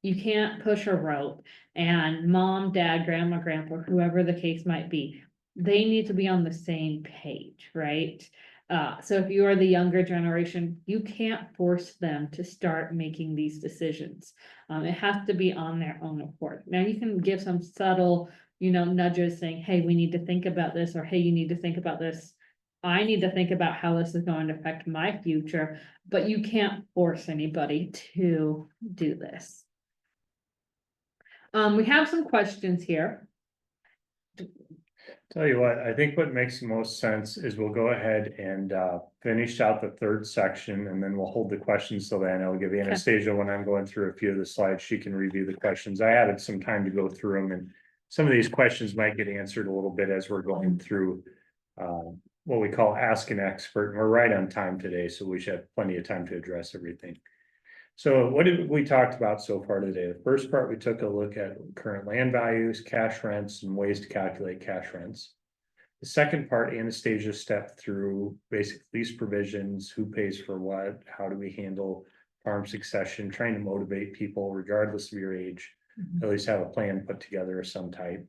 You can't push a rope and mom, dad, grandma, grandpa, whoever the case might be, they need to be on the same page, right? So if you are the younger generation, you can't force them to start making these decisions. It has to be on their own accord. Now you can give some subtle, you know, nudges saying, hey, we need to think about this, or hey, you need to think about this. I need to think about how this is going to affect my future, but you can't force anybody to do this. We have some questions here. Tell you what, I think what makes the most sense is we'll go ahead and finish out the 3rd section and then we'll hold the questions till then. I'll give Anastasia when I'm going through a few of the slides, she can review the questions. I added some time to go through them and some of these questions might get answered a little bit as we're going through what we call Ask an Expert. And we're right on time today, so we should have plenty of time to address everything. So what did we talked about so far today? The first part, we took a look at current land values, cash rents, and ways to calculate cash rents. The second part, Anastasia stepped through basic lease provisions, who pays for what, how do we handle farm succession, trying to motivate people regardless of your age, at least have a plan put together of some type.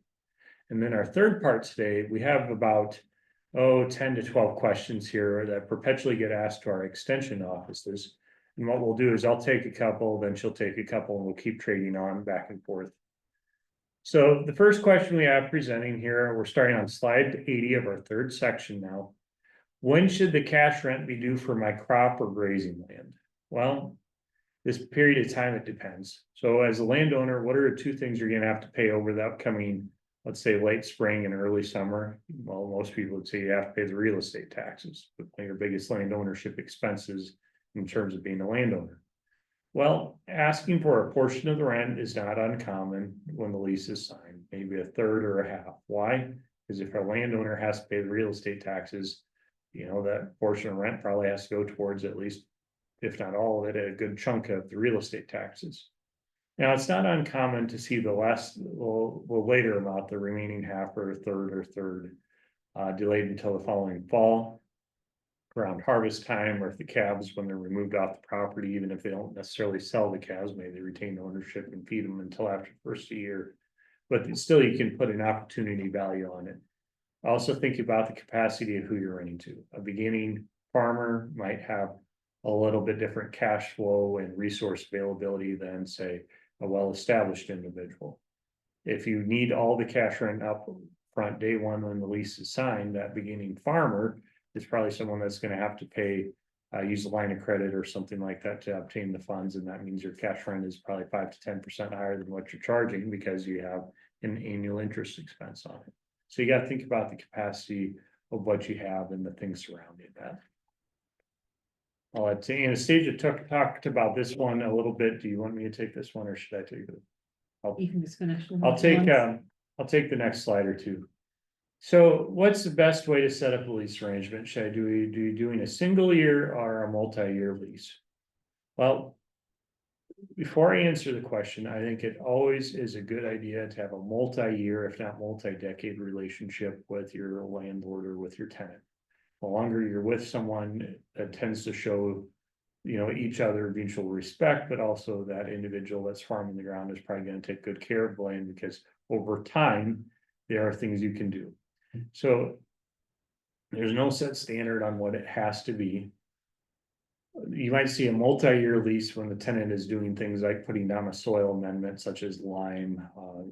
And then our third part today, we have about 10 to 12 questions here that perpetually get asked to our extension offices. And what we'll do is I'll take a couple, then she'll take a couple, and we'll keep trading on back and forth. So the first question we have presenting here, we're starting on slide 80 of our 3rd section now. When should the cash rent be due for my crop or grazing land? Well, This period of time, it depends. So as a landowner, what are the two things you're gonna have to pay over the upcoming, let's say, late spring and early summer? Well, most people would say you have to pay the real estate taxes, but one of your biggest land ownership expenses in terms of being a landowner. Well, asking for a portion of the rent is not uncommon when the lease is signed, maybe a third or a half. Why? Because if a landowner has to pay the real estate taxes, that portion of rent probably has to go towards at least, if not all of it, a good chunk of the real estate taxes. Now, it's not uncommon to see the later amount, the remaining half or third, delayed until the following fall, around harvest time, or if the calves, when they're removed off the property, even if they don't necessarily sell the calves, maybe they retain ownership and feed them until after the first year. But still, you can put an opportunity value on it. Also think about the capacity of who you're renting to. A beginning farmer might have a little bit different cash flow and resource availability than, say, a well-established individual. If you need all the cash rent up front day one when the lease is signed, that beginning farmer is probably someone that's going to have to pay, use a line of credit or something like that to obtain the funds, and that means your cash rent is probably 5 to 10% higher than what you're charging because you have an annual interest expense on it. So you got to think about the capacity of what you have and the things surrounding that. Anastasia talked about this one a little bit. Do you want me to take this one, or should I take it? You can just finish. I'll take the next slide or two. So what's the best way to set up a lease arrangement? Should I do you doing a single year or a multi-year lease? Well, before I answer the question, I think it always is a good idea to have a multi-year, if not multi-decade relationship with your landlord or with your tenant. The longer you're with someone, that tends to show, each other mutual respect, but also that individual that's farming the ground is probably going to take good care of the land, because over time, there are things you can do. So there's no set standard on what it has to be. You might see a multi-year lease when the tenant is doing things like putting down a soil amendment, such as lime.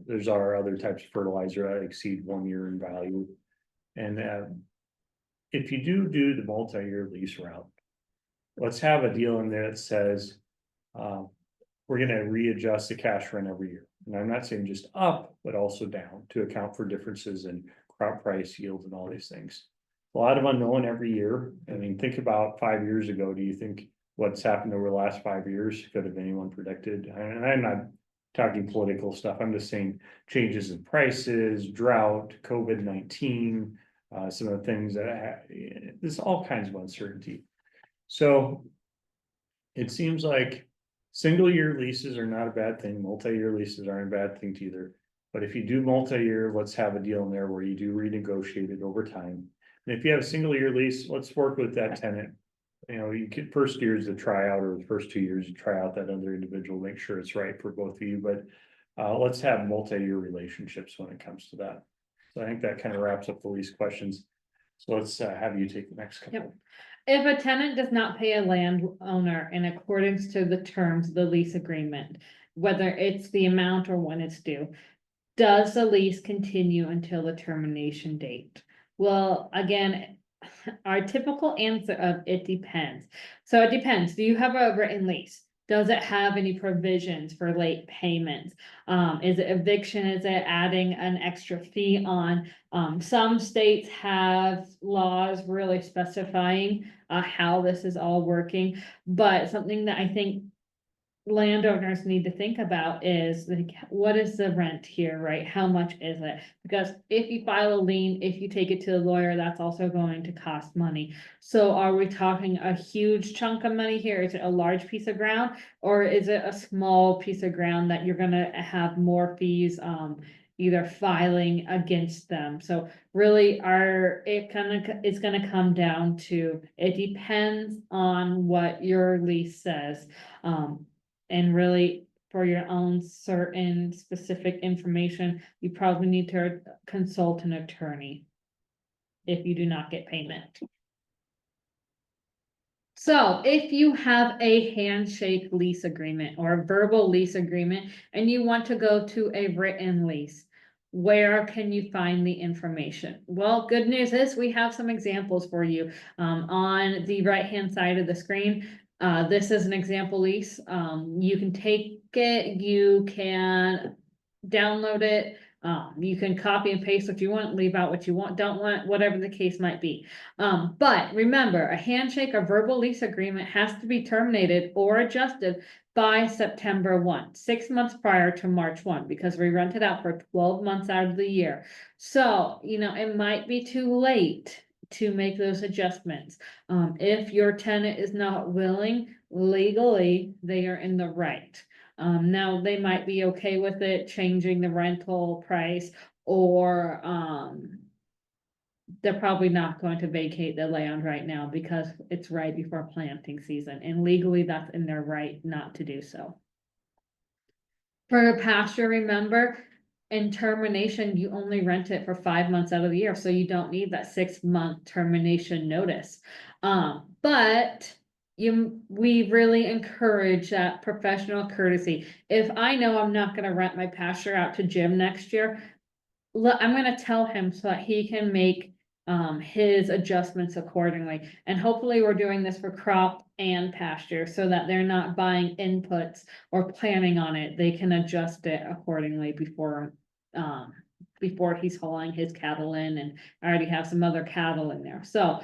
There's our other types of fertilizer that exceed 1 year in value. And if you do the multi-year lease route, let's have a deal in there that says we're going to readjust the cash rent every year. And I'm not saying just up, but also down to account for differences in crop price, yields, and all these things. A lot of unknown every year. I mean, think about 5 years ago. Do you think what's happened over the last 5 years could have anyone predicted? And I'm not talking political stuff. I'm just saying changes in prices, drought, COVID-19, some of the things that there's all kinds of uncertainty. So it seems like single year leases are not a bad thing. Multi-year leases aren't a bad thing either. But if you do multi-year, let's have a deal in there where you do renegotiate it over time. And if you have a single year lease, let's work with that tenant. You get first year is the tryout, or the first 2 years you try out that other individual, make sure it's right for both of you. But let's have multi-year relationships when it comes to that. So I think that kind of wraps up the lease questions. So let's have you take the next couple. Yep. If a tenant does not pay a landowner in accordance to the terms of the lease agreement, whether it's the amount or when it's due, does the lease continue until the termination date? Well, again, our typical answer of it depends. So it depends. Do you have a written lease? Does it have any provisions for late payments? Is it eviction? Is it adding an extra fee on? Some states have laws really specifying how this is all working, but something that I think landowners need to think about is like, what is the rent here, right? How much is it? Because if you file a lien, if you take it to the lawyer, that's also going to cost money. So are we talking a huge chunk of money here? Is it a large piece of ground, or is it a small piece of ground that you're gonna have more fees either filing against them? So really it's gonna come down to, it depends on what your lease says. And really, for your own certain specific information, you probably need to consult an attorney if you do not get payment. So if you have a handshake lease agreement or a verbal lease agreement and you want to go to a written lease, where can you find the information? Well, good news is we have some examples for you on the right-hand side of the screen. This is an example lease. You can take it, you can download it. You can copy and paste what you want, leave out what you want, don't want, whatever the case might be. But remember, a handshake or verbal lease agreement has to be terminated or adjusted by September 1, 6 months prior to March 1, because we rent it out for 12 months out of the year. So, it might be too late to make those adjustments. If your tenant is not willing, legally, they are in the right. Now they might be okay with it changing the rental price, or, they're probably not going to vacate the land right now because it's right before planting season, and legally that's in their right not to do so. For a pasture, remember, in termination, you only rent it for 5 months out of the year, so you don't need that 6-month termination notice. But we really encourage that professional courtesy. If I know I'm not gonna rent my pasture out to Jim next year, I'm gonna tell him so that he can make his adjustments accordingly. And hopefully we're doing this for crop and pasture so that they're not buying inputs or planning on it. They can adjust it accordingly before he's hauling his cattle in, and I already have some other cattle in there. So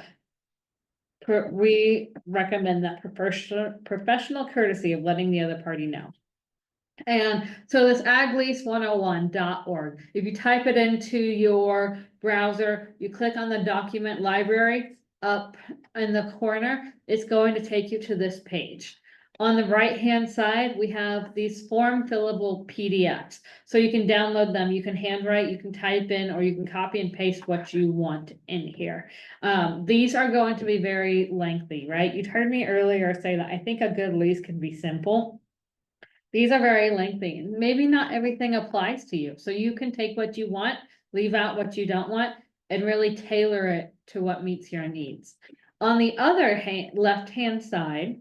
we recommend that professional courtesy of letting the other party know. And so this aglease101.org, if you type it into your browser, you click on the document library up in the corner, it's going to take you to this page. On the right-hand side, we have these form fillable PDFs. So you can download them, you can handwrite, you can type in, or you can copy and paste what you want in here. These are going to be very lengthy, right? You heard me earlier say that I think a good lease can be simple. These are very lengthy, and maybe not everything applies to you, so you can take what you want, leave out what you don't want, and really tailor it to what meets your needs. On the other hand, left-hand side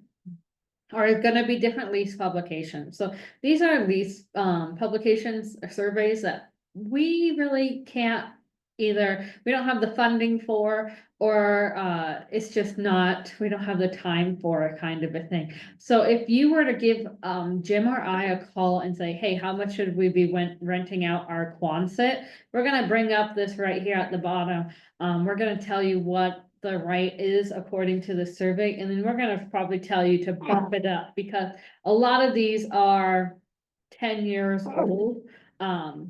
are gonna be different lease publications. So these are lease publications or surveys that we really can't, either we don't have the funding for, or it's just not, we don't have the time for it, kind of a thing. So if you were to give Jim or I a call and say, hey, how much should we be renting out our Quonset? We're gonna bring up this right here at the bottom. We're gonna tell you what the right is according to the survey, and then we're gonna probably tell you to bump it up, because a lot of these are 10 years old.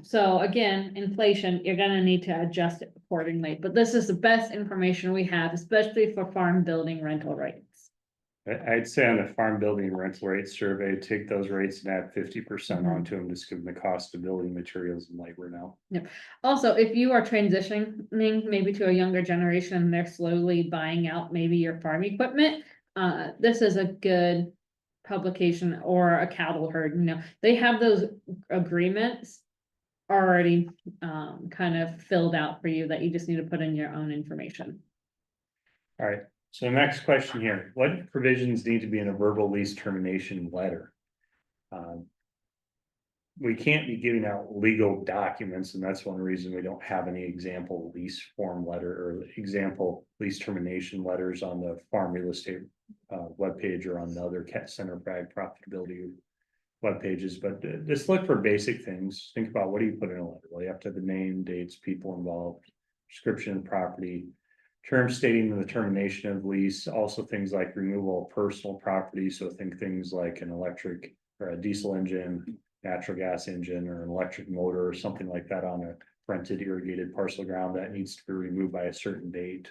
So again, inflation, you're gonna need to adjust it accordingly, but this is the best information we have, especially for farm building rental rates. I'd say on the farm building rental rate survey, take those rates and add 50% Mhm. onto them, just give them the cost of building materials and labor now. Also, if you are transitioning maybe to a younger generation and they're slowly buying out maybe your farm equipment, this is a good publication, or a cattle herd, they have those agreements already kind of filled out for you that you just need to put in your own information. All right, so the next question here, what provisions need to be in a verbal lease termination letter? We can't be giving out legal documents, and that's one reason we don't have any example lease form letter or example lease termination letters on the farm real estate webpage, or on the other Center for Ag Profitability web pages. But just look for basic things. Think about, what do you put in a letter? Well, you have to have the name, dates, people involved, description of property, terms stating the termination of lease, also things like removal of personal property. So think things like an electric or a diesel engine, natural gas engine, or an electric motor, or something like that on a rented irrigated parcel of ground that needs to be removed by a certain date.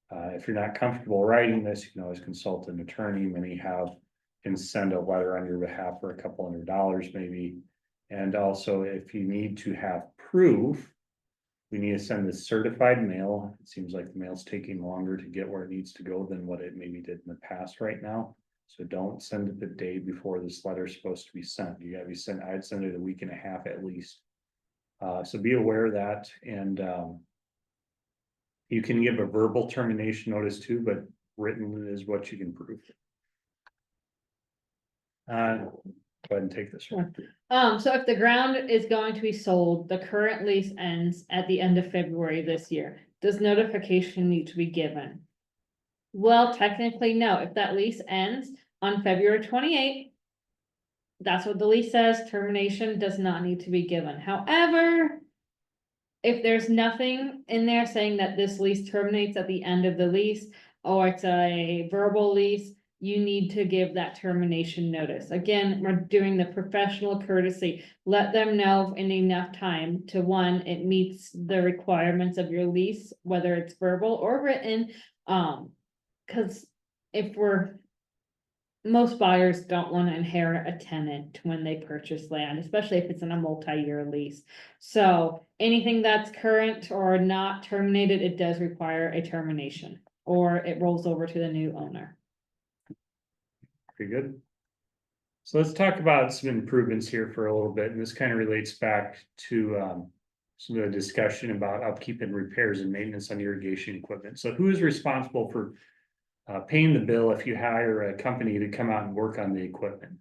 If you're not comfortable writing this, you can always consult an attorney. Many can send a letter on your behalf for a couple $100 maybe. And also, if you need to have proof, we need to send this certified mail. It seems like the mail's taking longer to get where it needs to go than what it maybe did in the past right now. So don't send it the day before this letter is supposed to be sent. You gotta be sent, I'd send it a week and a half at least. So be aware of that. And you can give a verbal termination notice too, but written is what you can prove. Go ahead and take this one. So if the ground is going to be sold, the current lease ends at the end of February this year. Does notification need to be given? Well, technically, no. If that lease ends, on February 28th. That's what the lease says, termination does not need to be given. However, if there's nothing in there saying that this lease terminates at the end of the lease, or it's a verbal lease, you need to give that termination notice. Again, we're doing the professional courtesy. Let them know in enough time to, one, it meets the requirements of your lease, whether it's verbal or written. Cause most buyers don't want to inherit a tenant when they purchase land, especially if it's in a multi-year lease. So anything that's current or not terminated, it does require a termination, or it rolls over to the new owner. Pretty good. So let's talk about some improvements here for a little bit, and this kind of relates back to some of the discussion about upkeep and repairs and maintenance on irrigation equipment. So who is responsible for paying the bill if you hire a company to come out and work on the equipment?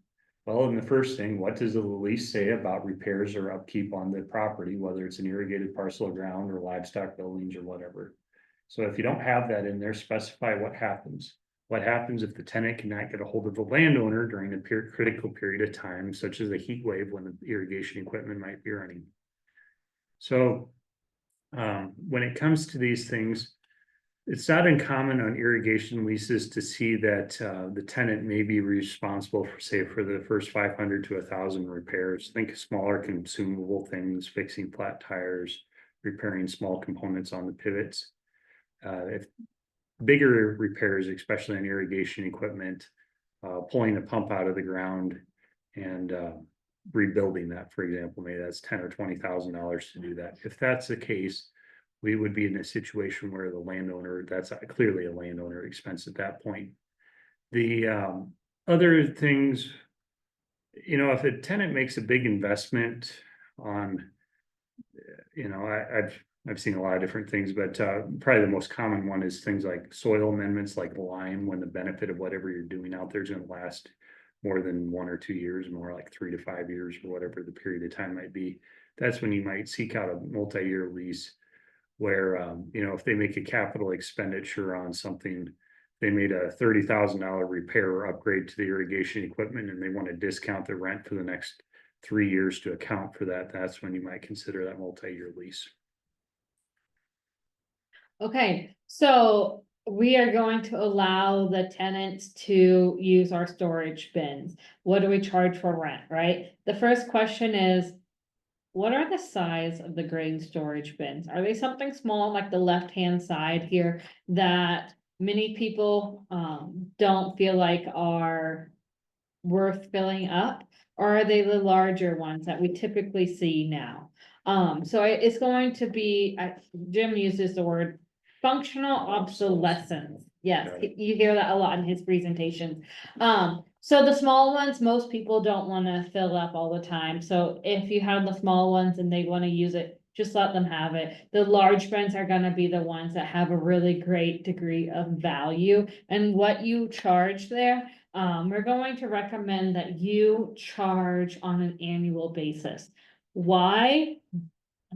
Well, and the first thing, what does the lease say about repairs or upkeep on the property, whether it's an irrigated parcel of ground or livestock buildings or whatever? So if you don't have that in there, specify what happens. What happens if the tenant cannot get a hold of the landowner during a critical period of time, such as a heat wave when the irrigation equipment might be running? So when it comes to these things, it's not uncommon on irrigation leases to see that the tenant may be responsible for, say, for the first 500 to 1,000 repairs. Think of smaller consumable things, fixing flat tires, repairing small components on the pivots. If bigger repairs, especially on irrigation equipment, pulling a pump out of the ground and rebuilding that, for example, maybe that's $10,000 or $20,000 to do that. If that's the case, we would be in a situation where the landowner, that's clearly a landowner expense at that point. The other things, if a tenant makes a big investment on, I've seen a lot of different things, but probably the most common one is things like soil amendments, like lime, when the benefit of whatever you're doing out there is going to last more than 1 or 2 years, more like 3 to 5 years, or whatever the period of time might be. That's when you might seek out a multi-year lease where, if they make a capital expenditure on something, they made a $30,000 repair or upgrade to the irrigation equipment, and they want to discount the rent for the next 3 years to account for that. That's when you might consider that multi-year lease. Okay, so we are going to allow the tenants to use our storage bins. What do we charge for rent, right? The first question is, what are the size of the grain storage bins? Are they something small like the left-hand side here that many people don't feel like are worth filling up? Or are they the larger ones that we typically see now? So it's going to be, Jim uses the word functional obsolescence. Yes, you hear that a lot in his presentations. So the small ones, most people don't want to fill up all the time. So if you have the small ones and they want to use it, just let them have it. The large bins are going to be the ones that have a really great degree of value. And what you charge there, we're going to recommend that you charge on an annual basis. Why?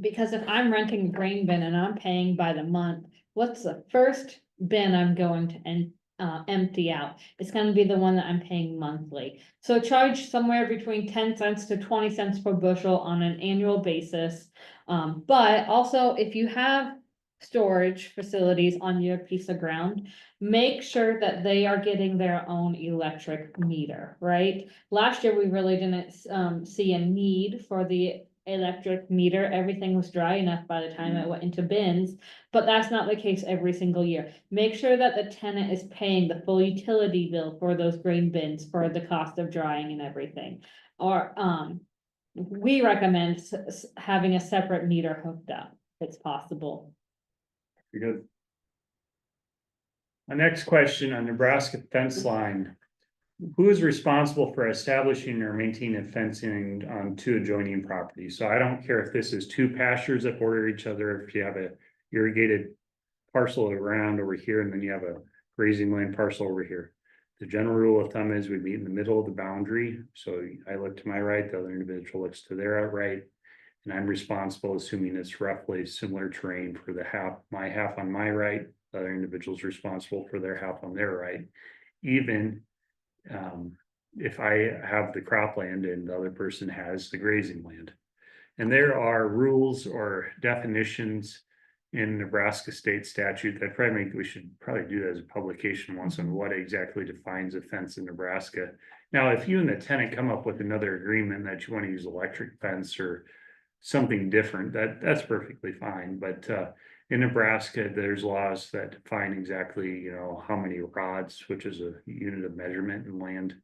Because if I'm renting a grain bin and I'm paying by the month, what's the first bin I'm going to empty out? It's going to be the one that I'm paying monthly. So charge somewhere between 10 cents to 20 cents per bushel on an annual basis. But also, if you have storage facilities on your piece of ground, make sure that they are getting their own electric meter, right? Last year, we really didn't see a need for the electric meter. Everything was dry enough by the time it went into bins, but that's not the case every single year. Make sure that the tenant is paying the full utility bill for those grain bins for the cost of drying and everything. Or we recommend having a separate meter hooked up if it's possible. Pretty good. My next question on Nebraska fence line. Who is responsible for establishing or maintaining fencing on 2 adjoining properties? So I don't care if this is 2 pastures that border each other, if you have a irrigated parcel around over here, and then you have a grazing land parcel over here. The general rule of thumb is we meet in the middle of the boundary. So I look to my right, the other individual looks to their right, and I'm responsible, assuming it's roughly similar terrain, for my half on my right. The other individual is responsible for their half on their right. Even if I have the cropland and the other person has the grazing land. And there are rules or definitions in Nebraska state statute that we should probably do that as a publication once on what exactly defines a fence in Nebraska. Now, if you and the tenant come up with another agreement that you want to use electric fence or something different, that's perfectly fine, but in Nebraska, there's laws that define exactly, how many rods, which is a unit of measurement in land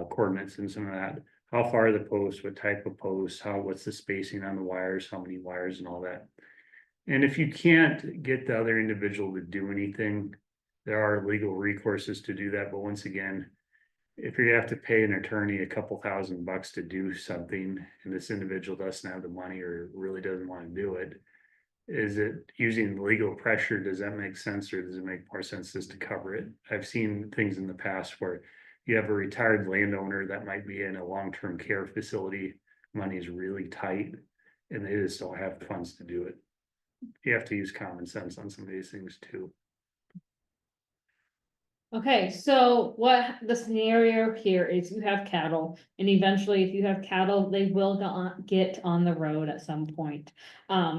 coordinates and some of that. How far the post, what type of post, what's the spacing on the wires, how many wires and all that. And if you can't get the other individual to do anything, there are legal recourses to do that. But once again, if you have to pay an attorney a couple $1,000 to do something and this individual doesn't have the money or really doesn't want to do it, is it using legal pressure? Does that make sense, or does it make more sense just to cover it? I've seen things in the past where you have a retired landowner that might be in a long-term care facility, money's really tight, and they just don't have funds to do it. You have to use common sense on some of these things too. Okay, so what the scenario here is, you have cattle, and eventually if you have cattle, they will get on the road at some point.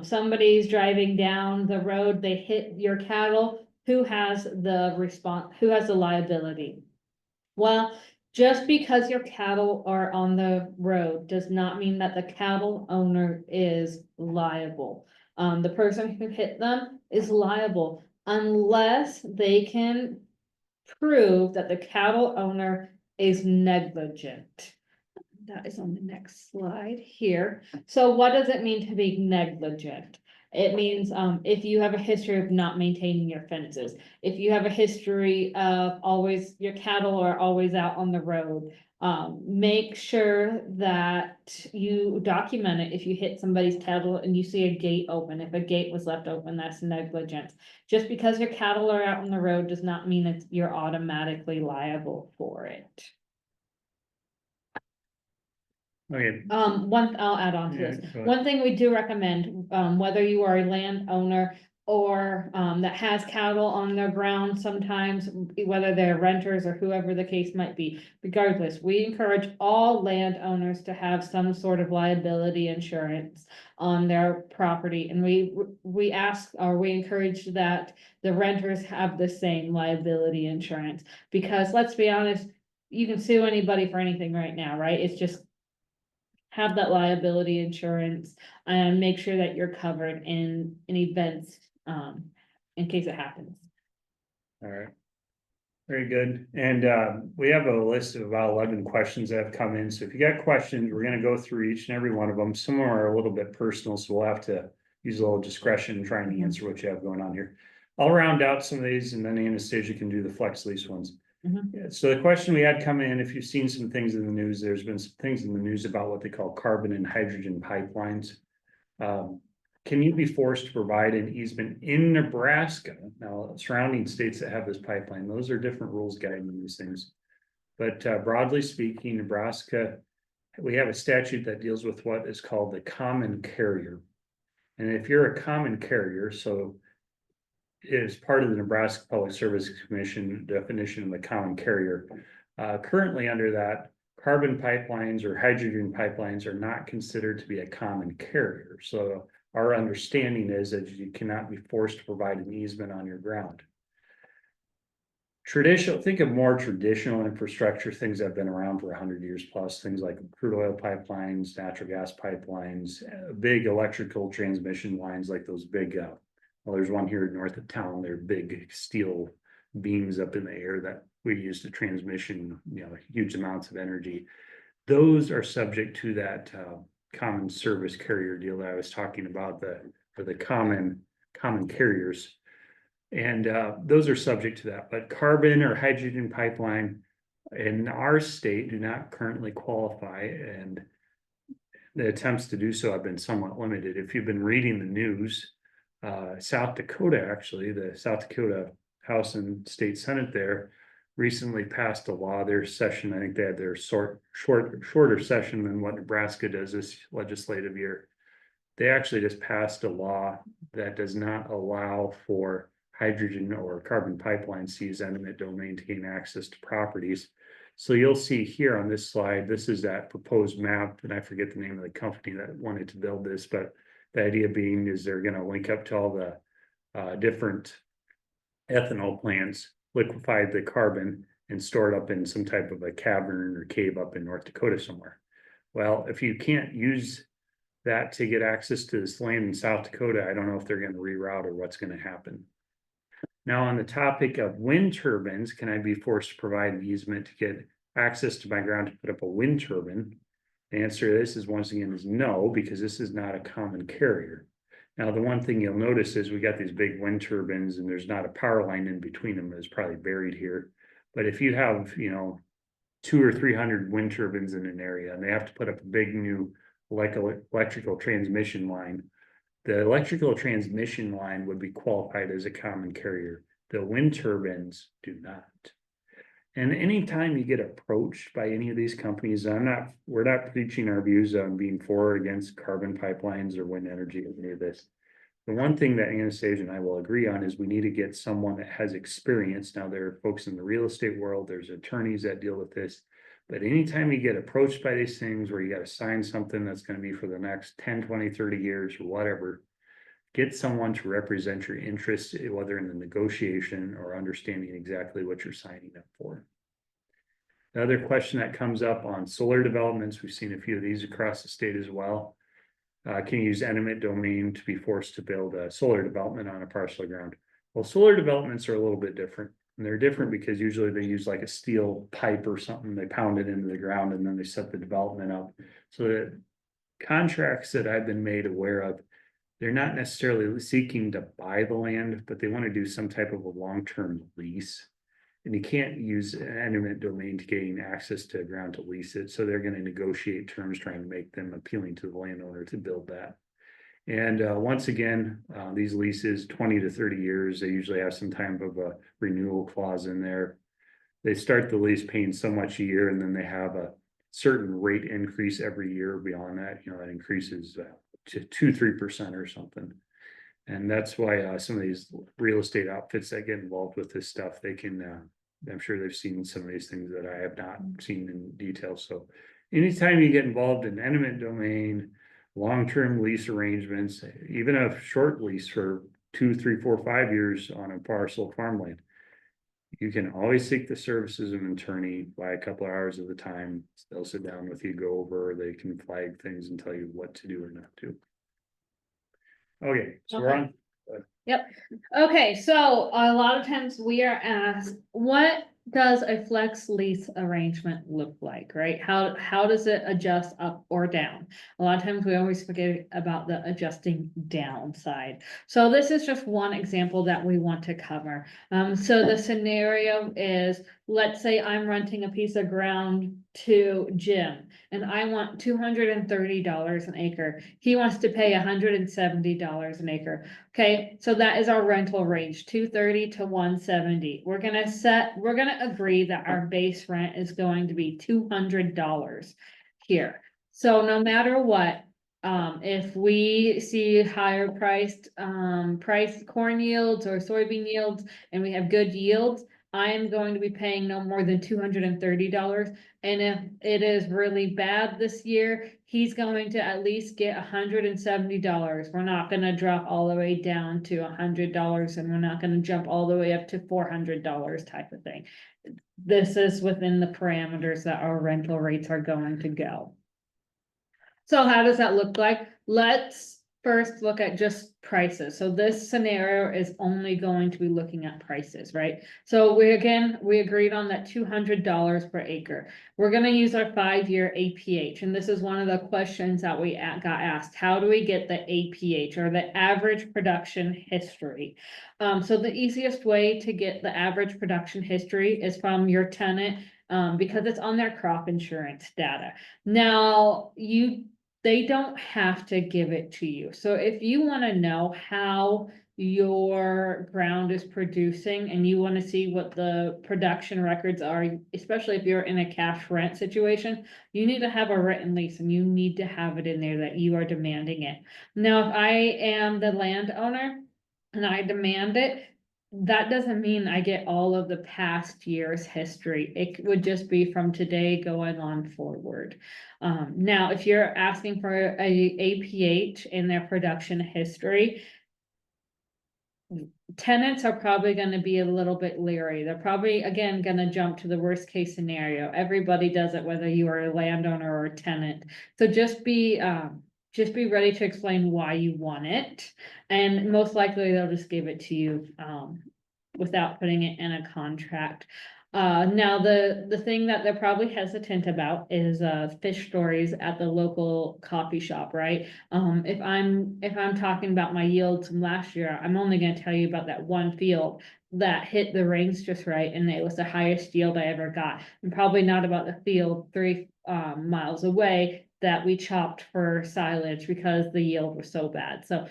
Somebody's driving down the road, they hit your cattle, who has the liability? Well, just because your cattle are on the road does not mean that the cattle owner is liable. The person who hit them is liable unless they can prove that the cattle owner is negligent. That is on the next slide here. So what does it mean to be negligent? It means if you have a history of not maintaining your fences, if you have a history of your cattle are always out on the road, make sure that you document it. If you hit somebody's cattle and you see a gate open, if a gate was left open, that's negligence. Just because your cattle are out on the road does not mean you're automatically liable for it. Okay. I'll add on to Yeah, this. go ahead. One thing we do recommend, whether you are a landowner or that has cattle on their ground sometimes, whether they're renters or whoever the case might be, regardless, we encourage all landowners to have some sort of liability insurance on their property. And we ask, or we encourage that the renters have the same liability insurance, because let's be honest, you can sue anybody for anything right now, right? It's just have that liability insurance and make sure that you're covered in events, in case it happens. All right. Very good. And we have a list of about 11 questions that have come in. So if you got questions, we're going to go through each and every one of them. Some are a little bit personal, so we'll have to use a little discretion in trying to answer what you have going on here. I'll round out some of these, and then Anastasia can do the flex lease ones. Yeah, so the question we had come in, if you've seen some things in the news, there's been some things in the news about what they call carbon and hydrogen pipelines. Can you be forced to provide an easement in Nebraska? Now, surrounding states that have this pipeline, those are different rules guiding these things. But broadly speaking, Nebraska, we have a statute that deals with what is called the common carrier. And if you're a common carrier, so is part of the Nebraska Public Service Commission definition of a common carrier. Currently under that, carbon pipelines or hydrogen pipelines are not considered to be a common carrier. So our understanding is that you cannot be forced to provide an easement on your ground. Think of more traditional infrastructure, things that have been around for 100 years plus, things like crude oil pipelines, natural gas pipelines, big electrical transmission lines like those big well, there's one here north of town. They're big steel beams up in the air that we use to transmission, huge amounts of energy. Those are subject to that common service carrier deal that I was talking about, for the common carriers. And those are subject to that. But carbon or hydrogen pipeline in our state do not currently qualify, and the attempts to do so have been somewhat limited. If you've been reading the news, South Dakota, actually, the South Dakota House and State Senate there recently passed a law. Their session, I think they had their shorter session than what Nebraska does this legislative year. They actually just passed a law that does not allow for hydrogen or carbon pipelines to use eminent domain to gain access to properties. So you'll see here on this slide, this is that proposed map, and I forget the name of the company that wanted to build this, but the idea being is they're gonna link up to all the different ethanol plants, liquefy the carbon and store it up in some type of a cavern or cave up in North Dakota somewhere. Well, if you can't use that to get access to this land in South Dakota, I don't know if they're gonna reroute or what's gonna happen. Now, on the topic of wind turbines, can I be forced to provide an easement to get access to my ground to put up a wind turbine? The answer to this is once again is no, because this is not a common carrier. Now, the one thing you'll notice is we got these big wind turbines and there's not a power line in between them. It's probably buried here. But if you have, 200 or 300 wind turbines in an area and they have to put up a big new electrical transmission line, the electrical transmission line would be qualified as a common carrier. The wind turbines do not. And anytime you get approached by any of these companies, we're not preaching our views on being for or against carbon pipelines or wind energy or any of this. The one thing that Anastasia and I will agree on is we need to get someone that has experience. Now, there are folks in the real estate world, there's attorneys that deal with this. But anytime you get approached by these things where you got to sign something that's going to be for the next 10, 20, 30 years or whatever, get someone to represent your interests, whether in the negotiation or understanding exactly what you're signing up for. The other question that comes up on solar developments, we've seen a few of these across the state as well. Can you use eminent domain to be forced to build a solar development on a parcel of ground? Well, solar developments are a little bit different. And they're different because usually they use like a steel pipe or something, they pound it into the ground and then they set the development up. So the contracts that I've been made aware of, they're not necessarily seeking to buy the land, but they want to do some type of a long-term lease. And you can't use an eminent domain to gain access to ground to lease it. So they're going to negotiate terms trying to make them appealing to the landowner to build that. And once again, these leases, 20 to 30 years, they usually have some type of a renewal clause in there. They start the lease paying so much a year, and then they have a certain rate increase every year beyond that. That increases to 2-3% or something. And that's why some of these real estate outfits that get involved with this stuff, they can, I'm sure they've seen some of these things that I have not seen in detail. So anytime you get involved in eminent domain, long-term lease arrangements, even a short lease for 2, 3, 4, 5 years on a parcel of farmland, you can always seek the services of an attorney by a couple of hours at a time. They'll sit down with you, go over, they can flag things and tell you what to do or not to. Okay, so we're on. Yep. Okay, so a lot of times we are asked, what does a flex lease arrangement look like, right? How does it adjust up or down? A lot of times we always forget about the adjusting down side. So this is just one example that we want to cover. So the scenario is, let's say I'm renting a piece of ground to Jim and I want $230 an acre. He wants to pay $170 an acre. Okay, so that is our rental range, 230 to 170. We're gonna agree that our base rent is going to be $200 here. So no matter what, if we see higher priced corn yields or soybean yields and we have good yields, I am going to be paying no more than $230. And if it is really bad this year, he's going to at least get $170. We're not going to drop all the way down to $100, and we're not going to jump all the way up to $400 type of thing. This is within the parameters that our rental rates are going to go. So how does that look like? Let's first look at just prices. So this scenario is only going to be looking at prices, right? So we agreed on that $200 per acre. We're going to use our 5-year APH. And this is one of the questions that we got asked. How do we get the APH, or the average production history? So the easiest way to get the average production history is from your tenant, because it's on their crop insurance data. Now, they don't have to give it to you. So if you want to know how your ground is producing and you want to see what the production records are, especially if you're in a cash rent situation, you need to have a written lease and you need to have it in there that you are demanding it. Now, if I am the landowner and I demand it, That doesn't mean I get all of the past year's history. It would just be from today going on forward. Now, if you're asking for a APH in their production history, tenants are probably gonna be a little bit leery. They're probably, again, gonna jump to the worst case scenario. Everybody does it, whether you are a landowner or a tenant. So just be ready to explain why you want it. And most likely they'll just give it to you, without putting it in a contract. Now the thing that they're probably hesitant about is, fish stories at the local coffee shop, right? If I'm talking about my yields from last year, I'm only gonna tell you about that one field that hit the rings just right, and it was the highest yield I ever got. And probably not about the field 3 miles away that we chopped for silage because the yield was so bad. So,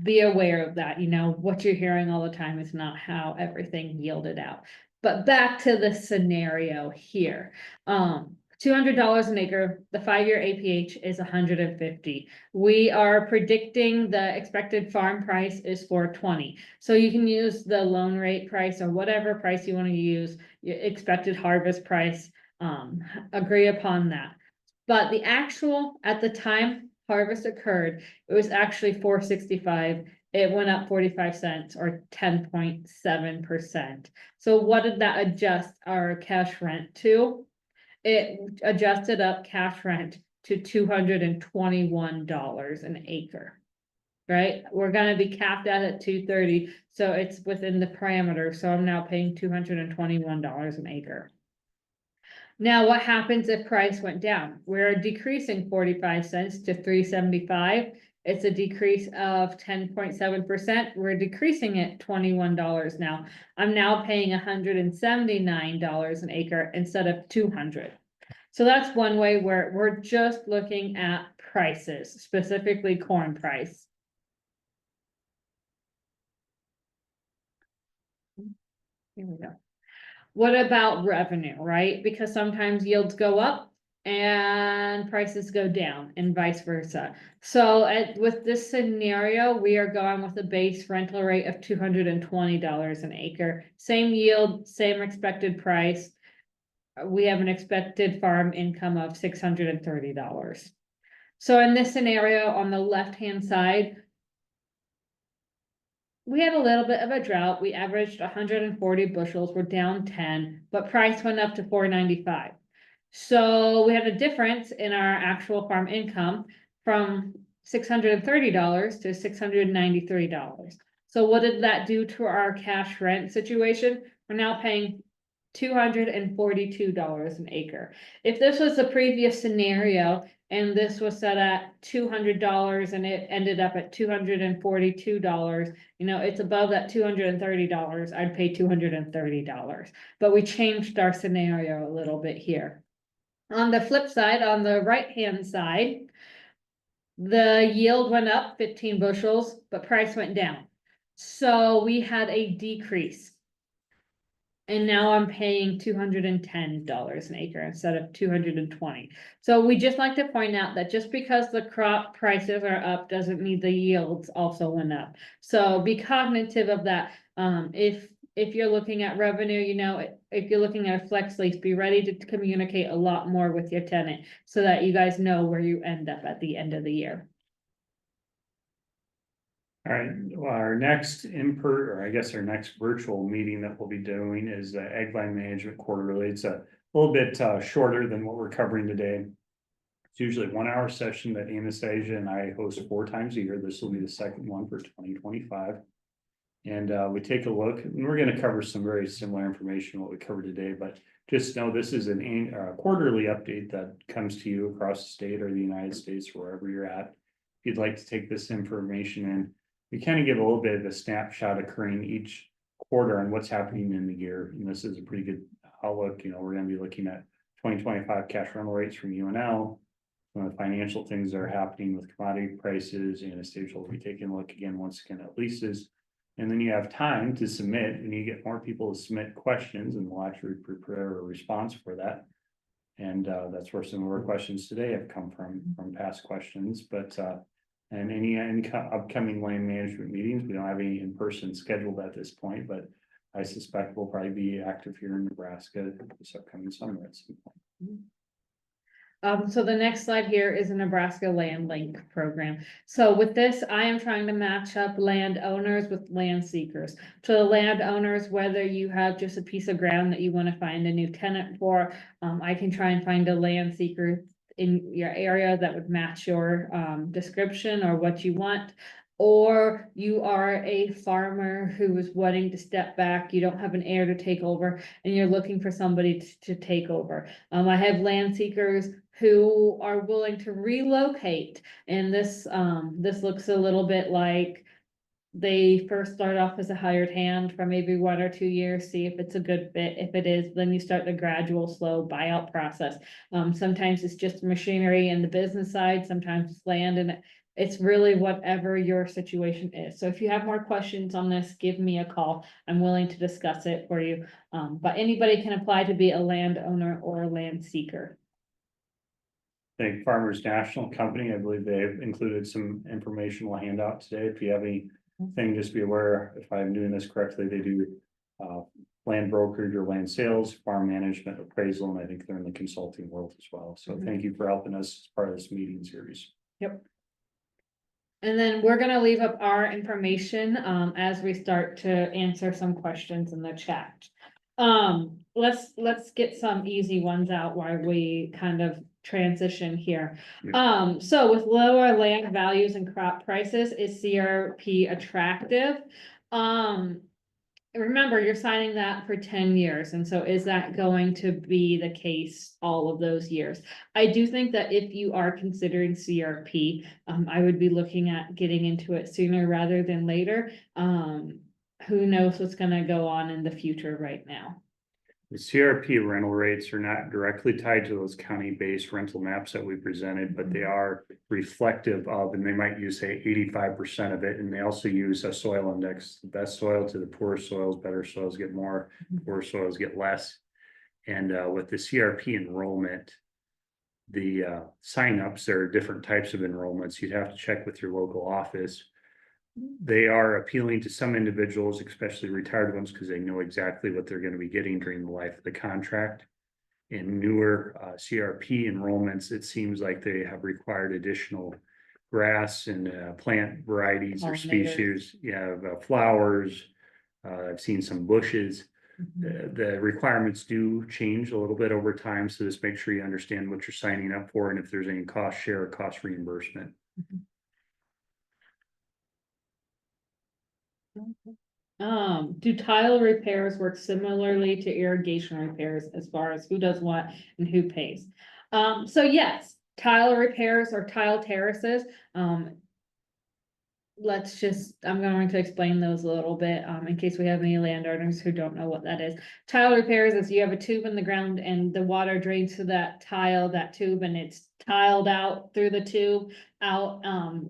be aware of that, what you're hearing all the time is not how everything yielded out. But back to the scenario here. $200 an acre, the 5-year APH is 150. We are predicting the expected farm price is 420. So you can use the loan rate price or whatever price you want to use, your expected harvest price, agree upon that. But the actual, at the time harvest occurred, it was actually 465. It went up 45 cents or 10.7%. So what did that adjust our cash rent to? It adjusted up cash rent to $221 an acre. Right? We're gonna be capped out at 230, so it's within the parameter. So I'm now paying $221 an acre. Now, what happens if price went down? We're decreasing 45 cents to 375. It's a decrease of 10.7%. We're decreasing it $21 now. I'm now paying $179 an acre instead of 200. So that's one way where we're just looking at prices, specifically corn price. Here we go. What about revenue, right? Because sometimes yields go up and prices go down and vice versa. So with this scenario, we are going with a base rental rate of $220 an acre. Same yield, same expected price. We have an expected farm income of $630. So in this scenario, on the left-hand side, we had a little bit of a drought. We averaged 140 bushels. We're down 10, but price went up to 495. So we had a difference in our actual farm income from $630 to $693. So what did that do to our cash rent situation? We're now paying $242 an acre. If this was the previous scenario and this was set at $200 and it ended up at $242, it's above that $230, I'd pay $230. But we changed our scenario a little bit here. On the flip side, on the right-hand side, the yield went up 15 bushels, but price went down. So we had a decrease. And now I'm paying $210 an acre instead of 220. So we just like to point out that just because the crop prices are up doesn't mean the yields also went up. So be cognitive of that. If you're looking at revenue, if you're looking at a flex lease, be ready to communicate a lot more with your tenant so that you guys know where you end up at the end of the year. All right, well, our next our next virtual meeting that we'll be doing is the Ag Land Management Quarterly. It's a little bit shorter than what we're covering today. It's usually a 1-hour session that Anastasia and I host 4 times a year. This will be the second one for 2025. And we take a look, and we're going to cover some very similar information what we covered today, but just know this is a quarterly update that comes to you across the state or the United States, wherever you're at. If you'd like to take this information in, we kind of give a little bit of a snapshot occurring each quarter on what's happening in the year. And this is a pretty good outlook. We're going to be looking at 2025 cash rental rates from UNL, some of the financial things that are happening with commodity prices. Anastasia will be taking a look again, once again, at leases. And then you have time to submit, and you get more people to submit questions, and we'll actually prepare a response for that. And that's where some of our questions today have come from past questions. But And any upcoming land management meetings, we don't have any in person scheduled at this point, but I suspect we'll probably be active here in Nebraska this upcoming summer at some point. So the next slide here is a Nebraska Land Link program. So with this, I am trying to match up landowners with land seekers. So the landowners, whether you have just a piece of ground that you want to find a new tenant for, I can try and find a land seeker in your area that would match your description or what you want. Or you are a farmer who is wanting to step back, you don't have an heir to take over, and you're looking for somebody to take over. I have land seekers who are willing to relocate, and this looks a little bit like they first start off as a hired hand for maybe 1 or 2 years, see if it's a good fit. If it is, then you start the gradual, slow buyout process. Sometimes it's just machinery and the business side, sometimes it's land, and it's really whatever your situation is. So if you have more questions on this, give me a call. I'm willing to discuss it for you. But anybody can apply to be a landowner or a land seeker. Thank Farmers National Company. I believe they've included some informational handout today. If you have anything, just be aware, if I'm doing this correctly, they do land brokerage or land sales, farm management, appraisal, and I think they're in the consulting world as well. So thank you for helping us as part of this meeting series. Yep. And then we're gonna leave up our information as we start to answer some questions in the chat. Let's get some easy ones out while we kind of transition here. So with lower land values and crop prices, is CRP attractive? Remember, you're signing that for 10 years, and so is that going to be the case all of those years? I do think that if you are considering CRP, I would be looking at getting into it sooner rather than later. Who knows what's gonna go on in the future right now? The CRP rental rates are not directly tied to those county-based rental maps that we presented, but they are reflective of, and they might use, say, 85% of it, and they also use a soil index. The best soil to the poor soils, better soils get more, poor soils get less. And with the CRP enrollment, the signups, there are different types of enrollments. You'd have to check with your local office. They are appealing to some individuals, especially retired ones, because they know exactly what they're going to be getting during the life of the contract. In newer CRP enrollments, it seems like they have required additional grass and plant varieties or species. Yeah, flowers. I've seen some bushes. The requirements do change a little bit over time, so just make sure you understand what you're signing up for and if there's any cost share or cost reimbursement. Do tile repairs work similarly to irrigation repairs as far as who does what and who pays? So yes, tile repairs or tile terraces, I'm going to explain those a little bit, in case we have any landowners who don't know what that is. Tile repairs is you have a tube in the ground and the water drains to that tile, that tube, and it's tiled out through the tube out,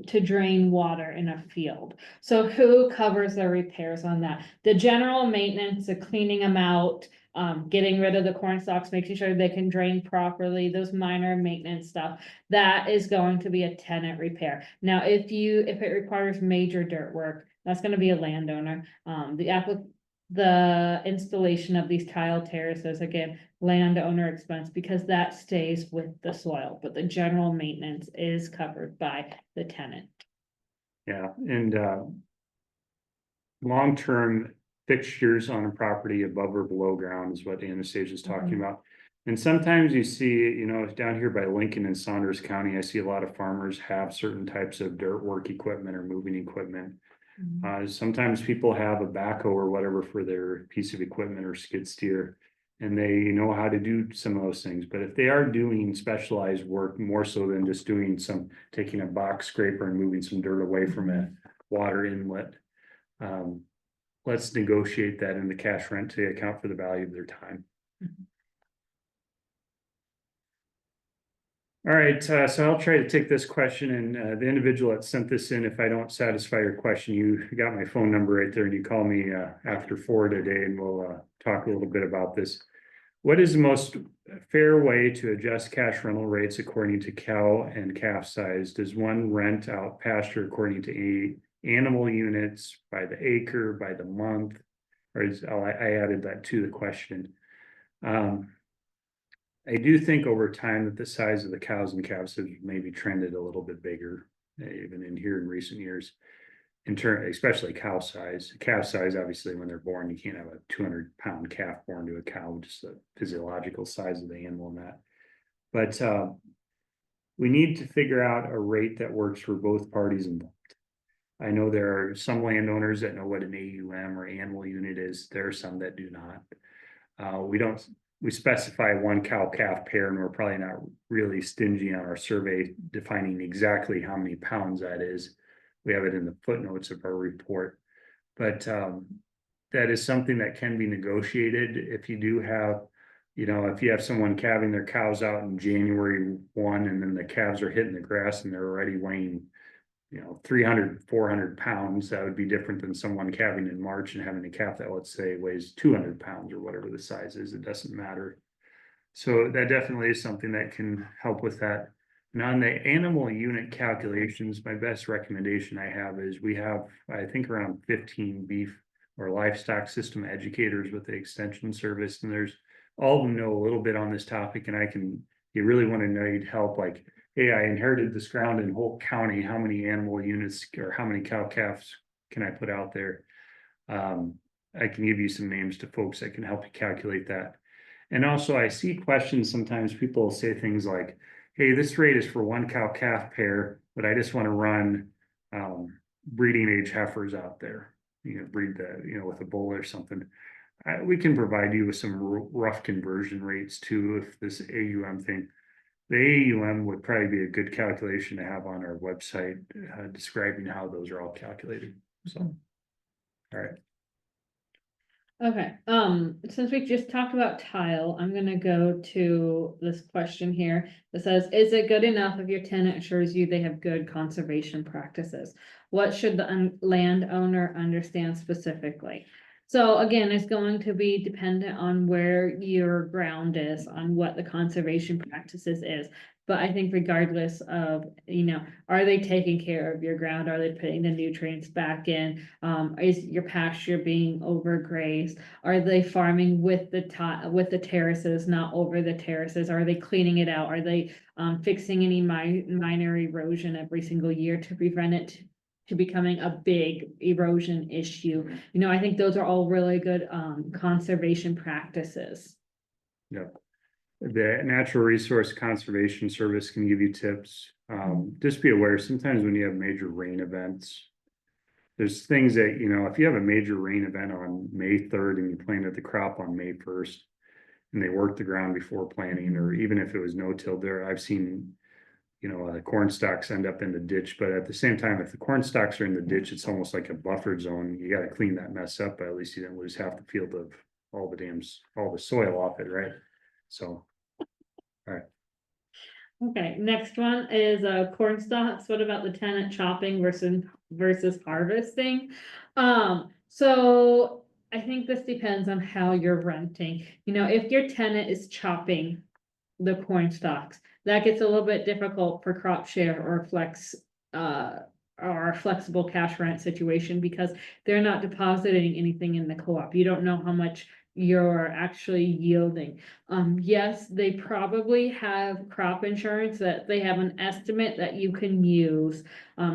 to drain water in a field. So who covers the repairs on that? The general maintenance, the cleaning them out, getting rid of the corn stalks, making sure they can drain properly, those minor maintenance stuff, that is going to be a tenant repair. Now, if it requires major dirt work, that's gonna be a landowner. The installation of these tile terraces, again, landowner expense, because that stays with the soil, but the general maintenance is covered by the tenant. Yeah, and long-term fixtures on a property above or below ground is what Anastasia is talking about. And sometimes you see, down here by Lincoln and Saunders County, I see a lot of farmers have certain types of dirt work equipment or moving equipment. Sometimes people have a backhoe or whatever for their piece of equipment or skid steer, and they know how to do some of those things. But if they are doing specialized work, more so than just taking a box scraper and moving some dirt away from a water inlet, let's negotiate that in the cash rent to account for the value of their time. All right, so I'll try to take this question, and the individual that sent this in, if I don't satisfy your question, you got my phone number right there, and you call me after 4 today, and we'll talk a little bit about this. What is the most fair way to adjust cash rental rates according to cow and calf size? Does one rent out pasture according to animal units, by the acre, by the month? Or I added that to the question. I do think over time that the size of the cows and calves have maybe trended a little bit bigger, even in here in recent years. In turn, especially cow size. Calf size, obviously, when they're born, you can't have a 200-pound calf born to a cow, just the physiological size of the animal and that. But we need to figure out a rate that works for both parties involved. I know there are some landowners that know what an AUM or animal unit is. There are some that do not. We specify one cow calf pair, and we're probably not really stingy on our survey defining exactly how many pounds that is. We have it in the footnotes of our report, but that is something that can be negotiated. If you do have, if you have someone calving their cows out in January 1, and then the calves are hitting the grass and they're already weighing, 300, 400 pounds, that would be different than someone calving in March and having a calf that, let's say, weighs 200 pounds or whatever the size is. It doesn't matter. So that definitely is something that can help with that. And on the animal unit calculations, my best recommendation I have is we have, I think, around 15 beef or livestock system educators with the extension service. And there's all of them know a little bit on this topic. And you really want to need help, like, hey, I inherited this ground in Holt County. How many animal units or how many cow calves can I put out there? I can give you some names to folks that can help you calculate that. And also, I see questions sometimes. People say things like, hey, this rate is for one cow calf pair, but I just want to run breeding age heifers out there, breed with a bull or something. We can provide you with some rough conversion rates too, if this AUM thing. The AUM would probably be a good calculation to have on our website, describing how those are all calculated. So, all right. Okay, since we just talked about tile, I'm gonna go to this question here that says, is it good enough if your tenant assures you they have good conservation practices? What should the landowner understand specifically? So again, it's going to be dependent on where your ground is, on what the conservation practices is. But I think regardless of, are they taking care of your ground? Are they putting the nutrients back in? Is your pasture being overgrazed? Are they farming with the terraces, not over the terraces? Are they cleaning it out? Are they fixing any minor erosion every single year to prevent it to becoming a big erosion issue? I think those are all really good conservation practices. Yep. The Natural Resource Conservation Service can give you tips. Just be aware, sometimes when you have major rain events, there's things that, if you have a major rain event on May 3rd and you planted the crop on May 1st, and they worked the ground before planting, or even if it was no-till there, I've seen, corn stalks end up in the ditch. But at the same time, if the corn stalks are in the ditch, it's almost like a buffer zone. You got to clean that mess up, but at least you didn't lose half the field of all the soil off it, right? So, all right. Okay, next one is corn stalks. What about the tenant chopping versus harvesting? So I think this depends on how you're renting. If your tenant is chopping the corn stalks, that gets a little bit difficult for crop share or or a flexible cash rent situation, because they're not depositing anything in the co-op. You don't know how much you're actually yielding. Yes, they probably have crop insurance, that they have an estimate that you can use.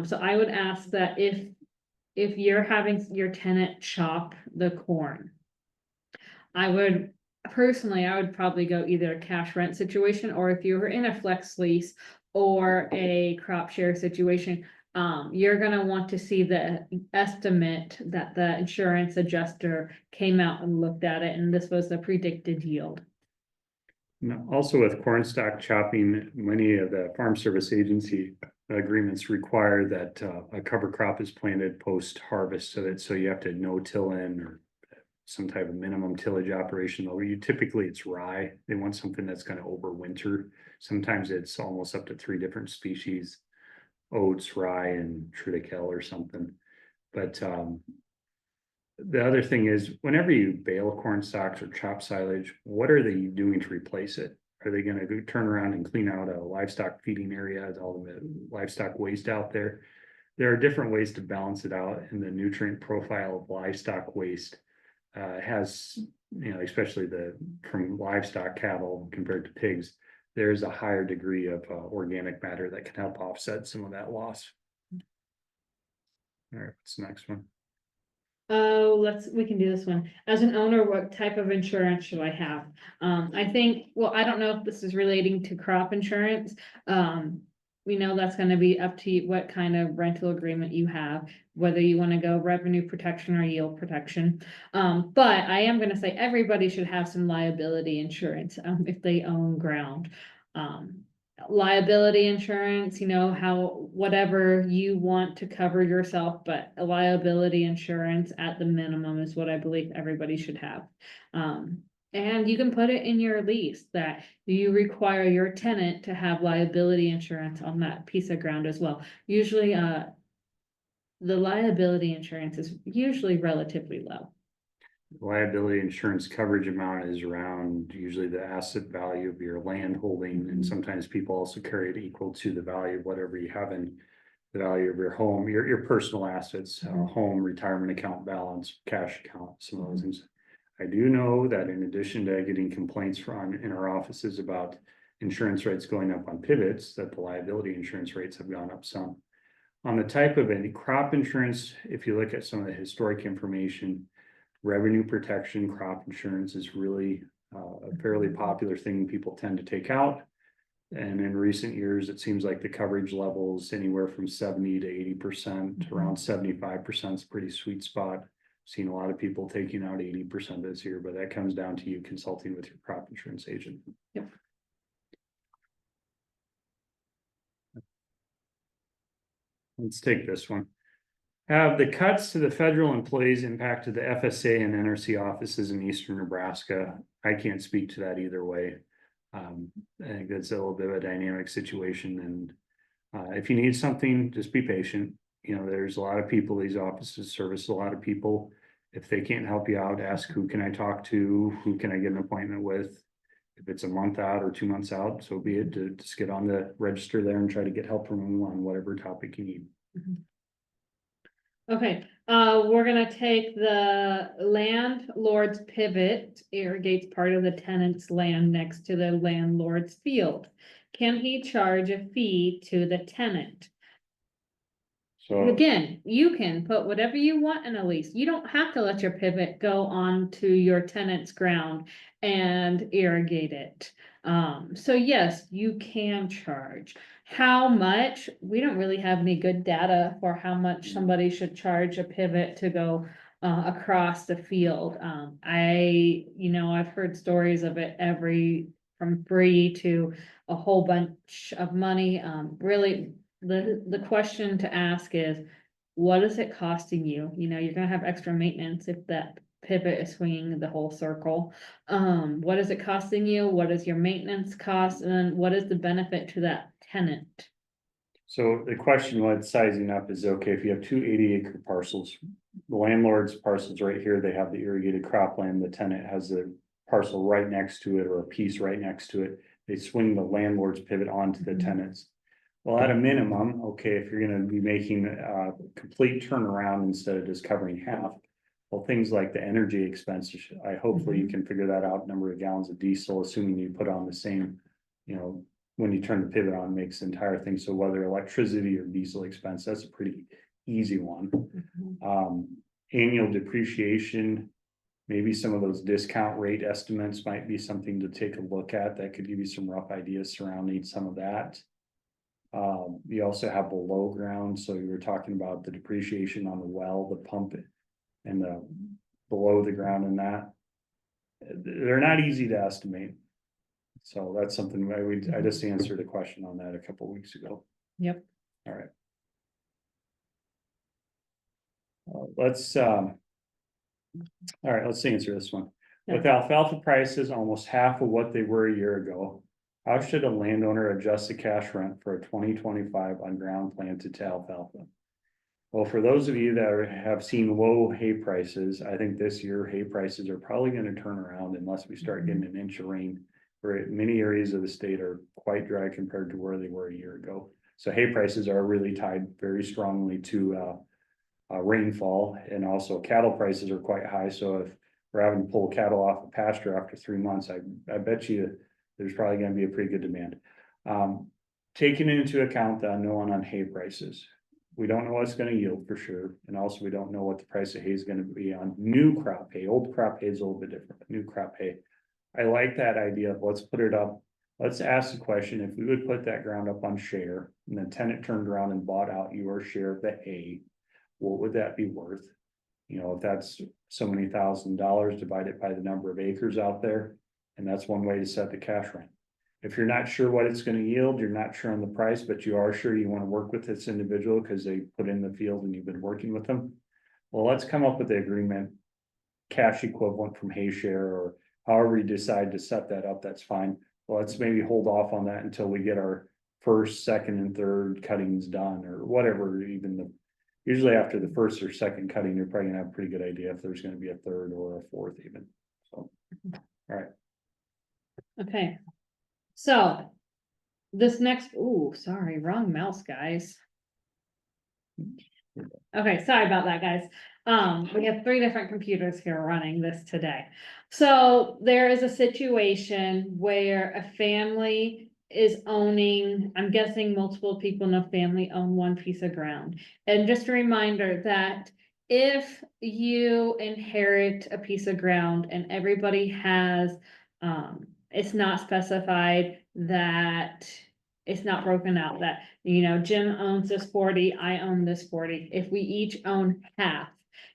So I would ask that if you're having your tenant chop the corn, I would probably go either a cash rent situation, or if you were in a flex lease or a crop share situation, you're gonna want to see the estimate that the insurance adjuster came out and looked at it, and this was the predicted yield. Now, also with corn stalk chopping, many of the Farm Service Agency agreements require that a cover crop is planted post harvest, so you have to no-till in or some type of minimum tillage operation. Over typically it's rye. They want something that's going to overwinter. Sometimes it's almost up to 3 different species: oats, rye, and triticale or something. But the other thing is, whenever you bale corn stalks or chop silage, what are they doing to replace it? Are they gonna go turn around and clean out a livestock feeding area, all the livestock waste out there? There are different ways to balance it out, and the nutrient profile of livestock waste has, especially from livestock cattle compared to pigs, there's a higher degree of organic matter that can help offset some of that loss. All right, what's the next one? Oh, we can do this one. As an owner, what type of insurance should I have? I think, well, I don't know if this is relating to crop insurance. We know that's gonna be up to you, what kind of rental agreement you have, whether you wanna go revenue protection or yield protection. But I am gonna say everybody should have some liability insurance, if they own ground. Liability insurance, whatever you want to cover yourself, but a liability insurance at the minimum is what I believe everybody should have. And you can put it in your lease that you require your tenant to have liability insurance on that piece of ground as well. Usually, the liability insurance is usually relatively low. Liability insurance coverage amount is around usually the asset value of your land holding, and sometimes people also carry it equal to the value of whatever you have in the value of your home, your personal assets, home, retirement account balance, cash account, some of those things. I do know that in addition to getting complaints in our offices about insurance rates going up on pivots, that the liability insurance rates have gone up some. On the type of any crop insurance, if you look at some of the historic information, revenue protection, crop insurance is really a fairly popular thing people tend to take out. And in recent years, it seems like the coverage levels anywhere from 70 to 80%, around 75% is a pretty sweet spot. Seen a lot of people taking out 80% this year, but that comes down to you consulting with your crop insurance agent. Yep. Let's take this one. Have the cuts to the federal employees impacted the FSA and NRC offices in eastern Nebraska? I can't speak to that either way. I think that's a little bit of a dynamic situation, and if you need something, just be patient. There's a lot of people, these offices service a lot of people. If they can't help you out, ask who can I talk to, who can I get an appointment with. If it's a month out or 2 months out, so be it, to just get on the register there and try to get help from them on whatever topic you need. Okay, we're gonna take the landlord's pivot, irrigates part of the tenant's land next to the landlord's field. Can he charge a fee to the tenant? So Again, you can put whatever you want in a lease. You don't have to let your pivot go on to your tenant's ground and irrigate it. So yes, you can charge. How much? We don't really have any good data for how much somebody should charge a pivot to go across the field. I've heard stories of it from free to a whole bunch of money. Really, the question to ask is, what is it costing you? You're gonna have extra maintenance if that pivot is swinging the whole circle. What is it costing you? What is your maintenance cost? And then what is the benefit to that tenant? So the question when sizing up is, okay, if you have 2 80-acre parcels, the landlord's parcel's right here, they have the irrigated cropland, the tenant has a parcel right next to it or a piece right next to it. They swing the landlord's pivot onto the tenants. Well, at a minimum, okay, if you're gonna be making a complete turnaround instead of just covering half, well, things like the energy expenses, hopefully you can figure that out, number of gallons of diesel, assuming you put on the same, when you turn the pivot on, makes the entire thing. So whether electricity or diesel expense, that's a pretty easy one. Annual depreciation, maybe some of those discount rate estimates might be something to take a look at. That could give you some rough ideas surrounding some of that. You also have below ground, so you were talking about the depreciation on the well, the pump, and the below the ground, and that they're not easy to estimate. So that's something I just answered a question on that a couple of weeks ago. Yep. All right. Let's answer this one. Yeah. With alfalfa prices almost half of what they were a year ago, how should a landowner adjust the cash rent for a 2025 on ground planted to alfalfa? Well, for those of you that have seen low hay prices, I think this year hay prices are probably gonna turn around unless we start getting an inch of rain. Where many areas of the state are quite dry compared to where they were a year ago. So hay prices are really tied very strongly to rainfall, and also cattle prices are quite high. So if we're having to pull cattle off the pasture after 3 months, I bet you there's probably gonna be a pretty good demand. Taking into account the unknown on hay prices, we don't know what's gonna yield for sure, and also we don't know what the price of hay is gonna be on new crop hay. Old crop hay is a little bit different, but new crop hay. I like that idea of let's put it up. Let's ask the question, if we would put that ground up on share and then tenant turned around and bought out your share of the hay, what would that be worth? You know, if that's so many $1,000 divided by the number of acres out there, and that's one way to set the cash rent. If you're not sure what it's gonna yield, you're not sure on the price, but you are sure you wanna work with this individual because they put in the field and you've been working with them. Well, let's come up with the agreement, cash equivalent from hay share, or however you decide to set that up, that's fine. Well, let's maybe hold off on that until we get our first, second, and third cuttings done, or whatever, even the. Usually after the first or second cutting, you're probably gonna have a pretty good idea if there's gonna be a third or a fourth even, so. All right, Okay. So. This next, sorry, wrong mouse, guys. Okay, sorry about that, guys. We have 3 different computers here running this today. So there is a situation where a family is owning, I'm guessing multiple people in a family own one piece of ground. And just a reminder that if you inherit a piece of ground and everybody has, it's not specified that it's not broken out that, you know, Jim owns this 40, I own this 40. If we each own half,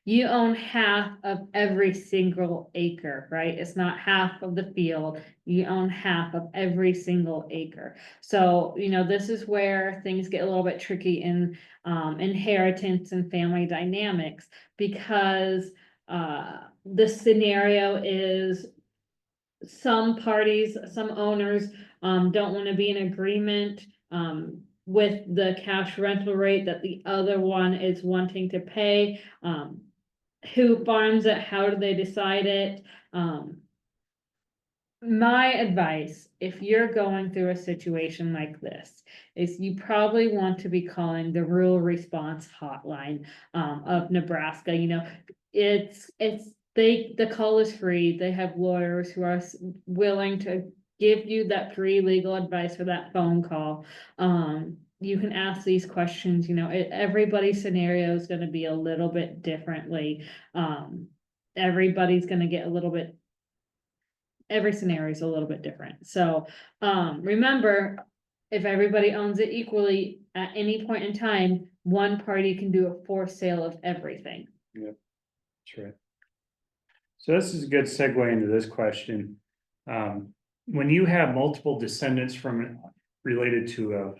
you own half of every single acre, right? It's not half of the field. You own half of every single acre. So, you know, this is where things get a little bit tricky in inheritance and family dynamics, because the scenario is some parties, some owners don't want to be in agreement with the cash rental rate that the other one is wanting to pay. Who farms it? How do they decide it? My advice, if you're going through a situation like this, is you probably want to be calling the rural response hotline of Nebraska. You know, the call is free. They have lawyers who are willing to give you that free legal advice for that phone call. You can ask these questions, you know, everybody's scenario is gonna be a little bit differently. Everybody's gonna get a little bit, every scenario is a little bit different. So, remember, if everybody owns it equally, at any point in time, one party can do a forced sale of everything. yep, that's right. So this is a good segue into this question. When you have multiple descendants from related to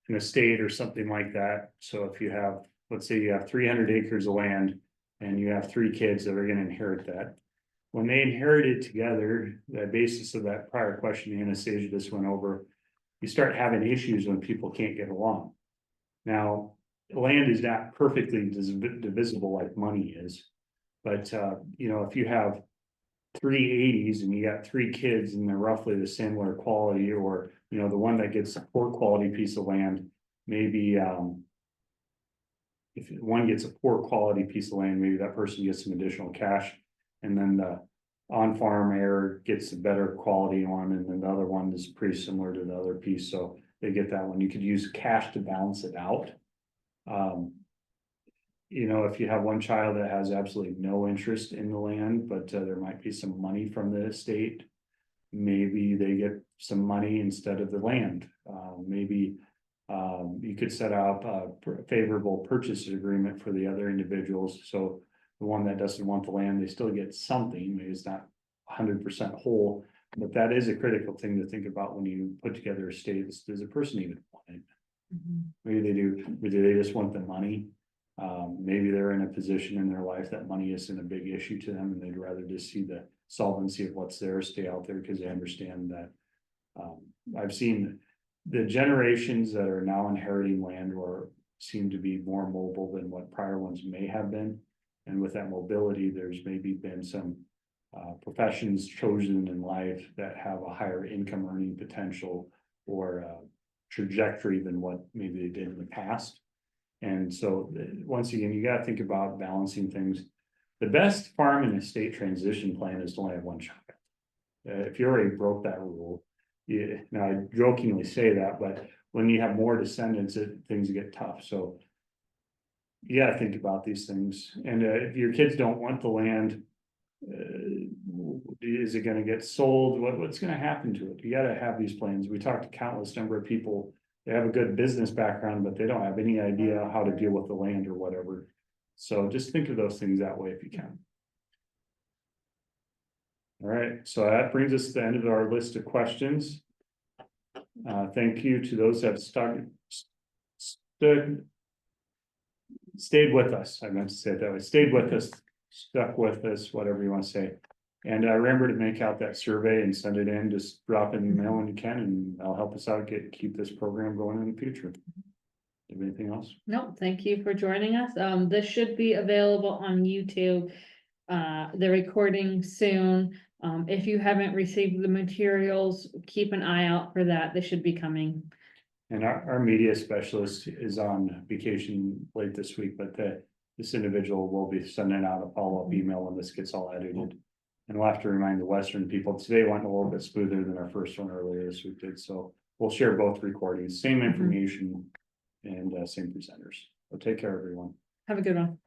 an estate or something like that, so if you have, let's say you have 300 acres of land and you have 3 kids that are going to inherit that. When they inherit it together, the basis of that prior question Anastasia just went over, you start having issues when people can't get along. Now, land is not perfectly divisible like money is, but you know, if you have 3 80s and you got 3 kids and they're roughly the similar quality, or you know, the one that gets a poor quality piece of land, maybe if one gets a poor quality piece of land, maybe that person gets some additional cash, and then the on-farm heir gets a better quality one, and then the other one is pretty similar to the other piece, so they get that one. You could use cash to balance it out. You know, if you have one child that has absolutely no interest in the land, but there might be some money from the estate, maybe they get some money instead of the land. Maybe you could set up a favorable purchase agreement for the other individuals, so the one that doesn't want the land, they still get something. Maybe it's not 100% whole, but that is a critical thing to think about when you put together a estate. Does a person even want it? Maybe they do, but do they just want the money? Maybe they're in a position in their life that money isn't a big issue to them, and they'd rather just see the solvency of what's there stay out there, because they understand that. I've seen the generations that are now inheriting land, or seem to be more mobile than what prior ones may have been. And with that mobility, there's maybe been some professions chosen in life that have a higher income earning potential or trajectory than what maybe they did in the past. And so once again, you gotta think about balancing things. The best farm and estate transition plan is to only have one child. If you already broke that rule, now I jokingly say that, but when you have more descendants, things get tough, so. You gotta think about these things, and if your kids don't want the land. Is it gonna get sold? What's gonna happen to it? You gotta have these plans. We talked to countless number of people. They have a good business background, but they don't have any idea how to deal with the land or whatever. So just think of those things that way if you can. All right, so that brings us to the end of our list of questions. Thank you to those that stayed with us. I meant to say it that way. Stayed with us, stuck with us, whatever you want to say. And remember to make out that survey and send it in. Just drop in the mail when you can, and I'll help us out keep this program going in the future. Anything else? No, thank you for joining us. This should be available on YouTube. The recording soon. If you haven't received the materials, keep an eye out for that. They should be coming. And our media specialist is on vacation late this week, but this individual will be sending out a follow-up email when this gets all edited. And we'll have to remind the Western people, today went a little bit smoother than our first one earlier this week did, so we'll share both recordings, same information and same presenters. So take care, everyone. Have a good one.